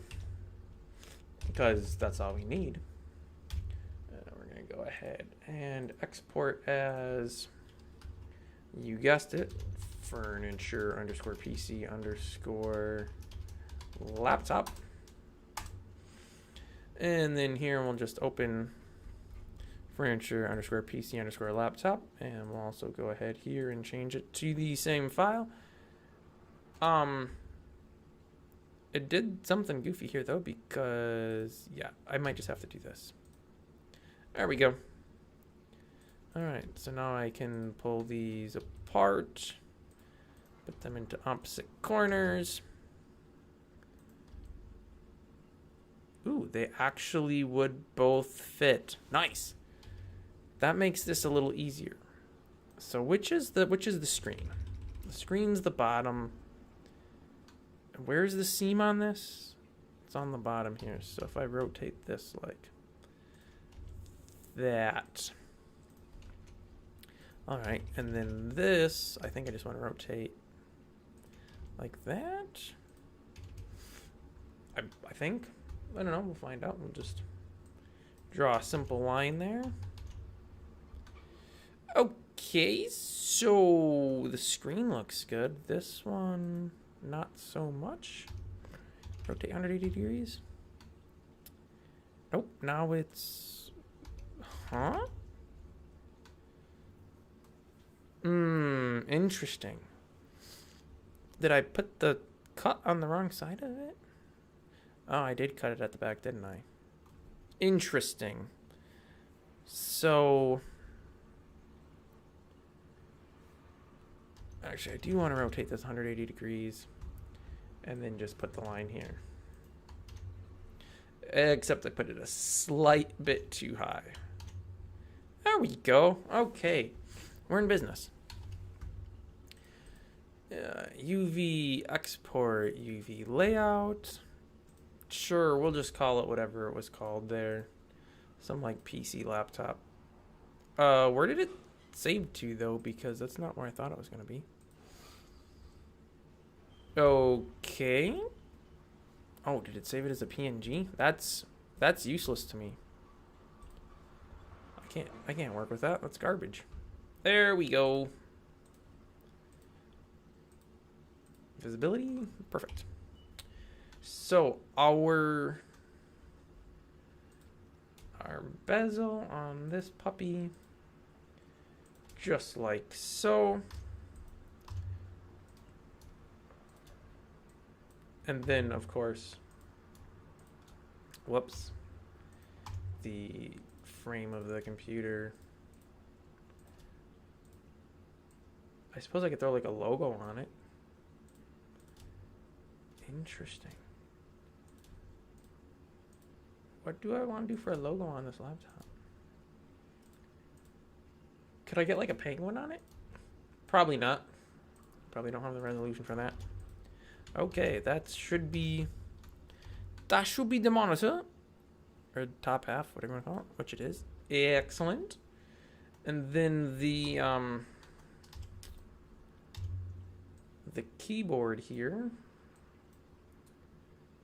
Because that's all we need. We're going to go ahead and export as... You guessed it. Furniture underscore PC underscore laptop. And then here we'll just open furniture underscore PC underscore laptop. And we'll also go ahead here and change it to the same file. It did something goofy here though, because yeah, I might just have to do this. There we go. Alright, so now I can pull these apart, put them into opposite corners. Ooh, they actually would both fit. Nice. That makes this a little easier. So which is the screen? The screen's the bottom. Where's the seam on this? It's on the bottom here. So if I rotate this like that. All right, and then this, I think I just want to rotate like that. I think. I don't know, we'll find out. We'll just draw a simple line there. Okay, so the screen looks good. This one, not so much. Rotate 180 degrees. Nope, now it's... Huh? Interesting. Did I put the cut on the wrong side of it? Oh, I did cut it at the back, didn't I? Interesting. So, actually, I do want to rotate this 180 degrees and then just put the line here. Except I put it a slight bit too high. There we go. Okay, we're in business. UV export, UV layout. Sure, we'll just call it whatever it was called there. Some like PC laptop. Where did it save to though? Because that's not where I thought it was gonna be. Okay. Oh, did it save it as a PNG? That's useless to me. I can't work with that. That's garbage. There we go. Visibility, perfect. So our bezel on this puppy, just like so. And then, of course, whoops, the frame of the computer. I suppose I could throw like a logo on it. Interesting. What do I want to do for a logo on this laptop? Could I get like a penguin on it? Probably not. Probably don't have the resolution for that. Okay, that should be the monitor. Or top half, whatever you want to call it, which it is. Excellent. And then the keyboard here.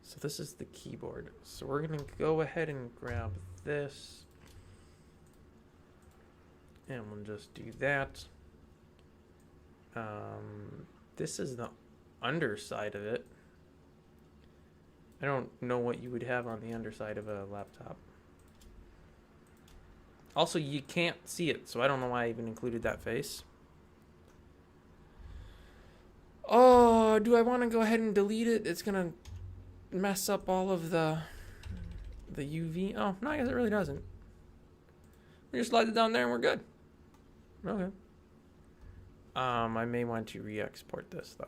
So this is the keyboard. So we're gonna go ahead and grab this. And we'll just do that. This is the underside of it. I don't know what you would have on the underside of a laptop. Also, you can't see it, so I don't know why I even included that face. Oh, do I want to go ahead and delete it? It's gonna mess up all of the UV. Oh, no, I guess it really doesn't. We just slide it down there and we're good. Okay. I may want to re-export this though.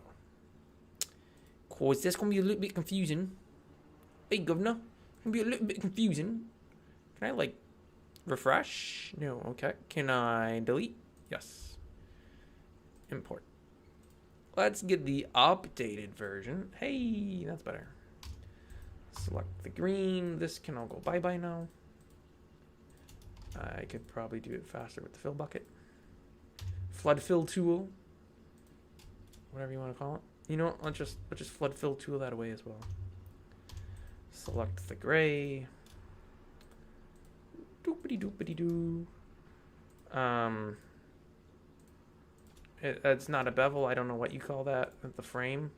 Cause that's gonna be a little bit confusing. Hey, governor, it's gonna be a little bit confusing. Can I like refresh? No. Okay. Can I delete? Yes. Import. Let's get the updated version. Hey, that's better. Select the green. This can all go bye-bye now. I could probably do it faster with the fill bucket. Flood fill tool. Whatever you want to call it. You know what? Let's just flood fill tool that away as well. Select the gray. Doopity doopity doo. It's not a bevel. I don't know what you call that. The frame.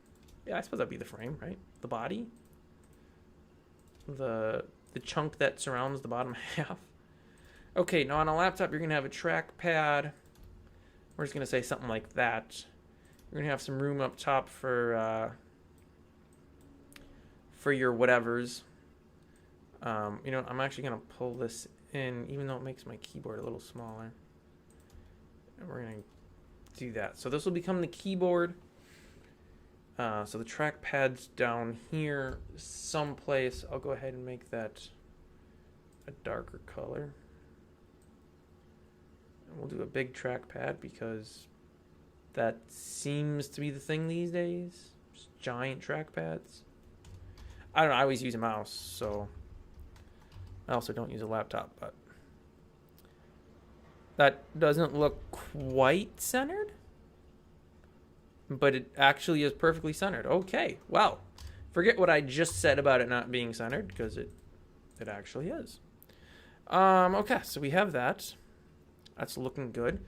Yeah, I suppose that'd be the frame, right? The body. The chunk that surrounds the bottom half. Okay, now on a laptop, you're gonna have a trackpad. We're just gonna say something like that. You're gonna have some room up top for your whatevers. You know, I'm actually gonna pull this in, even though it makes my keyboard a little smaller. And we're gonna do that. So this will become the keyboard. So the trackpad's down here someplace. I'll go ahead and make that a darker color. And we'll do a big trackpad because that seems to be the thing these days. Just giant trackpads. I don't know, I always use a mouse, so I also don't use a laptop, but that doesn't look quite centered, but it actually is perfectly centered. Okay, well, forget what I just said about it not being centered, because it actually is. Okay, so we have that. That's looking good.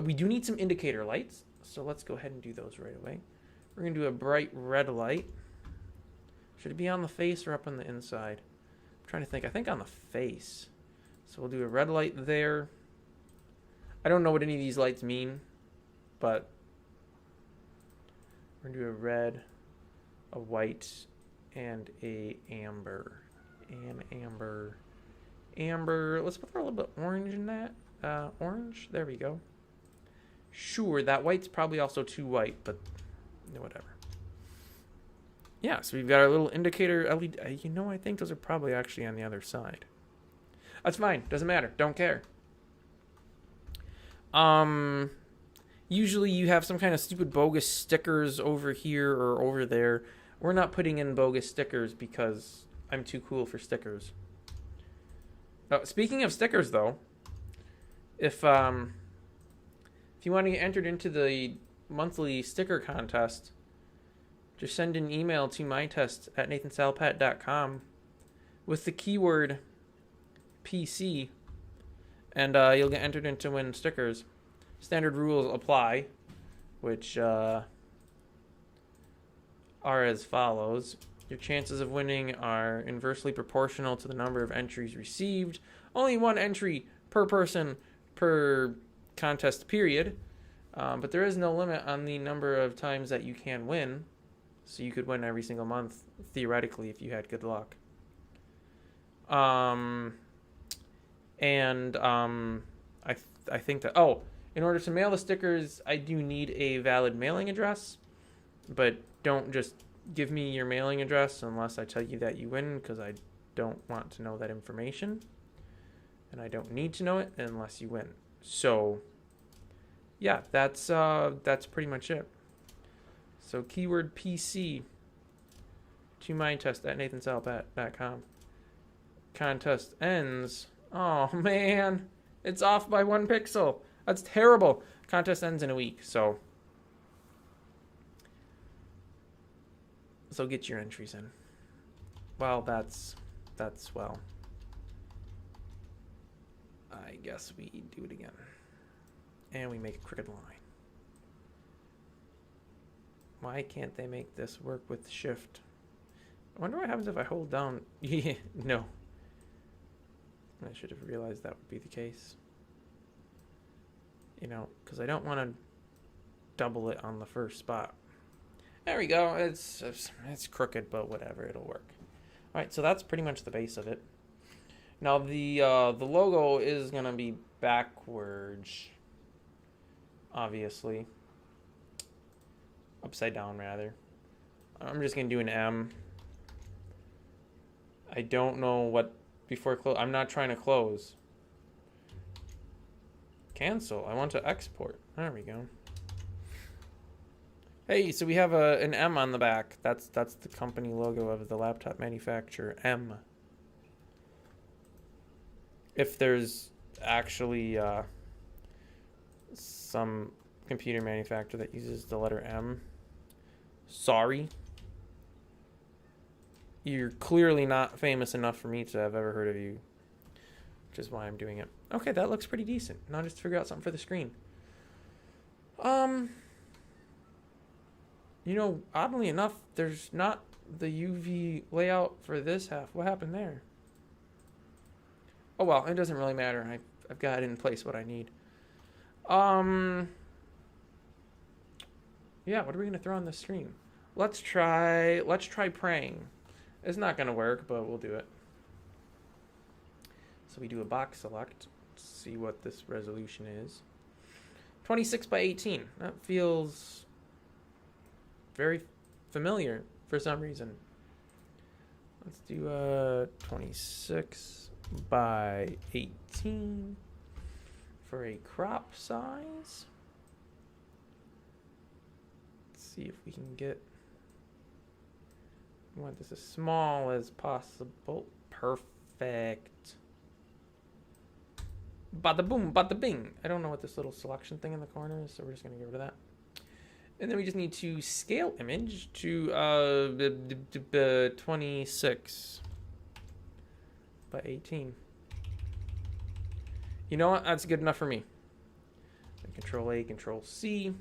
We do need some indicator lights, so let's go ahead and do those right away. We're going to do a bright red light. Should it be on the face or up on the inside? I'm trying to think. I think on the face. So we'll do a red light there. I don't know what any of these lights mean, but We're gonna do a red, a white, and a amber. Amber. Let's put a little bit orange in that. Orange. There we go. Sure, that white's probably also too white, but whatever. Yeah, so we've got our little indicator LED. I think those are probably actually on the other side. That's fine. Doesn't matter. Don't care. Usually you have some kind of stupid bogus stickers over here or over there. We're not putting in bogus stickers because I'm too cool for stickers. Speaking of stickers, though, if you want to get entered into the monthly sticker contest, just send an email to mytest@nathansalpat.com with the keyword PC, and you'll get entered in to win stickers. Standard rules apply, which are as follows. Your chances of winning are inversely proportional to the number of entries received. Only one entry per person per contest period. But there is no limit on the number of times that you can win. So you could win every single month, theoretically, if you had good luck. I think that... in order to mail the stickers, I do need a valid mailing address. But don't just give me your mailing address unless I tell you that you win, because I don't want to know that information. And I don't need to know it unless you win. So, yeah, that's pretty much it. So keyword PC to mytest@nathansalpat.com. Contest ends. Oh, man. It's off by 1 pixel. That's terrible. Contest ends in a week, so get your entries in. Well, that's well. I guess we do it again. And we make a crooked line. Why can't they make this work with shift? I wonder what happens if I hold down. Yeah, no. I should have realized that would be the case. Because I don't want to double it on the first spot. There we go. It's crooked, but whatever, it'll work. All right, so that's pretty much the base of it. Now the logo is gonna be backwards, obviously. Upside down, rather. I'm just gonna do an M. I don't know what before close. I'm not trying to close. Cancel. I want to export. There we go. Hey, so we have an M on the back. That's the company logo of the laptop manufacturer, M. If there's actually some computer manufacturer that uses the letter M, sorry. You're clearly not famous enough for me to have ever heard of you, which is why I'm doing it. Okay, that looks pretty decent. Now just figure out something for the screen. Oddly enough, there's not the UV layout for this half. What happened there? Oh well, it doesn't really matter. I've got in place what I need. Yeah, what are we gonna throw on the screen? Let's try praying. It's not gonna work, but we'll do it. So we do a box select. See what this resolution is. 26 by 18. That feels very familiar for some reason. Let's do 26 by 18 for a crop size. Let's see if we can get. We want this as small as possible. Perfect. Bada boom, bada bing. I don't know what this little selection thing in the corner is, so we're just going to get rid of that. And then we just need to scale image to 26 by 18. You know what? That's good enough for me. Control A, Control C,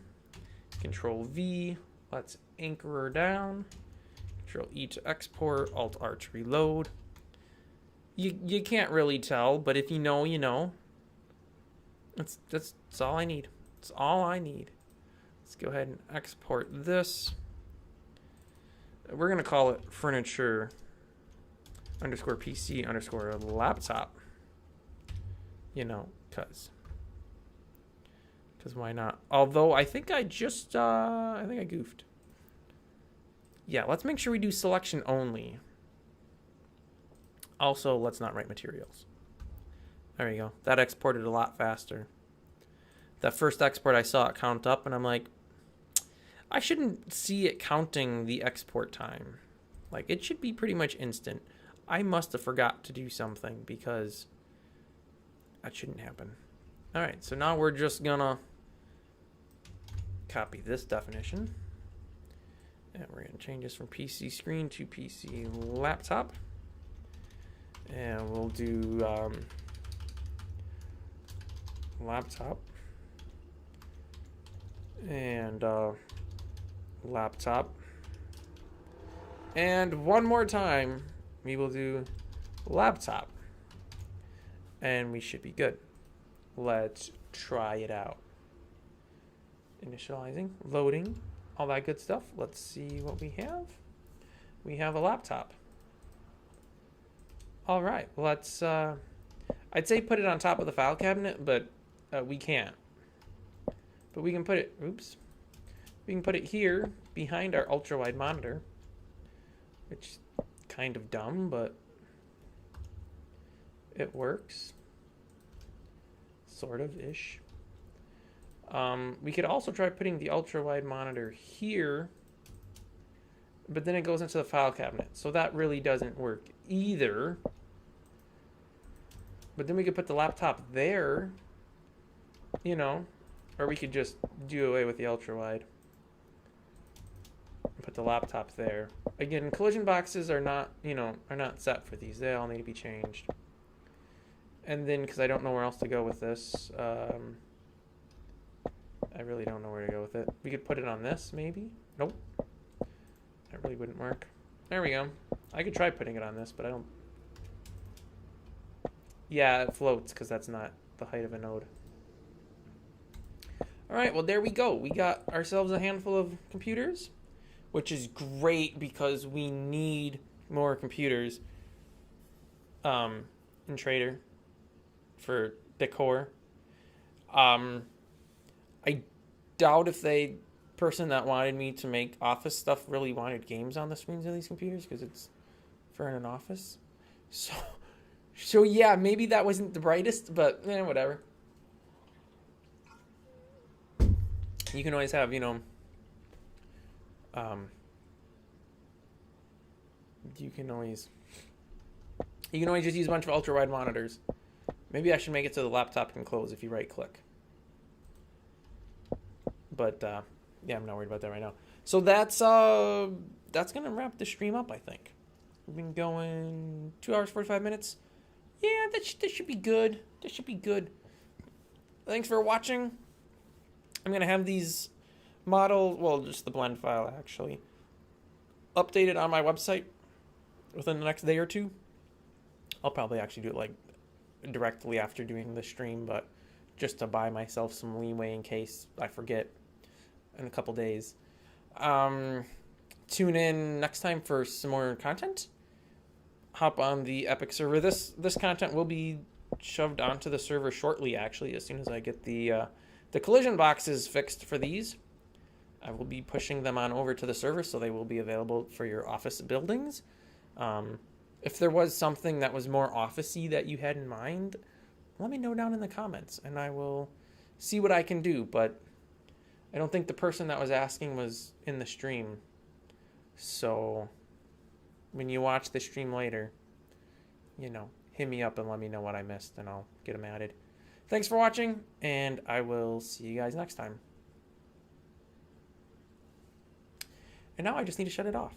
Control V. Let's anchor her down. Control E to export, Alt R to reload. You can't really tell, but if you know, you know. That's all I need. That's all I need. Let's go ahead and export this. we're going to call it furniture underscore PC underscore laptop. You know, because why not? Although I think I just, I think I goofed. Yeah, let's make sure we do selection only. Also, let's not write materials. There you go. That exported a lot faster. That first export, I saw it count up, and I'm like, I shouldn't see it counting the export time. Like, it should be pretty much instant. I must have forgot to do something because that shouldn't happen. All right, so now we're just gonna copy this definition. And we're gonna change this from PC screen to PC laptop. And we'll do laptop and laptop. And one more time, we will do laptop. And we should be good. Let's try it out. Initializing, loading, all that good stuff. Let's see what we have. We have a laptop. All right, let's, I'd say put it on top of the file cabinet, but we can't. But we can put it, oops. We can put it here behind our ultra-wide monitor, which is kind of dumb, but it works. Sort of-ish. We could also try putting the ultra-wide monitor here, but then it goes into the file cabinet. So that really doesn't work either. But then we could put the laptop there, you know, or we could just do away with the ultra-wide. Put the laptop there. Again, collision boxes are not, you know, are not set for these. They all need to be changed. And then, because I don't know where else to go with this, I really don't know where to go with it. We could put it on this, maybe? Nope. That really wouldn't work. There we go. I could try putting it on this, but I don't... Yeah, it floats, because that's not the height of a node. Alright, well, there we go. We got ourselves a handful of computers, which is great, because we need more computers in Trader for decor. I doubt if the person that wanted me to make office stuff really wanted games on the screens of these computers, because it's for an office. So yeah, maybe that wasn't the brightest, but whatever. You can always have, you know, you can always just use a bunch of ultra wide monitors. Maybe I should make it so the laptop can close if you right click. But yeah, I'm not worried about that right now. So that's gonna wrap the stream up, I think. We've been going 2 hours 45 minutes. Yeah, that should be good. That should be good. Thanks for watching. I'm gonna have these models, well, just the blend file actually, updated on my website within the next day or two. I'll probably actually do it like directly after doing the stream, but just to buy myself some leeway in case I forget in a couple days. Tune in next time for some more content. Hop on the Epic server. This content will be shoved onto the server shortly, actually, as soon as I get the collision boxes fixed for these. I will be pushing them on over to the server, so they will be available for your office buildings. If there was something that was more office-y that you had in mind, let me know down in the comments, and I will see what I can do. But I don't think the person that was asking was in the stream. So when you watch the stream later, you know, hit me up and let me know what I missed, and I'll get them added. Thanks for watching, and I will see you guys next time. And now I just need to shut it off.